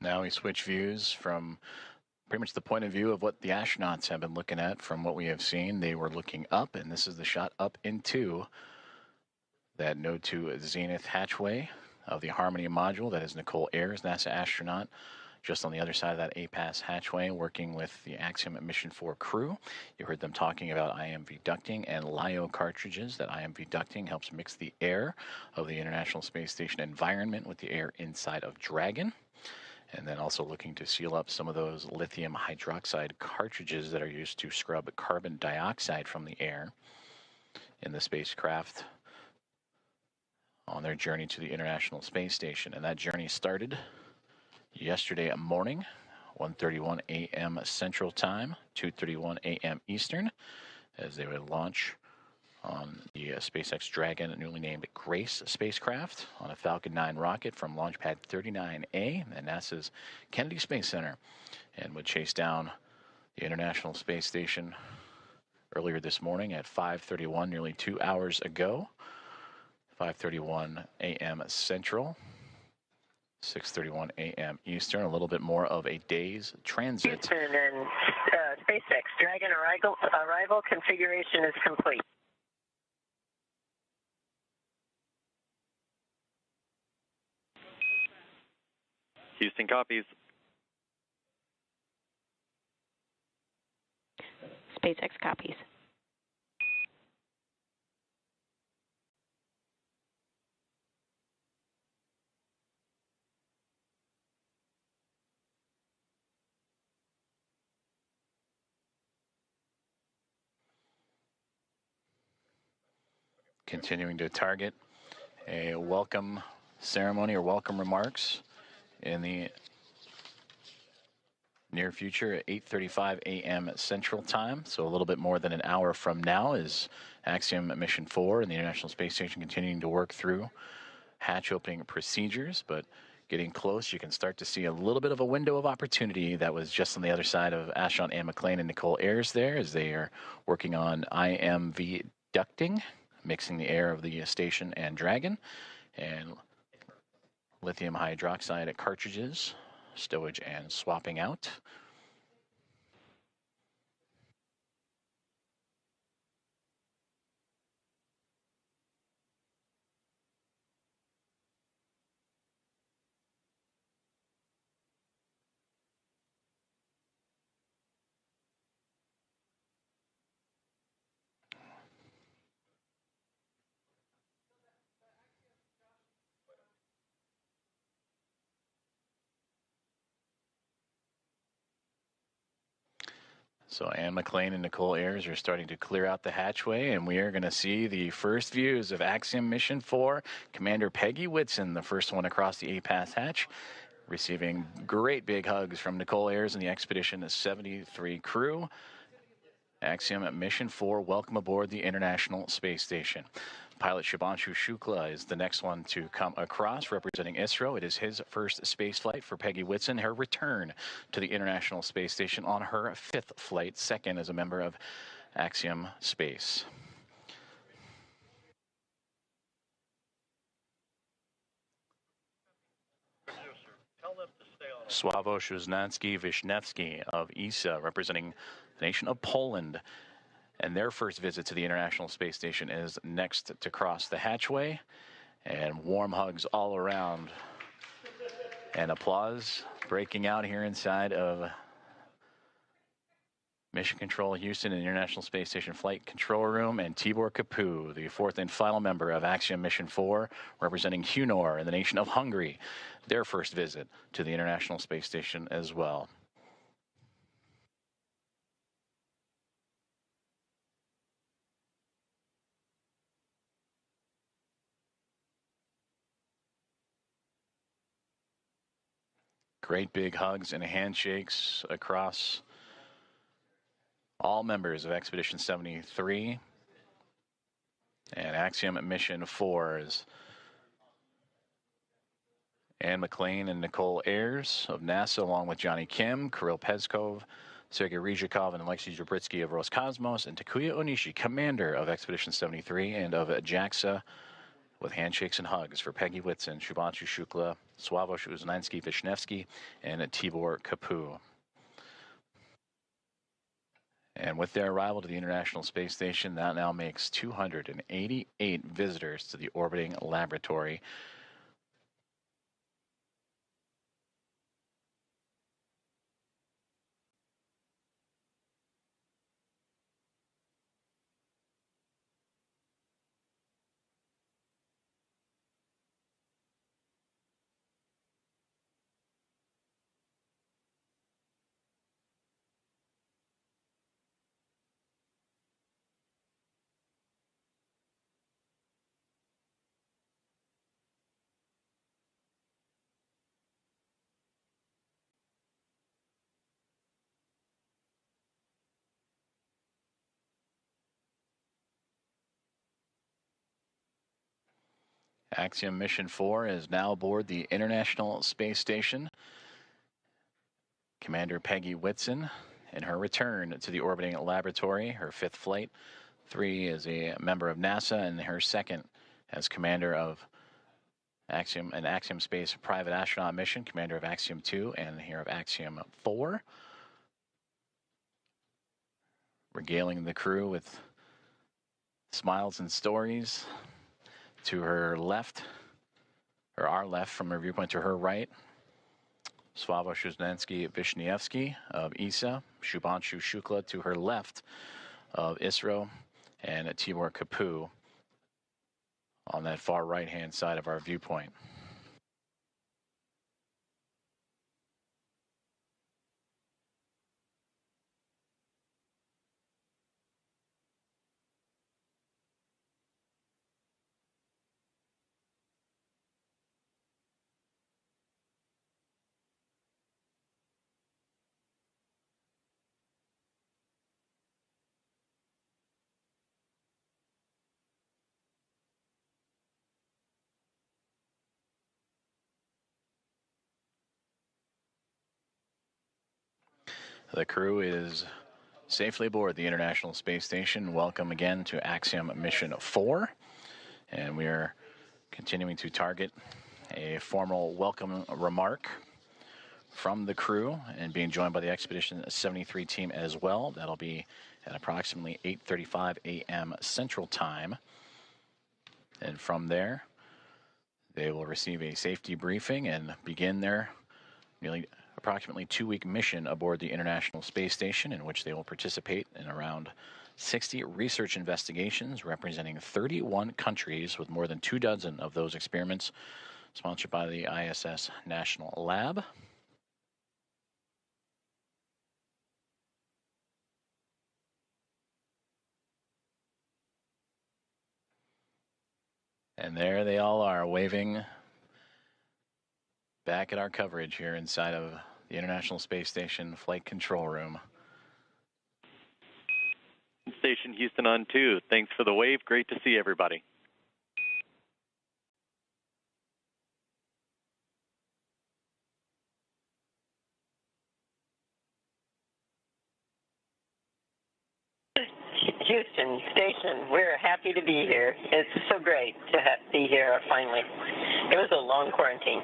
A: Now we switch views from pretty much the point of view of what the astronauts have been looking at. From what we have seen, they were looking up, and this is the shot up into that node 2 zenith hatchway of the Harmony module. That is Nicole Ayers, NASA astronaut, just on the other side of that APASS hatchway, working with the Axiom Mission 4 crew. You heard them talking about IMV ducting and LiO cartridges. That IMV ducting helps mix the air of the International Space Station environment with the air inside of Dragon. And then also looking to seal up some of those lithium hydroxide cartridges that are used to scrub carbon dioxide from the air in the spacecraft on their journey to the International Space Station. And that journey started yesterday morning, 1:31 a.m. Central Time, 2:31 a.m. Eastern, as they would launch on the SpaceX Dragon, newly named Grace spacecraft, on a Falcon 9 rocket from Launch Pad 39A at NASA's Kennedy Space Center, and would chase down the International Space Station earlier this morning at 5:31, nearly 2 hours ago, 5:31 a.m. Central, 6:31 a.m. Eastern, a little bit more of a day's transit.
C: Houston and SpaceX Dragon arrival configuration is complete.
B: Houston copies.
D: SpaceX copies.
A: Continuing to target a welcome ceremony or welcome remarks in the near future at 8:35 a.m. Central Time. So a little bit more than an hour from now is Axiom Mission 4 and the International Space Station continuing to work through hatch opening procedures, but getting close, you can start to see a little bit of a window of opportunity that was just on the other side of astronaut Anne McLean and Nicole Ayers there, as they are working on IMV ducting, mixing the air of the station and Dragon, and lithium hydroxide cartridges, stowage and swapping out. So Anne McLean and Nicole Ayers are starting to clear out the hatchway, and we are going to see the first views of Axiom Mission 4. Commander Peggy Whitson, the first one across the APASS hatch, receiving great big hugs from Nicole Ayers and the Expedition 73 crew. Axiom Mission 4, welcome aboard the International Space Station. Pilot Shubanshu Shukla is the next one to come across, representing Isro. It is his first space flight for Peggy Whitson, her return to the International Space Station on her 5th flight, second as a member of Axiom Space. Sławomir Wisniewski of ESA, representing the nation of Poland. And their first visit to the International Space Station is next to cross the hatchway. And warm hugs all around. And applause breaking out here inside of Mission Control Houston and International Space Station Flight Control Room, and Tibor Kapu, the fourth and final member of Axiom Mission 4, representing Hunor in the nation of Hungary, their first visit to the International Space Station as well. Great big hugs and handshakes across all members of Expedition 73 and Axiom Mission 4's Anne McLean and Nicole Ayers of NASA, along with Johnny Kim, Kirill Peskov, Sergei Ryzhikov, and Alexei Zabritsky of Roscosmos, and Takuya Onishi, commander of Expedition 73 and of JAXA, with handshakes and hugs for Peggy Whitson, Shubanshu Shukla, Sławomir Uznański-Wisniewski, and Tibor Kapu. And with their arrival to the International Space Station, that now makes 288 visitors to the orbiting laboratory. Axiom Mission 4 is now aboard the International Space Station. Commander Peggy Whitson, in her return to the orbiting laboratory, her fifth flight. 3 is a member of NASA, and her second as commander of Axiom, an Axiom Space private astronaut mission, commander of Axiom 2 and here of Axiom 4. Regaling the crew with smiles and stories. To her left, or our left from her viewpoint, to her right, Sławomir Uznański-Wisniewski of ESA, Shubanshu Shukla to her left of Isro, and Tibor Kapu on that far right-hand side of our viewpoint. The crew is safely aboard the International Space Station. Welcome again to Axiom Mission 4. And we are continuing to target a formal welcome remark from the crew and being joined by the Expedition 73 team as well. That'll be at approximately 8:35 a.m. Central Time. And from there, they will receive a safety briefing and begin their approximately 2-week mission aboard the International Space Station, in which they will participate in around 60 research investigations representing 31 countries, with more than 24 of those experiments sponsored by the ISS National Lab. And there they all are, waving back at our coverage here inside of the International Space Station Flight Control Room.
B: Station Houston on 2. Thanks for the wave. Great to see everybody.
C: Houston Station, we're happy to be here. It's so great to be here finally. It was a long quarantine.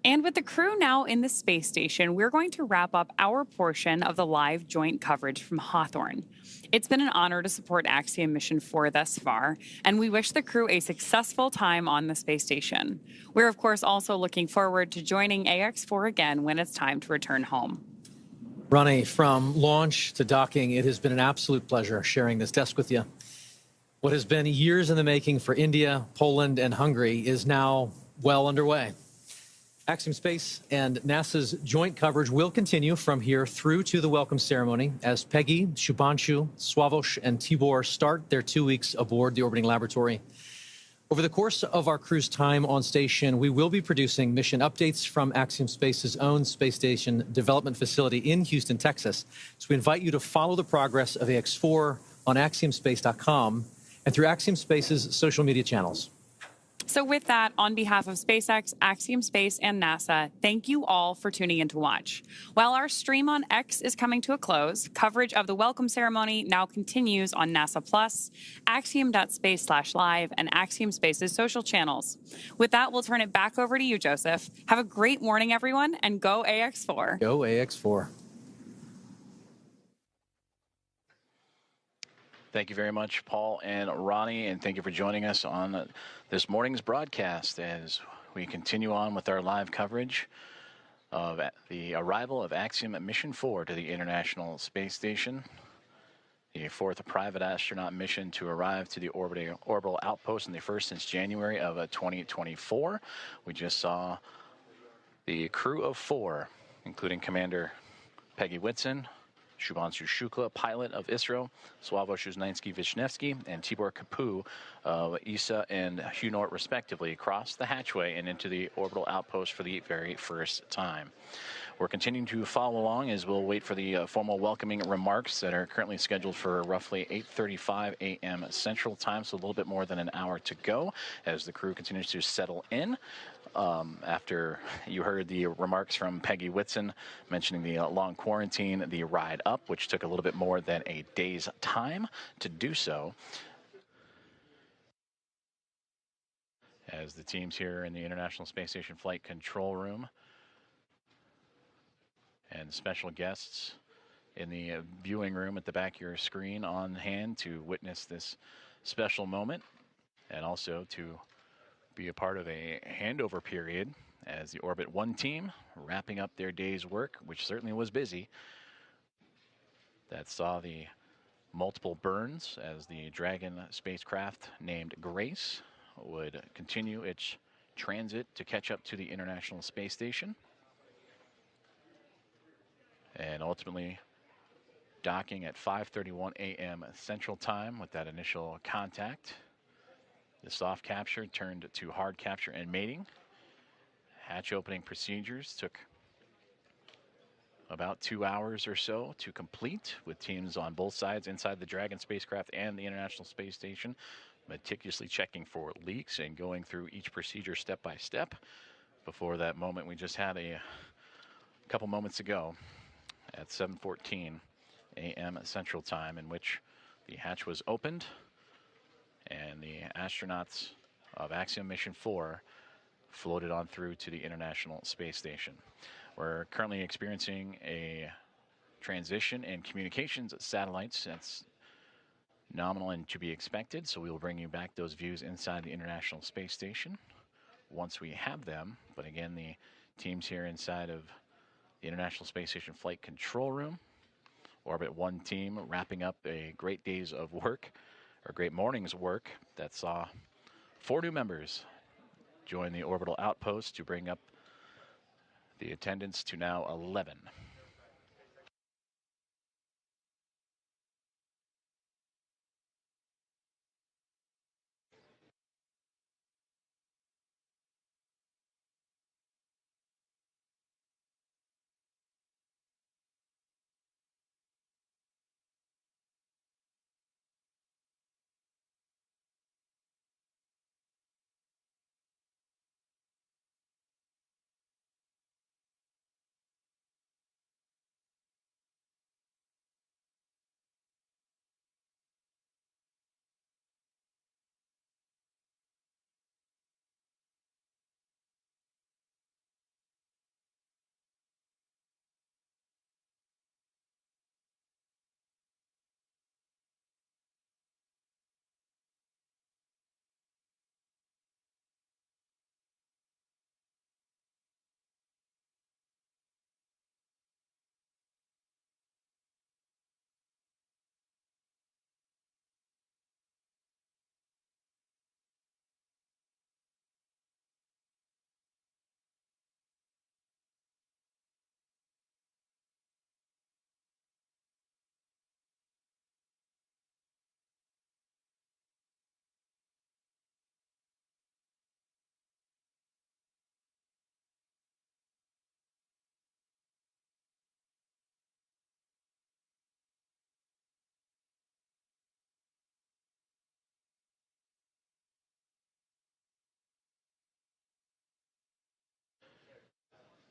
H: And with the crew now in the space station, we're going to wrap up our portion of the live joint coverage from Hawthorne. It's been an honor to support Axiom Mission 4 thus far, and we wish the crew a successful time on the space station. We're, of course, also looking forward to joining AX4 again when it's time to return home.
I: Ronnie, from launch to docking, it has been an absolute pleasure sharing this desk with you. What has been years in the making for India, Poland, and Hungary is now well underway. Axiom Space and NASA's joint coverage will continue from here through to the welcome ceremony as Peggy, Shubanshu, Swavesh, and Tibor start their 2 weeks aboard the orbiting laboratory. Over the course of our crew's time on station, we will be producing mission updates from Axiom Space's own space station development facility in Houston, Texas. So we invite you to follow the progress of AX4 on axiomspace.com and through Axiom Space's social media channels.
H: So with that, on behalf of SpaceX, Axiom Space, and NASA, thank you all for tuning in to watch. While our stream on X is coming to a close, coverage of the welcome ceremony now continues on NASA Plus, axiom.space/live, and Axiom Space's social channels. With that, we'll turn it back over to you, Joseph. Have a great morning, everyone, and go AX4.
I: Go AX4.
A: Thank you very much, Paul and Ronnie, and thank you for joining us on this morning's broadcast as we continue on with our live coverage of the arrival of Axiom Mission 4 to the International Space Station, the fourth private astronaut mission to arrive to the orbital outpost and the first since January of 2024. We just saw the crew of 4, including Commander Peggy Whitson, Shubanshu Shukla, pilot of Isro, Swavesh Uznanski-Vishnevsky, and Tibor Kapu of ESA and HUNORT, respectively, crossed the hatchway and into the orbital outpost for the very first time. We're continuing to follow along as we'll wait for the formal welcoming remarks that are currently scheduled for roughly 8:35 a.m. Central Time, so a little bit more than an hour to go as the crew continues to settle in. After you heard the remarks from Peggy Whitson mentioning the long quarantine, the ride up, which took a little bit more than a day's time to do so. As the teams here in the International Space Station Flight Control Room and special guests in the viewing room at the back of your screen on hand to witness this special moment and also to be a part of a handover period as the Orbit 1 team wrapping up their day's work, which certainly was busy. That saw the multiple burns as the Dragon spacecraft named Grace would continue its transit to catch up to the International Space Station. And ultimately docking at 5:31 a.m. Central Time with that initial contact. The soft capture turned to hard capture and mating. Hatch opening procedures took about 2 hours or so to complete, with teams on both sides inside the Dragon spacecraft and the International Space Station meticulously checking for leaks and going through each procedure step by step before that moment we just had a couple moments ago at 7:14 a.m. Central Time, in which the hatch was opened and the astronauts of Axiom Mission 4 floated on through to the International Space Station. We're currently experiencing a transition in communications satellites. That's nominal and to be expected, so we will bring you back those views inside the International Space Station once we have them. But again, the teams here inside of the International Space Station Flight Control Room, Orbit 1 team wrapping up a great day's of work, or great morning's work, that saw 4 new members join the orbital outpost to bring up the attendance to now 11.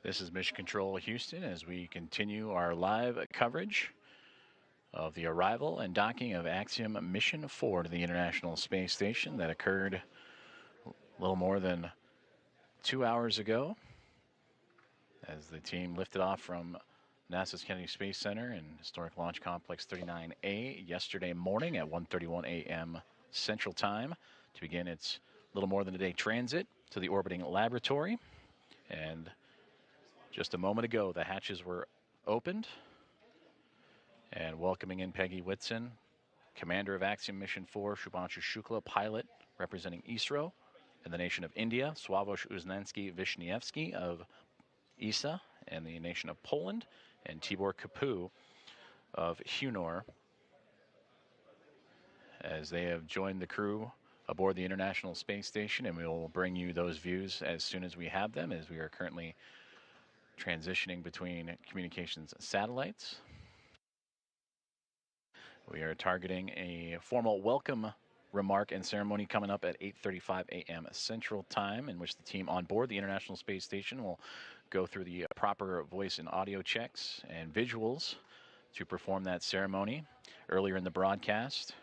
A: This is Mission Control Houston as we continue our live coverage of the arrival and docking of Axiom Mission 4 to the International Space Station that occurred a little more than 2 hours ago as the team lifted off from NASA's Kennedy Space Center and Historic Launch Complex 39A yesterday morning at 1:31 a.m. Central Time to begin its little more than a day transit to the orbiting laboratory. And just a moment ago, the hatches were opened and welcoming in Peggy Whitson, commander of Axiom Mission 4, Shubanshu Shukla, pilot representing Isro, and the nation of India, Sławosz Uznański-Wiśniewski of ESA, and the nation of Poland, and Tibor Kapu of Hunor, as they have joined the crew aboard the International Space Station, and we will bring you those views as soon as we have them, as we are currently transitioning between communications satellites. We are targeting a formal welcome remark and ceremony coming up at 8:35 a.m. Central Time, in which the team on board the International Space Station will go through the proper voice and audio checks and visuals to perform that ceremony. Earlier in the broadcast,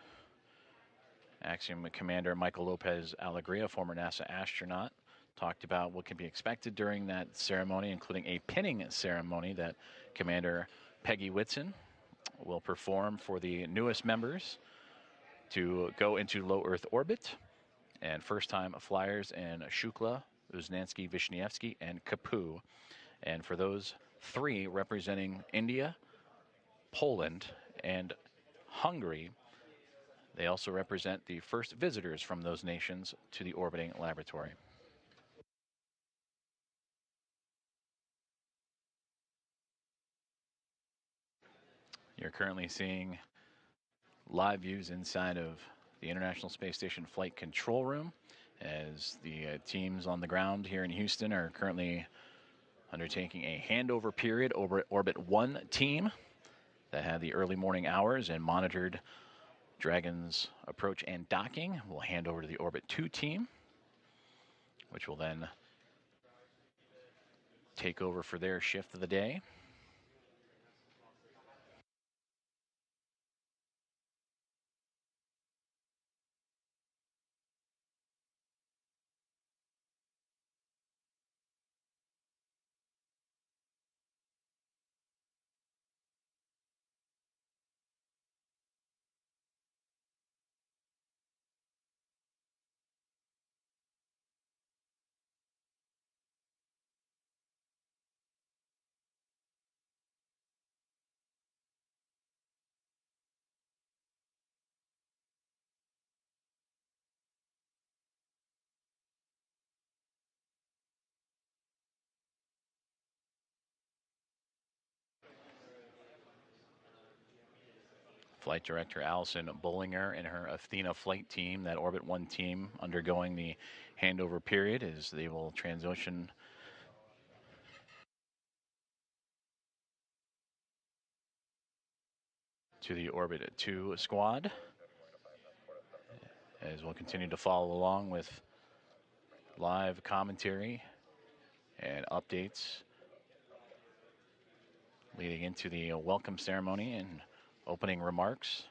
A: Axiom Commander Michael Lopez-Alegria, former NASA astronaut, talked about what can be expected during that ceremony, including a pinning ceremony that Commander Peggy Whitson will perform for the newest members to go into low Earth orbit, and first-time flyers in Shukla, Uznański-Wiśniewski, and Kapu. And for those three representing India, Poland, and Hungary, they also represent the first visitors from those nations to the orbiting laboratory. You're currently seeing live views inside of the International Space Station Flight Control Room as the teams on the ground here in Houston are currently undertaking a handover period over at Orbit 1 team that had the early morning hours and monitored Dragon's approach and docking. We'll hand over to the Orbit 2 team, which will then take over for their shift of the day. Flight Director Allison Bollinger and her Athena flight team, that Orbit 1 team, undergoing the handover period as they will transition to the Orbit 2 squad, as we'll continue to follow along with live commentary and updates leading into the welcome ceremony and opening remarks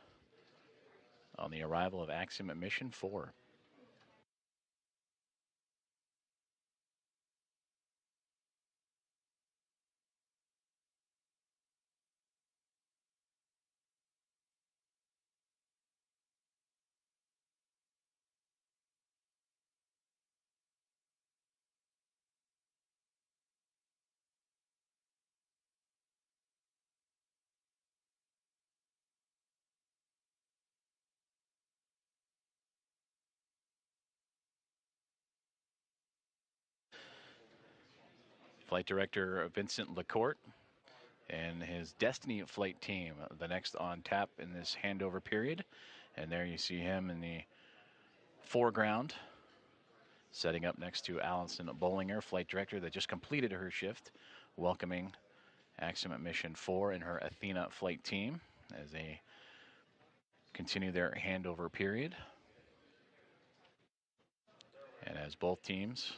A: on the arrival of Axiom Mission 4. Flight Director Vincent Lacourt and his Destiny flight team, the next on tap in this handover period. And there you see him in the foreground, setting up next to Allison Bollinger, Flight Director that just completed her shift, welcoming Axiom Mission 4 and her Athena flight team as they continue their handover period. And as both teams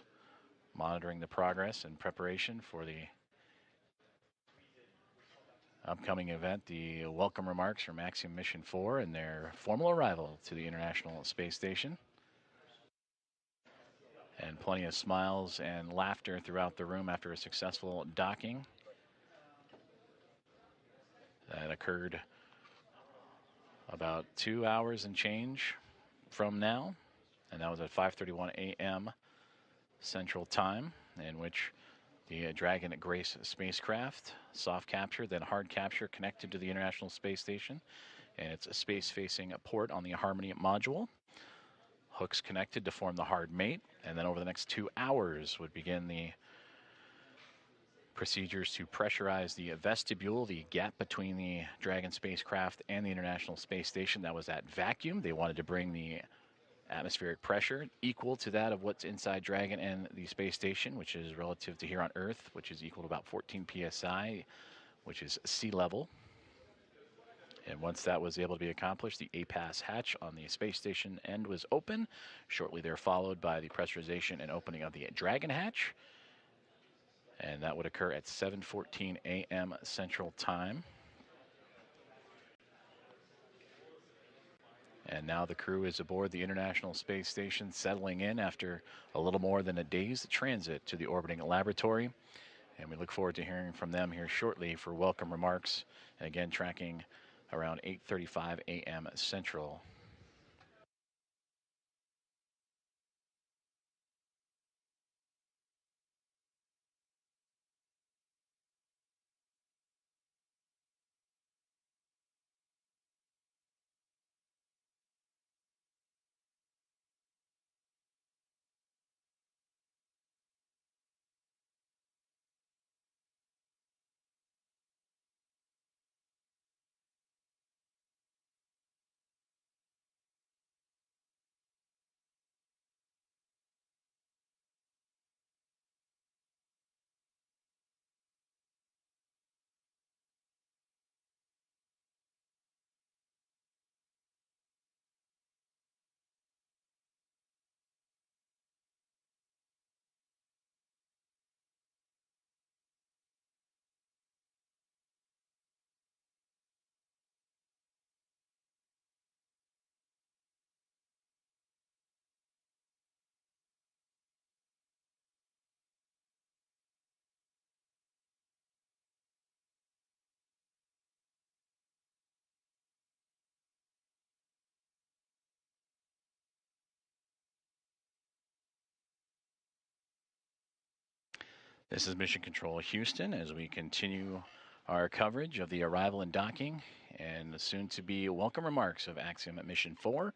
A: monitoring the progress and preparation for the upcoming event, the welcome remarks from Axiom Mission 4 and their formal arrival to the International Space Station. And plenty of smiles and laughter throughout the room after a successful docking that occurred about 2 hours and change from now. And that was at 5:31 a.m. Central Time, in which the Dragon Grace spacecraft, soft capture, then hard capture, connected to the International Space Station and its space-facing port on the Harmony module. Hooks connected to form the hard mate, and then over the next 2 hours would begin the procedures to pressurize the vestibule, the gap between the Dragon spacecraft and the International Space Station. That was at vacuum. They wanted to bring the atmospheric pressure equal to that of what's inside Dragon and the space station, which is relative to here on Earth, which is equal to about 14 psi, which is sea level. And once that was able to be accomplished, the APASS hatch on the space station end was open. Shortly there followed by the pressurization and opening of the Dragon hatch. And that would occur at 7:14 a.m. Central Time. And now the crew is aboard the International Space Station, settling in after a little more than a day's transit to the orbiting laboratory. And we look forward to hearing from them here shortly for welcome remarks. And again, tracking around 8:35 a.m. Central. This is Mission Control Houston as we continue our coverage of the arrival and docking and the soon-to-be welcome remarks of Axiom at Mission 4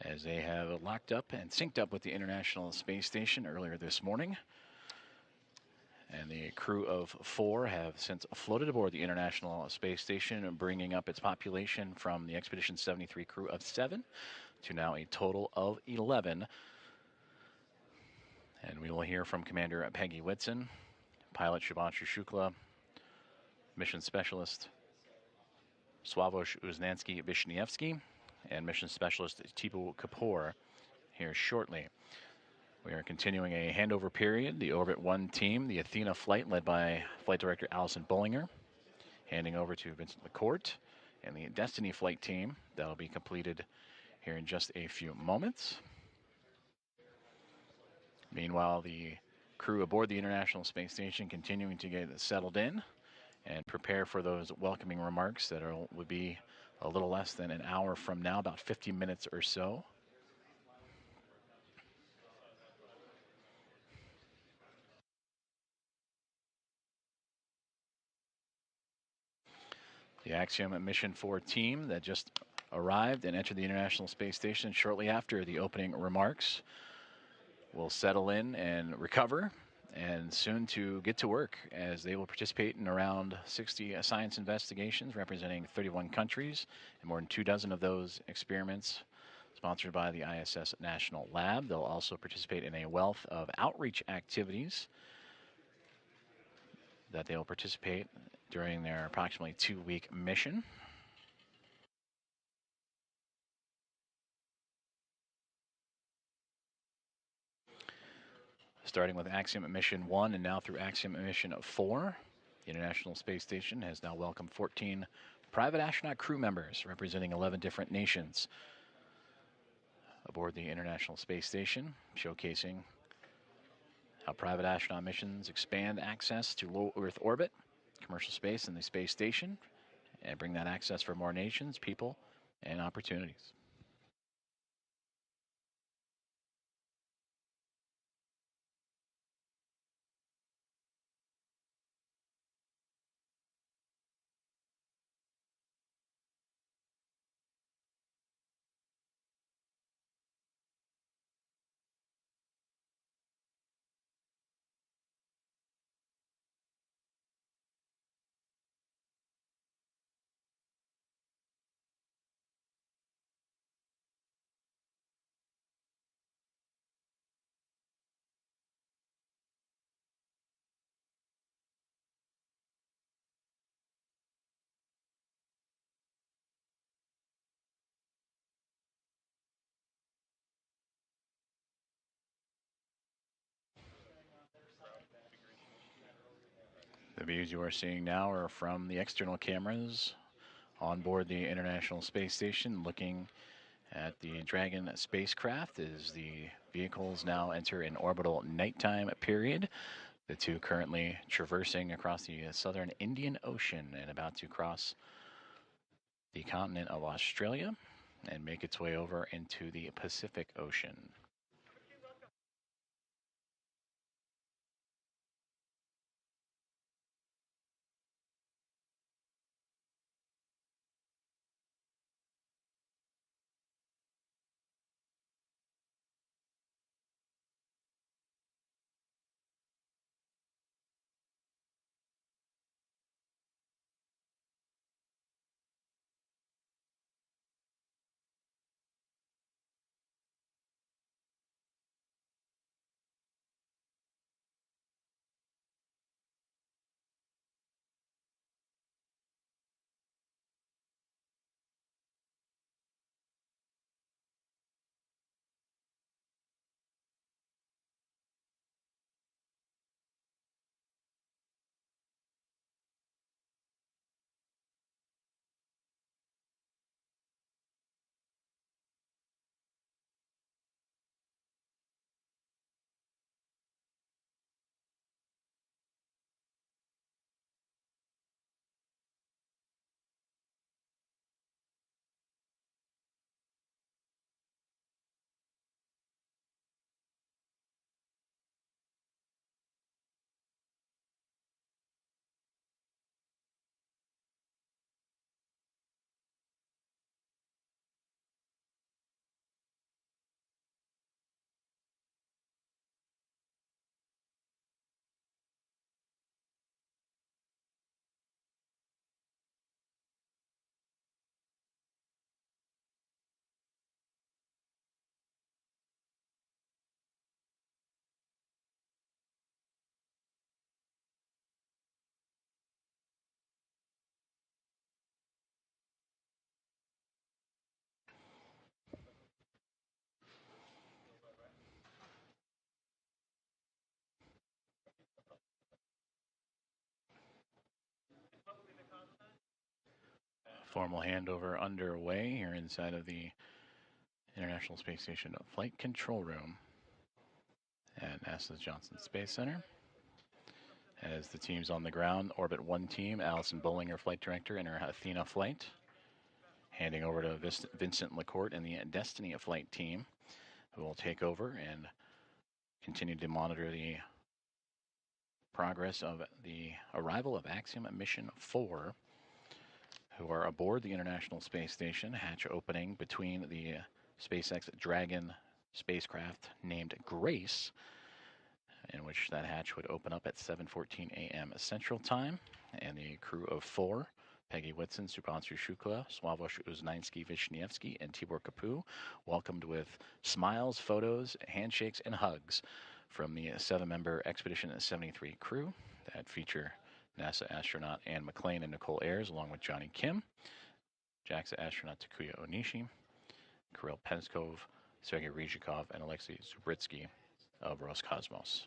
A: as they have locked up and synced up with the International Space Station earlier this morning. And the crew of 4 have since floated aboard the International Space Station, bringing up its population from the Expedition 73 crew of 7 to now a total of 11. And we will hear from Commander Peggy Whitson, pilot Shubanshu Shukla, mission specialist Sławomir Uznansky-Wisniewski, and mission specialist Tipu Kapoor here shortly. We are continuing a handover period. The Orbit 1 team, the Athena flight led by Flight Director Allison Bollinger, handing over to Vincent McCourt, and the Destiny flight team. That'll be completed here in just a few moments. Meanwhile, the crew aboard the International Space Station continuing to get settled in and prepare for those welcoming remarks that would be a little less than an hour from now, about 50 minutes or so. The Axiom Mission 4 team that just arrived and entered the International Space Station shortly after the opening remarks will settle in and recover and soon to get to work as they will participate in around 60 science investigations representing 31 countries and more than 24 of those experiments sponsored by the ISS National Lab. They'll also participate in a wealth of outreach activities that they'll participate during their approximately 2-week mission. Starting with Axiom Mission 1 and now through Axiom Mission 4. The International Space Station has now welcomed 14 private astronaut crew members representing 11 different nations aboard the International Space Station, showcasing how private astronaut missions expand access to low Earth orbit, commercial space, and the space station, and bring that access for more nations, people, and opportunities. The views you are seeing now are from the external cameras on board the International Space Station, looking at the Dragon spacecraft as the vehicles now enter an orbital nighttime period. The two currently traversing across the southern Indian Ocean and about to cross the continent of Australia and make its way over into the Pacific Ocean. Formal handover underway here inside of the International Space Station Flight Control Room at NASA's Johnson Space Center. As the teams on the ground, Orbit 1 team, Allison Bollinger, Flight Director, in her Athena flight, handing over to Vincent LaCourte and the Destiny flight team, who will take over and continue to monitor the progress of the arrival of Axiom Mission 4, who are aboard the International Space Station, hatch opening between the SpaceX Dragon spacecraft named Grace, in which that hatch would open up at 7:14 a.m. Central Time, and the crew of 4, Peggy Whitson, Shubanshu Shukla, Sławosz Uznański-Wiśniewski, and Tibor Kapu, welcomed with smiles, photos, handshakes, and hugs from the 7-member Expedition 73 crew that feature NASA astronaut Anne McClain and Nicole Ayers, along with Johnny Kim, JAXA astronaut Takuya Onishi, Kirill Peskov, Sergei Ryzhikov, and Alexei Zubritsky of Roscosmos.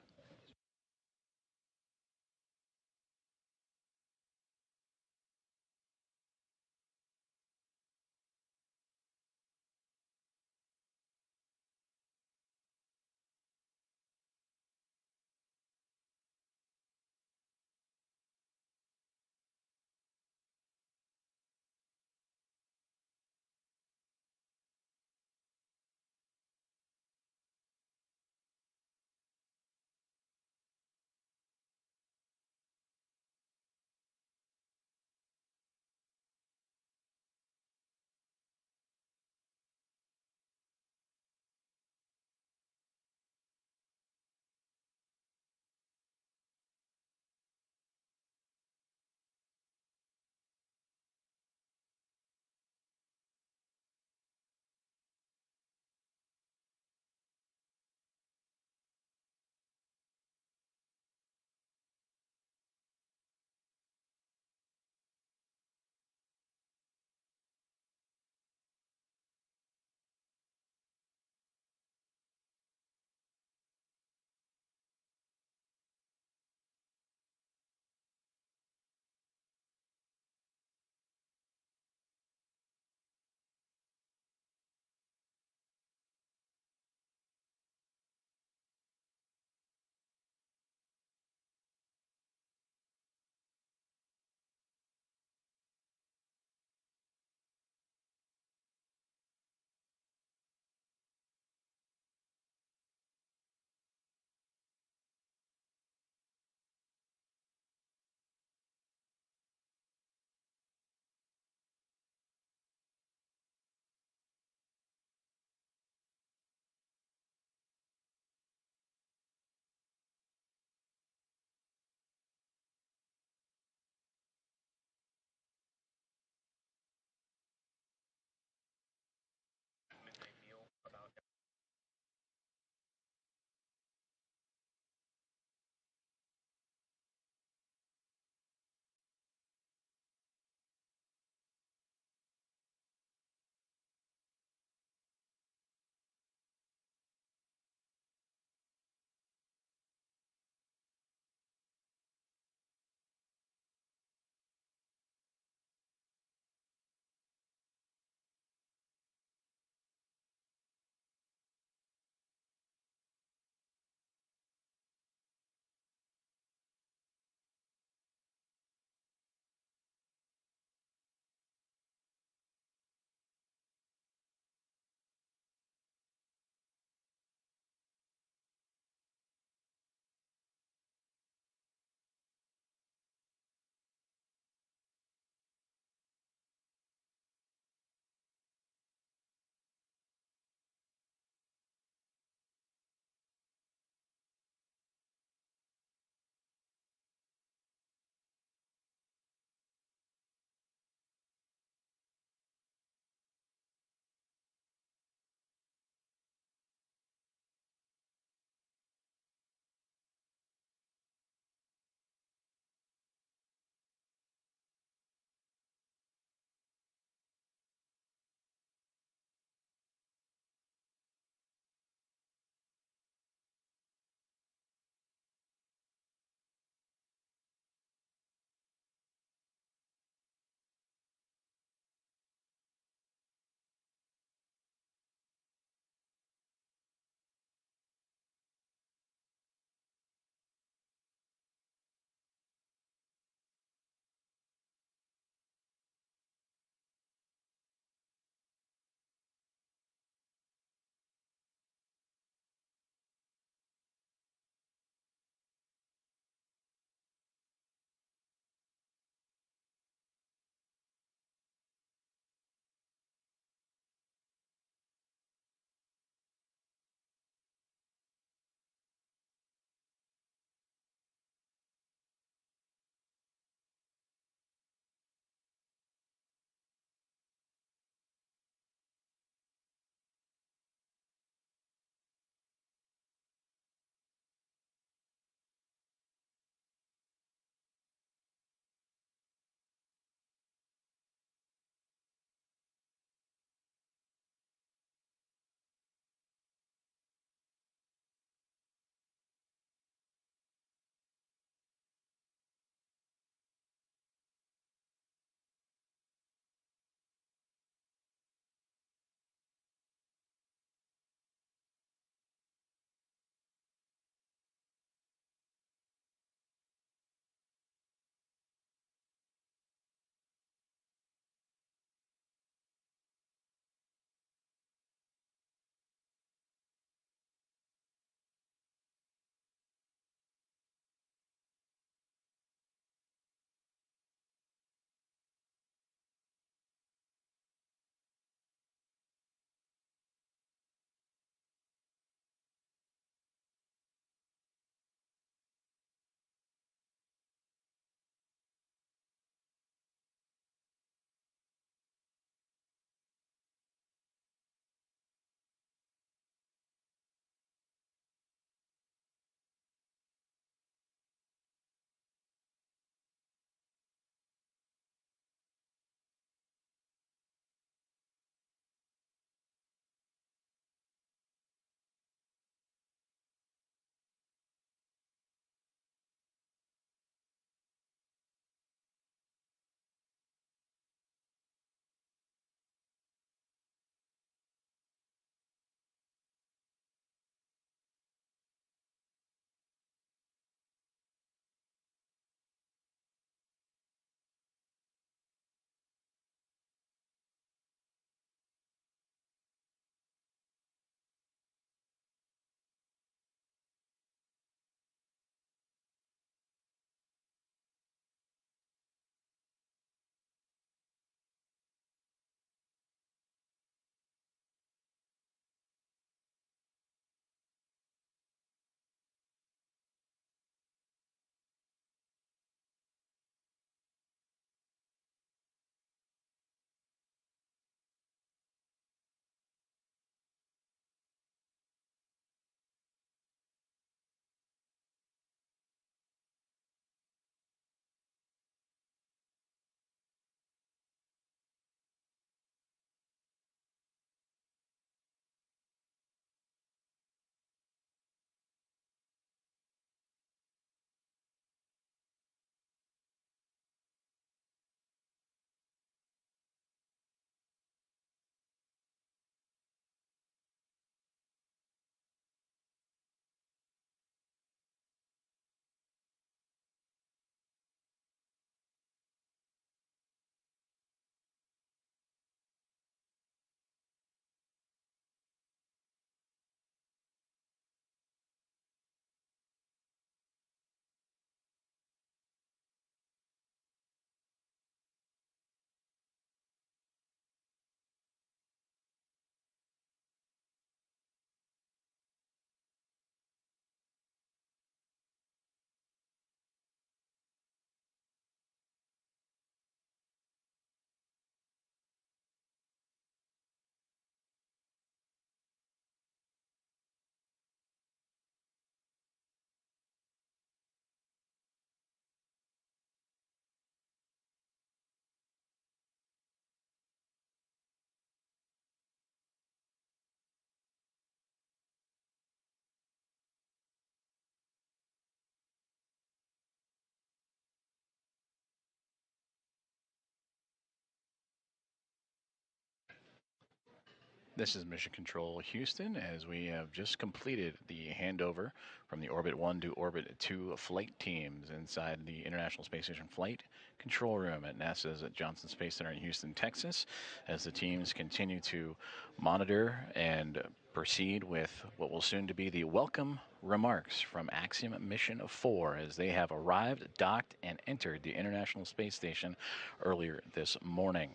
A: This is Mission Control Houston, as we have just completed the handover from the Orbit 1 to Orbit 2 flight teams inside the International Space Station Flight Control Room at NASA's Johnson Space Center in Houston, Texas, as the teams continue to monitor and proceed with what will soon to be the welcome remarks from Axiom Mission 4, as they have arrived, docked, and entered the International Space Station earlier this morning.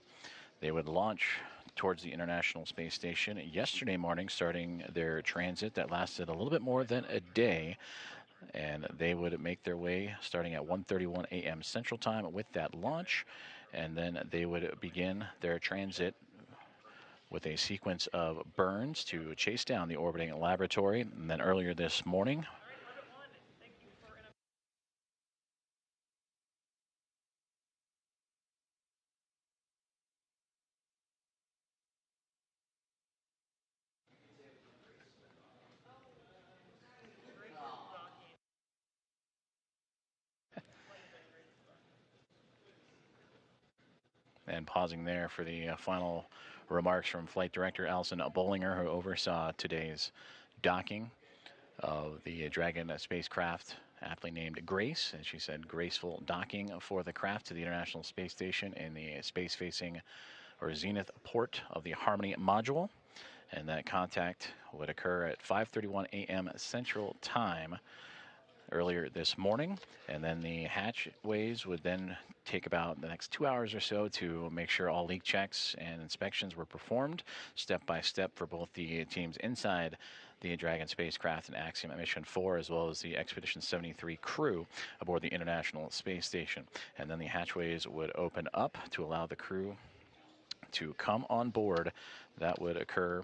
A: They would launch towards the International Space Station yesterday morning, starting their transit that lasted a little bit more than a day. And they would make their way starting at 1:31 a.m. Central Time with that launch. And then they would begin their transit with a sequence of burns to chase down the orbiting laboratory. And then earlier this morning, and pausing there for the final remarks from Flight Director Alison Bollinger, who oversaw today's docking of the Dragon spacecraft, aptly named Grace. And she said, graceful docking for the craft to the International Space Station in the space-facing or zenith port of the Harmony module. And that contact would occur at 5:31 a.m. Central Time earlier this morning, and then the hatchways would then take about the next 2 hours or so to make sure all leak checks and inspections were performed step by step for both the teams inside the Dragon spacecraft and Axiom Mission 4, as well as the Expedition 73 crew aboard the International Space Station. And then the hatchways would open up to allow the crew to come on board. That would occur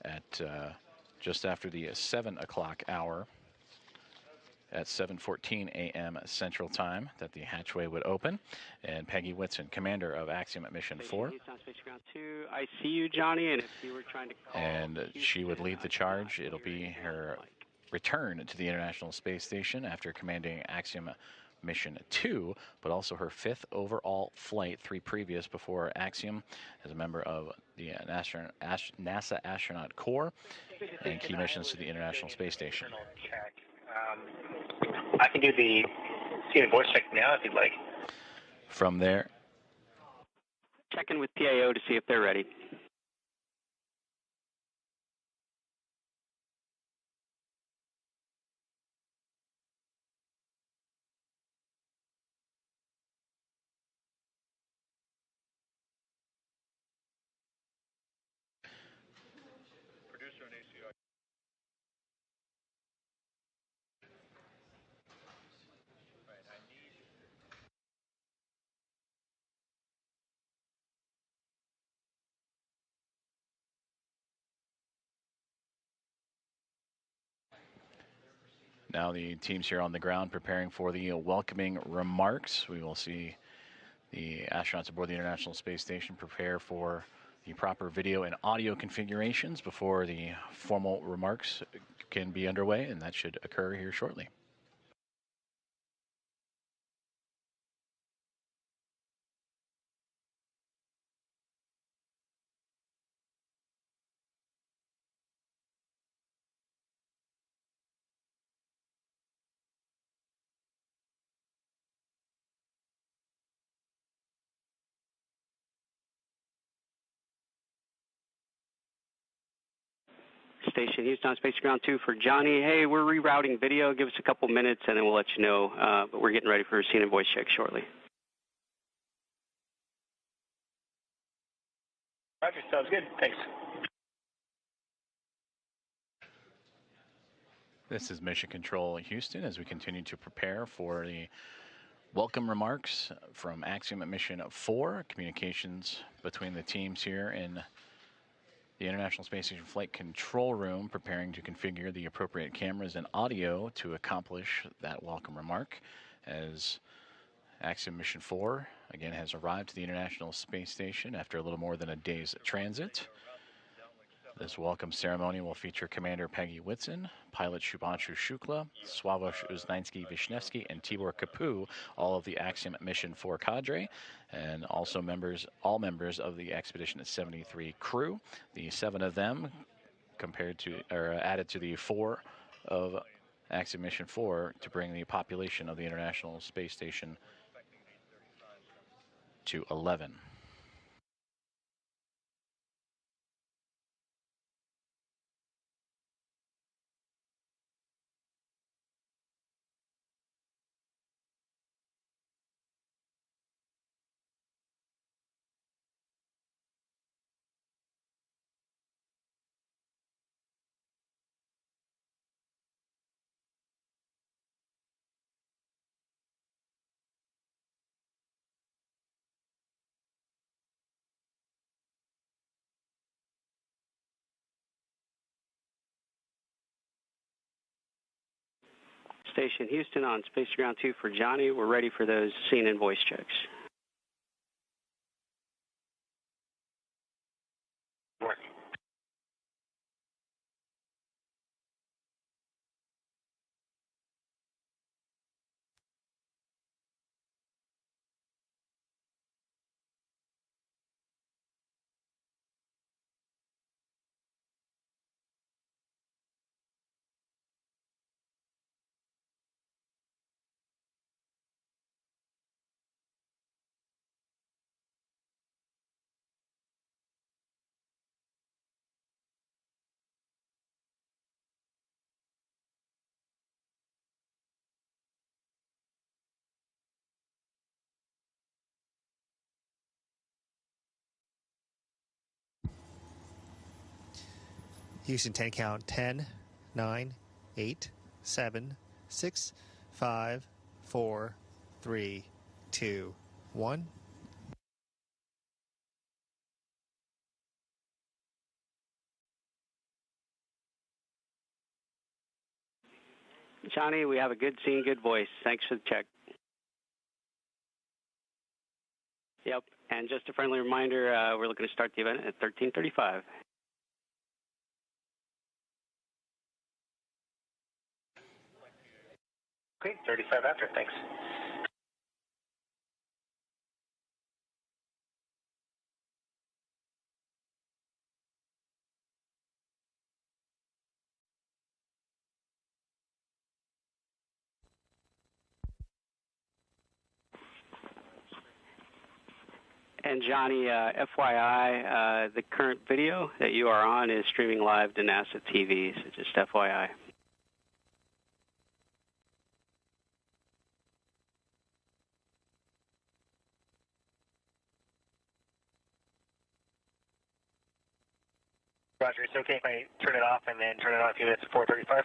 A: at just after the 7 o'clock hour, at 7:14 a.m. Central Time, that the hatchway would open. And Peggy Whitson, commander of Axiom Mission 4.
K: I see you, Johnny, and if you were trying to call
A: and she would lead the charge. It'll be her return to the International Space Station after commanding Axiom Mission 2, but also her 5th overall flight, 3 previous before Axiom, as a member of the NASA Astronaut Corps, and key missions to the International Space Station.
L: I can do the scene voice check now if you'd like.
A: From there,
K: check in with PAO to see if they're ready.
E: Producer and ACI.
A: now the teams here on the ground preparing for the welcoming remarks. We will see the astronauts aboard the International Space Station prepare for the proper video and audio configurations before the formal remarks can be underway, and that should occur here shortly.
K: Station Houston on Space Ground 2 for Johnny. Hey, we're rerouting video. Give us a couple minutes and then we'll let you know. But we're getting ready for a scene and voice check shortly.
L: Roger, sounds good. Thanks.
A: This is Mission Control Houston as we continue to prepare for the welcome remarks from Axiom Mission 4. Communications between the teams here in the International Space Station Flight Control Room, preparing to configure the appropriate cameras and audio to accomplish that welcome remark, as Axiom Mission 4 again has arrived to the International Space Station after a little more than a day's transit. This welcome ceremony will feature Commander Peggy Whitson, pilot Shubanshu Shukla, Sławosz Uznański-Wisniewski, and Tibor Kapu, all of the Axiom Mission 4 cadre, and also all members of the Expedition 73 crew. The 7 of them added to the 4 of Axiom Mission 4 to bring the population of the International Space Station to 11.
K: Station Houston on Space Ground 2 for Johnny. We're ready for those scene and voice checks.
M: Houston 10 count 10, 9, 8, 7, 6, 5, 4, 3, 2, 1.
K: Johnny, we have a good scene, good voice. Thanks for the check. Yep, and just a friendly reminder, we're looking to start the event at 13:35.
L: Great, 35 after, thanks.
K: And Johnny, FYI, the current video that you are on is streaming live to NASA TV, so just FYI.
L: Roger, it's okay if I turn it off and then turn it on a few minutes at 4:35?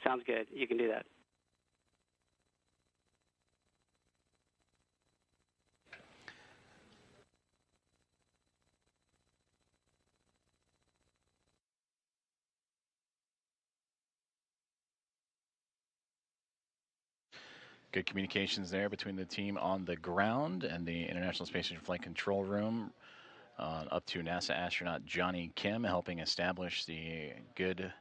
K: Sounds good. You can do that.
A: Good communications there between the team on the ground and the International Space Station Flight Control Room, up to NASA astronaut Johnny Kim, helping establish the good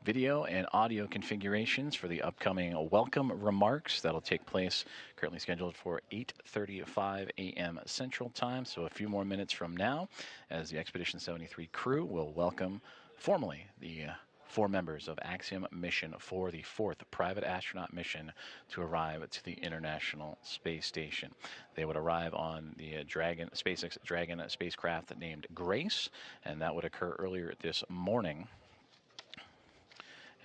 A: video and audio configurations for the upcoming welcome remarks that'll take place, currently scheduled for 8:35 a.m. Central Time, so a few more minutes from now, as the Expedition 73 crew will welcome formally the 4 members of Axiom Mission 4, the 4th private astronaut mission to arrive to the International Space Station. They would arrive on the SpaceX Dragon spacecraft named Grace, and that would occur earlier this morning,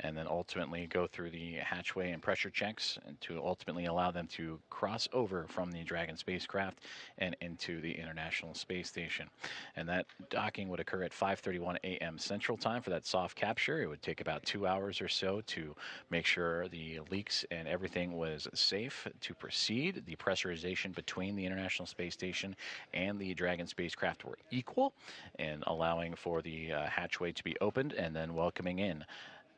A: and then ultimately go through the hatchway and pressure checks and to ultimately allow them to cross over from the Dragon spacecraft and into the International Space Station. And that docking would occur at 5:31 a.m. Central Time for that soft capture. It would take about 2 hours or so to make sure the leaks and everything was safe to proceed. The pressurization between the International Space Station and the Dragon spacecraft were equal, and allowing for the hatchway to be opened and then welcoming in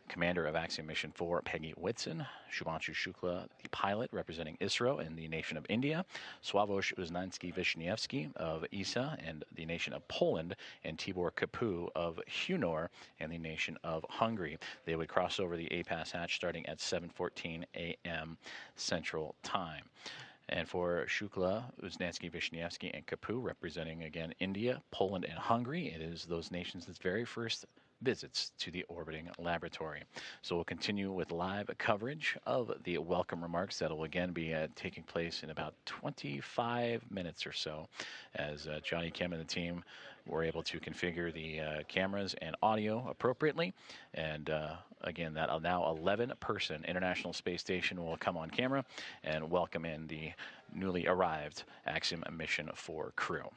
A: Commander of Axiom Mission 4, Peggy Whitson, Shubanshu Shukla, the pilot representing Isro in the nation of India, Sławomir Uznański-Wiśniewski of ESA and the nation of Poland, and Tibor Kapu of Hunor and the nation of Hungary. They would cross over the APASS hatch starting at 7:14 a.m. Central Time. And for Shukla, Uznański-Wiśniewski, and Kapu, representing again India, Poland, and Hungary, it is those nations' very first visits to the orbiting laboratory. So we'll continue with live coverage of the welcome remarks that will again be taking place in about 25 minutes or so, as Johnny Kim and the team were able to configure the cameras and audio appropriately. And again, that now 11-person International Space Station will come on camera and welcome in the newly arrived Axiom Mission 4 crew.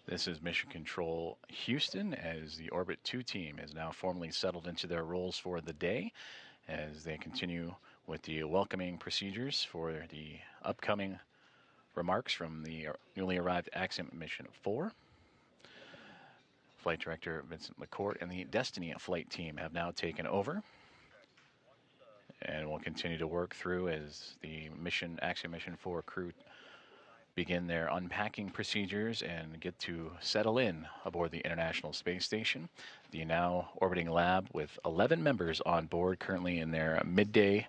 A: This is Mission Control Houston, as the Orbit 2 team has now formally settled into their roles for the day as they continue with the welcoming procedures for the upcoming remarks from the newly arrived Axiom Mission 4. Flight Director Vincent McCourt and the Destiny flight team have now taken over, and we'll continue to work through as the Axiom Mission 4 crew begin their unpacking procedures and get to settle in aboard the International Space Station, the now orbiting lab with 11 members on board, currently in their midday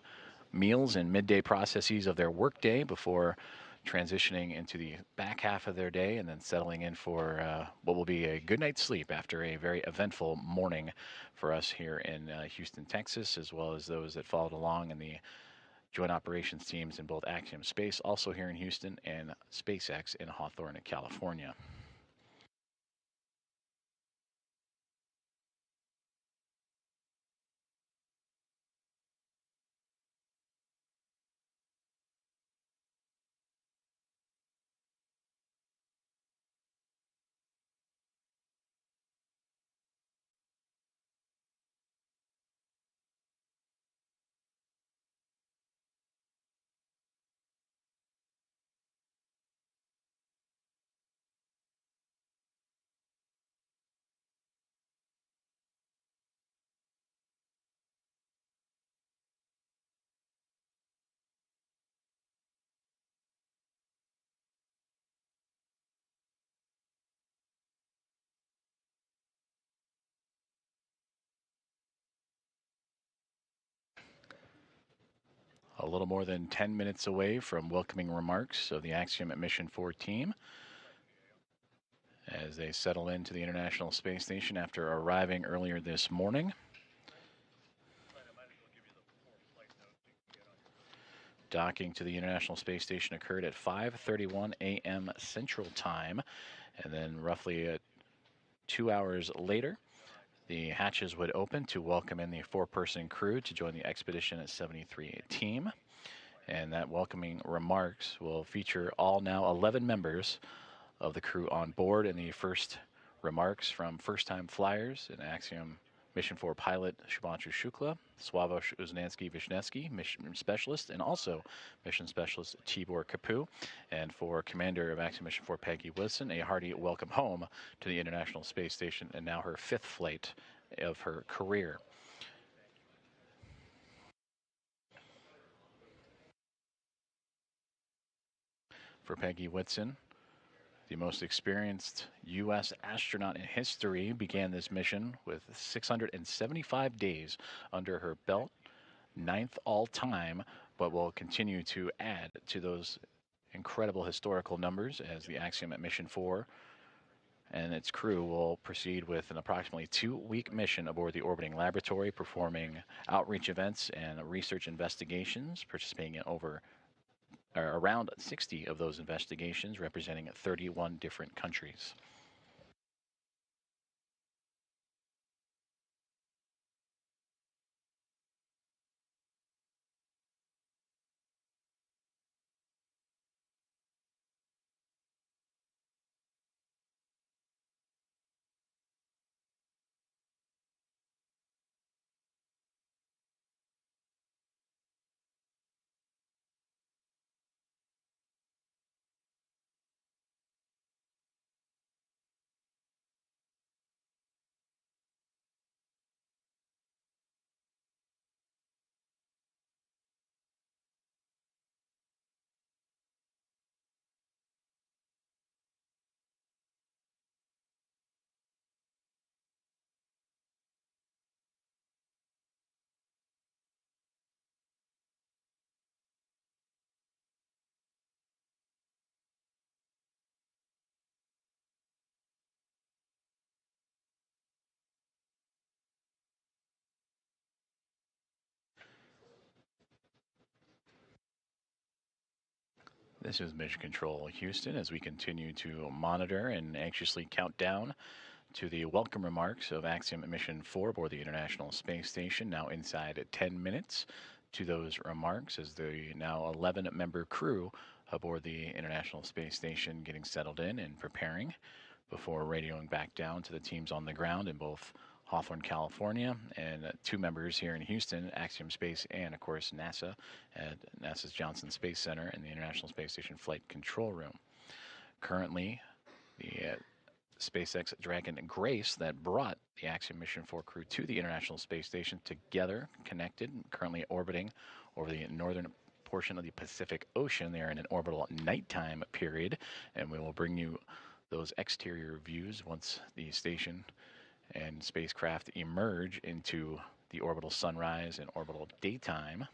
A: meals and midday processes of their workday before transitioning into the back half of their day and then settling in for what will be a good night's sleep after a very eventful morning for us here in Houston, Texas, as well as those that followed along in the Joint Operations teams in both Axiom Space, also here in Houston, and SpaceX in Hawthorne, California. A little more than 10 minutes away from welcoming remarks of the Axiom Mission 4 team as they settle into the International Space Station after arriving earlier this morning. Docking to the International Space Station occurred at 5:31 a.m. Central Time, and then roughly 2 hours later, the hatches would open to welcome in the 4-person crew to join the Expedition 73 team. And that welcoming remarks will feature all now 11 members of the crew on board, and the first remarks from first-time flyers in Axiom Mission 4 pilot Shubanshu Shukla, Sławosz Uznansky-Wisniewski, mission specialist, and also mission specialist Tibor Kapu. And for commander of Axiom Mission 4 Peggy Wilson, a hearty welcome home to the International Space Station, and now her 5th flight of her career. For Peggy Whitson, the most experienced U.S. astronaut in history, began this mission with 675 days under her belt, 9th all-time, but will continue to add to those incredible historical numbers as the Axiom Mission 4 and its crew will proceed with an approximately 2-week mission aboard the orbiting laboratory, performing outreach events and research investigations, participating in around 60 of those investigations, representing 31 different countries. This is Mission Control Houston as we continue to monitor and anxiously count down to the welcome remarks of Axiom Mission 4 aboard the International Space Station, now inside 10 minutes to those remarks as the now 11-member crew aboard the International Space Station getting settled in and preparing before radioing back down to the teams on the ground in both Hawthorne, California, and 2 members here in Houston, Axiom Space and, of course, NASA at NASA's Johnson Space Center and the International Space Station Flight Control Room. Currently, the SpaceX Dragon Grace that brought the Axiom Mission 4 crew to the International Space Station together, connected, currently orbiting over the northern portion of the Pacific Ocean. They are in an orbital nighttime period, and we will bring you those exterior views once the station and spacecraft emerge into the orbital sunrise and orbital daytime.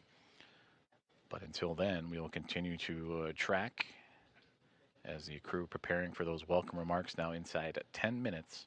A: But until then, we will continue to track as the crew preparing for those welcome remarks now inside 10 minutes.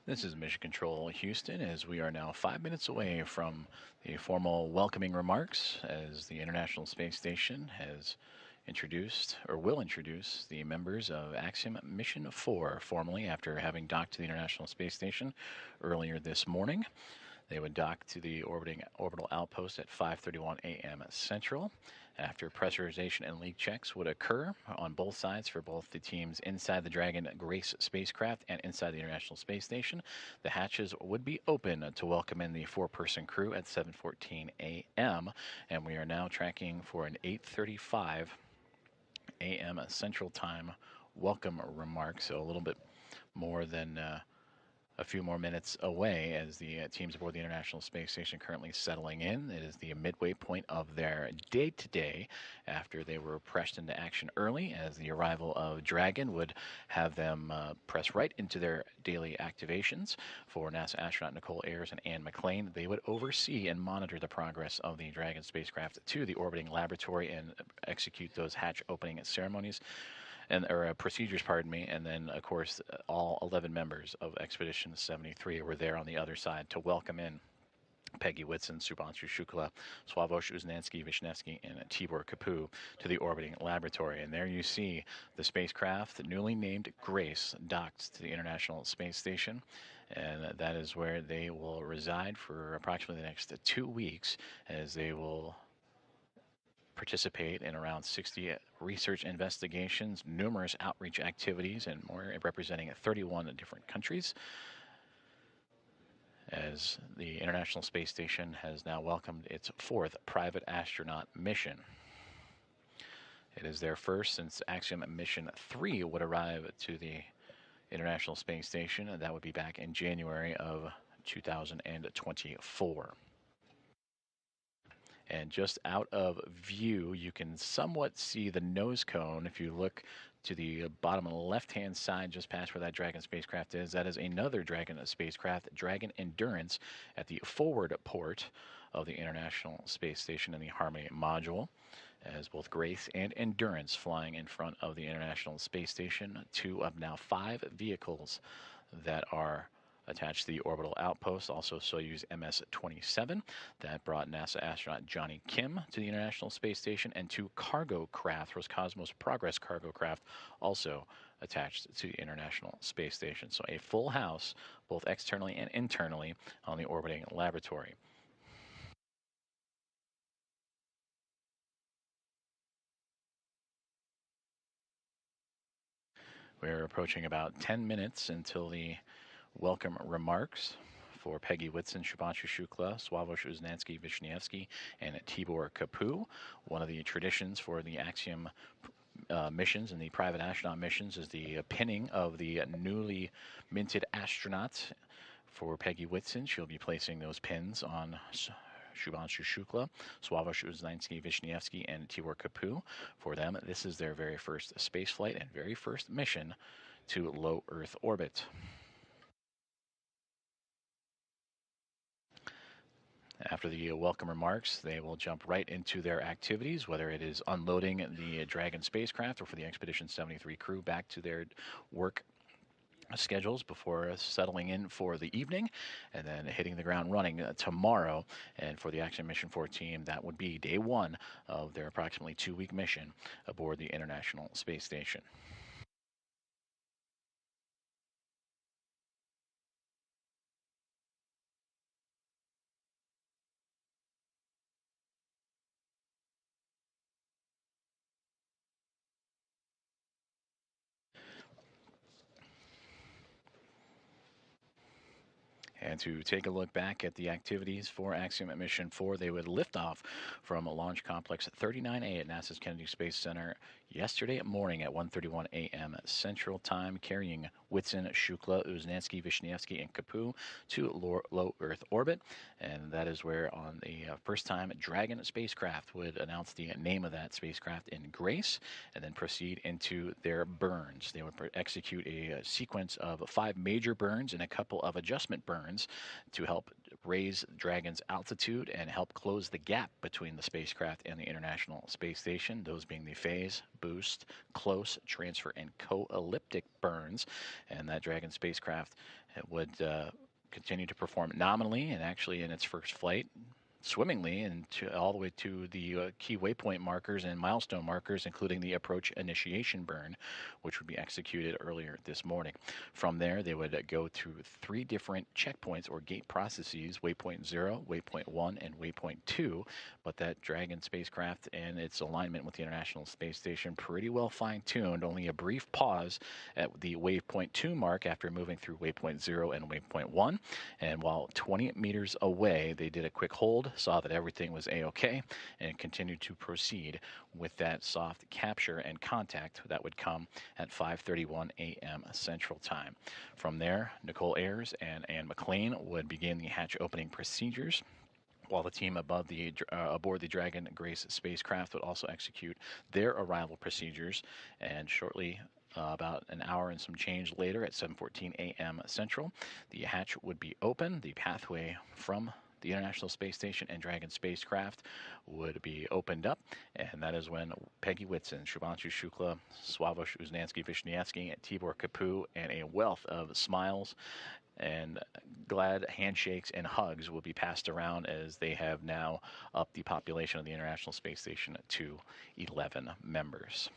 A: This is Mission Control Houston, as we are now 5 minutes away from the formal welcoming remarks, as the International Space Station has introduced, or will introduce, the members of Axiom Mission 4 formally after having docked to the International Space Station earlier this morning. They would dock to the orbital outpost at 5:31 a.m. Central. After pressurization and leak checks would occur on both sides for both the teams inside the Dragon Grace spacecraft and inside the International Space Station, the hatches would be open to welcome in the four-person crew at 7:14 a.m. And we are now tracking for an 8:35 a.m. Central Time welcome remark, so a little bit more than a few more minutes away as the teams aboard the International Space Station currently settling in. It is the midway point of their day today after they were pressed into action early, as the arrival of Dragon would have them press right into their daily activations. For NASA astronaut Nicole Ayers and Anne McLean, they would oversee and monitor the progress of the Dragon spacecraft to the orbiting laboratory and execute those hatch opening ceremonies. Procedures, pardon me, and then, of course, all 11 members of Expedition 73 were there on the other side to welcome in Peggy Whitson, Shubanshu Shukla, Sławosz Uznanski-Wisniewski, and Tibor Kapu to the orbiting laboratory. And there you see the spacecraft, newly named Grace, docked to the International Space Station. And that is where they will reside for approximately the next 2 weeks, as they will participate in around 60 research investigations, numerous outreach activities, and more, representing 31 different countries, as the International Space Station has now welcomed its fourth private astronaut mission. It is their first since Axiom Mission 3 would arrive to the International Space Station, and that would be back in January of 2024. And just out of view, you can somewhat see the nose cone. If you look to the bottom left-hand side, just past where that Dragon spacecraft is, that is another Dragon spacecraft, Dragon Endurance, at the forward port of the International Space Station in the Harmony module, as both Grace and Endurance flying in front of the International Space Station, 2 of now 5 vehicles that are attached to the orbital outpost. Also Soyuz MS-27 that brought NASA astronaut Johnny Kim to the International Space Station, and 2 cargo craft, Roscosmos Progress cargo craft, also attached to the International Space Station. So a full house, both externally and internally, on the orbiting laboratory. We're approaching about 10 minutes until the welcome remarks for Peggy Whitson, Shubanshu Shukla, Sławosz Uznanski-Wisniewski, and Tibor Kapu. One of the traditions for the Axiom missions and the private astronaut missions is the pinning of the newly minted astronauts. For Peggy Whitson, she'll be placing those pins on Shubanshu Shukla, Sławosz Uznanski-Wisniewski, and Tibor Kapu. For them, this is their very first space flight and very first mission to low Earth orbit. After the welcome remarks, they will jump right into their activities, whether it is unloading the Dragon spacecraft or for the Expedition 73 crew back to their work schedules before settling in for the evening, and then hitting the ground running tomorrow. And for the Axiom Mission 4 team, that would be day 1 of their approximately 2-week mission aboard the International Space Station. And to take a look back at the activities for Axiom at Mission 4, they would lift off from Launch Complex 39A at NASA's Kennedy Space Center yesterday morning at 1:31 a.m. Central Time, carrying Whitson, Shukla, Uznanski-Wisniewski, and Kapu to low Earth orbit. And that is where, on the first time, Dragon spacecraft would announce the name of that spacecraft in Grace, and then proceed into their burns. They would execute a sequence of 5 major burns and a couple of adjustment burns to help raise Dragon's altitude and help close the gap between the spacecraft and the International Space Station, those being the phase, boost, close, transfer, and co-elliptic burns. And that Dragon spacecraft would continue to perform nominally and actually in its first flight swimmingly and all the way to the key waypoint markers and milestone markers, including the approach initiation burn, which would be executed earlier this morning. From there, they would go through 3 different checkpoints or gate processes, waypoint 0, waypoint 1, and waypoint 2. But that Dragon spacecraft and its alignment with the International Space Station pretty well fine-tuned, only a brief pause at the waypoint 2 mark after moving through waypoint 0 and waypoint 1. And while 20 meters away, they did a quick hold, saw that everything was A-OK, and continued to proceed with that soft capture and contact that would come at 5:31 a.m. Central Time. From there, Nicole Ayers and Anne McLean would begin the hatch opening procedures, while the team aboard the Dragon Grace spacecraft would also execute their arrival procedures. And shortly, about an hour and some change later at 7:14 a.m. Central, the hatch would be open. The pathway from the International Space Station and Dragon spacecraft would be opened up, and that is when Peggy Whitson, Shubanshu Shukla, Sławosz Uznansky-Wisniewski, and Tibor Kapu, and a wealth of smiles and glad handshakes and hugs will be passed around, as they have now upped the population of the International Space Station to 11 members.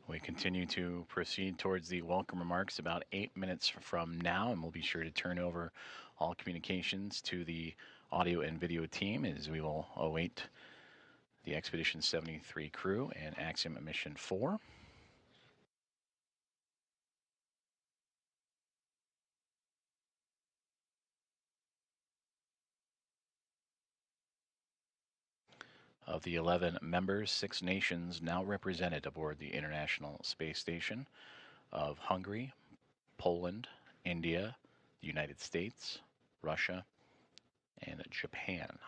A: We continue to proceed towards the welcome remarks about 8 minutes from now, and we'll be sure to turn over all communications to the audio and video team as we will await the Expedition 73 crew and Axiom Mission 4. Of the 11 members, 6 nations now represented aboard the International Space Station of Hungary, Poland, India, the United States, Russia, and Japan.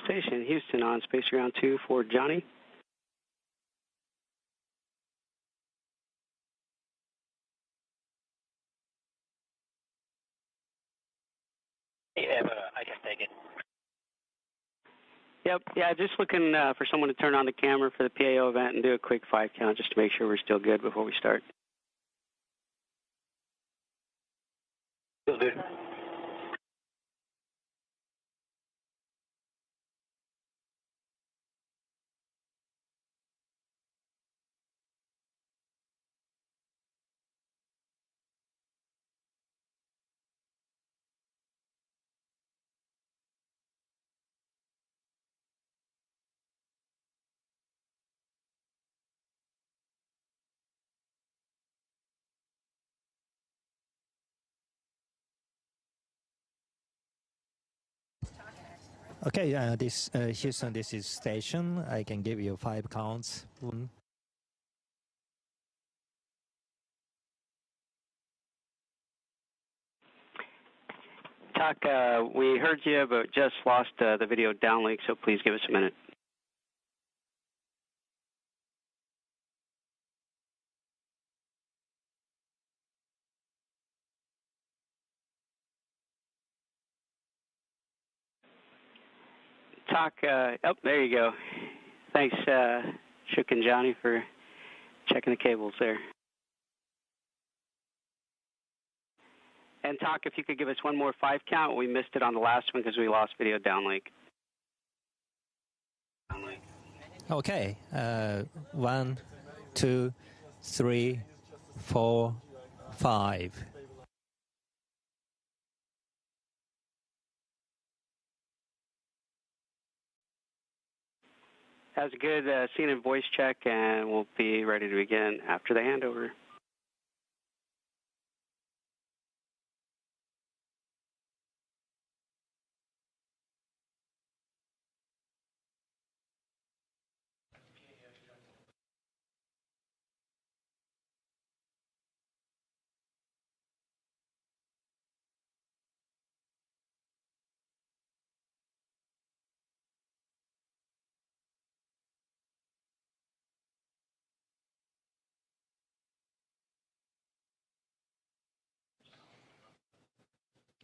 K: Station Houston on Space Ground 2 for Johnny.
L: Yeah, I can take it.
K: Yep, yeah, just looking for someone to turn on the camera for the PAO event and do a quick 5 count just to make sure we're still good before we start.
L: Still good.
N: Okay, this Houston, this is station. I can give you 5 counts. 1.
K: Talk, we heard you, but just lost the video downlink, so please give us a minute. talk. Oh, there you go. Thanks, Shuk and Johnny, for checking the cables there. And talk, if you could give us one more 5 count. We missed it on the last one because we lost video downlink.
N: Okay. 1, 2, 3, 4, 5.
K: That was a good scene and voice check, and we'll be ready to begin after the handover.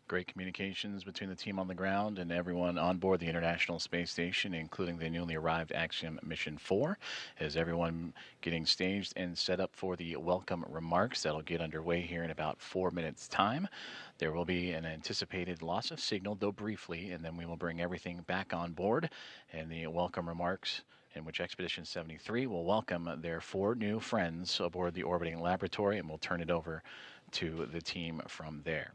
A: Great communications between the team on the ground and everyone on board the International Space Station, including the newly arrived Axiom Mission 4, as everyone getting staged and set up for the welcome remarks that'll get underway here in about 4 minutes' time. There will be an anticipated loss of signal, though briefly, and then we will bring everything back on board, and the welcome remarks in which Expedition 73 will welcome their 4 new friends aboard the orbiting laboratory, and we'll turn it over to the team from there.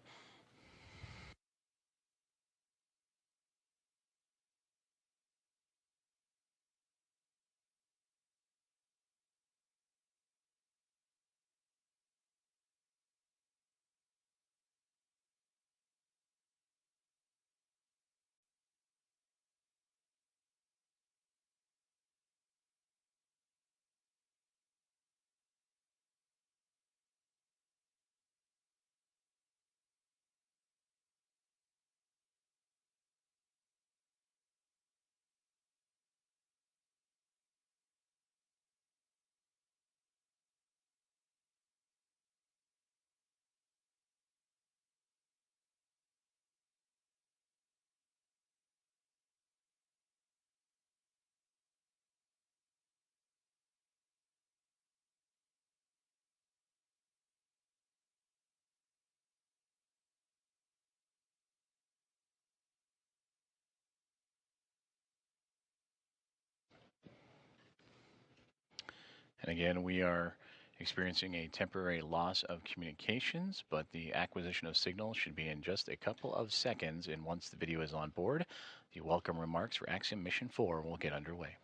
A: And again, we are experiencing a temporary loss of communications, but the acquisition of signal should be in just a couple of seconds. And once the video is on board, the welcome remarks for Axiom Mission 4 will get underway.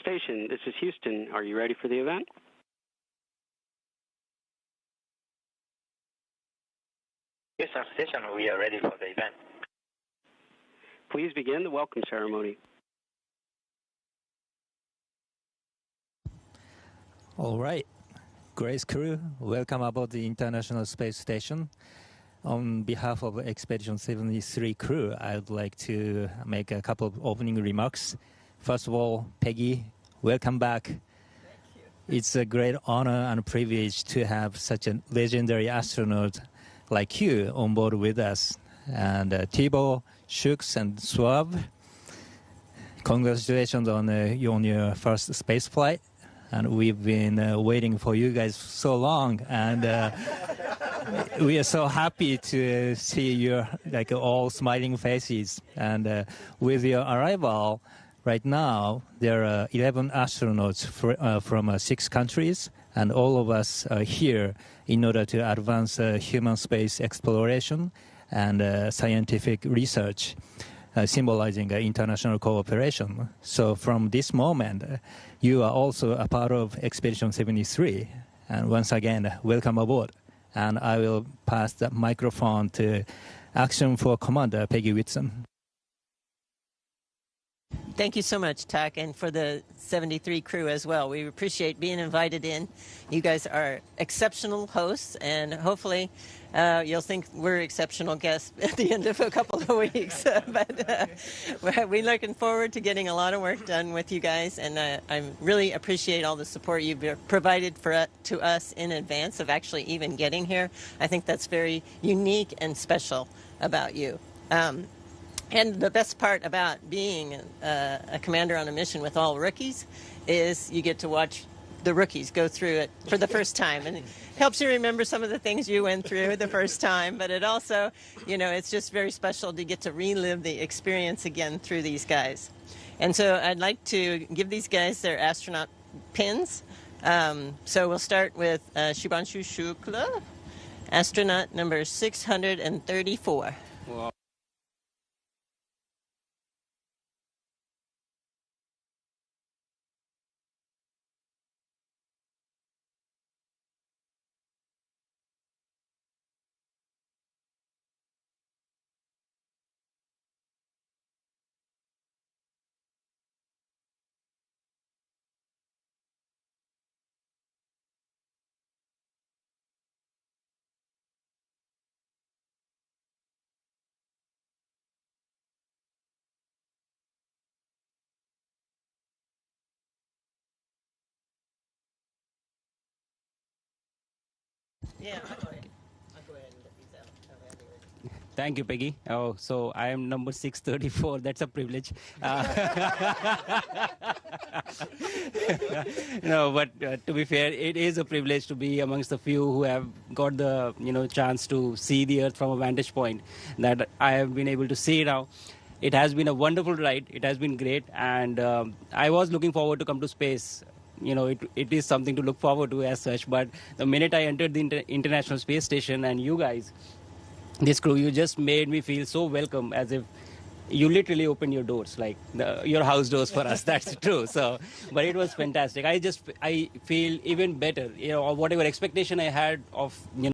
K: Station, this is Houston. Are you ready for the event?
L: Houston Station, we are ready for the event.
K: Please begin the welcome ceremony.
N: All right. Grace crew, welcome aboard the International Space Station. On behalf of Expedition 73 crew, I would like to make a couple of opening remarks. First of all, Peggy, welcome back. Thank you. It's a great honor and privilege to have such a legendary astronaut like you on board with us. And Tibor, Shuks, and Suave, congratulations on your first space flight. And we've been waiting for you guys so long, and we are so happy to see your all smiling faces. And with your arrival, right now there are 11 astronauts from 6 countries, and all of us are here in order to advance human space exploration and scientific research, symbolizing international cooperation. So from this moment, you are also a part of Expedition 73. And once again, welcome aboard. And I will pass the microphone to Axiom for Commander Peggy Whitson.
O: Thank you so much, Tak, and for the 73 crew as well. We appreciate being invited in. You guys are exceptional hosts, and hopefully you'll think we're exceptional guests at the end of a couple of weeks. But we're looking forward to getting a lot of work done with you guys, and I really appreciate all the support you've provided to us in advance of actually even getting here. I think that's very unique and special about you. And the best part about being a commander on a mission with all rookies is you get to watch the rookies go through it for the first time. And it helps you remember some of the things you went through the first time. But it also, it's just very special to get to relive the experience again through these guys. And so I'd like to give these guys their astronaut pins. So we'll start with Shubanshu Shukla, astronaut number 634. Wow. Yeah, I'll go ahead and get these out.
P: Thank you, Peggy. Oh, so I am number 634. That's a privilege. No, but to be fair, it is a privilege to be amongst the few who have got the chance to see the Earth from a vantage point that I have been able to see now. It has been a wonderful ride. It has been great, and I was looking forward to come to space. It is something to look forward to as such. But the minute I entered the International Space Station and you guys, this crew, you just made me feel so welcome, as if you literally opened your doors, like your house doors for us. That's true. So, but it was fantastic. I feel even better. Whatever expectation I had of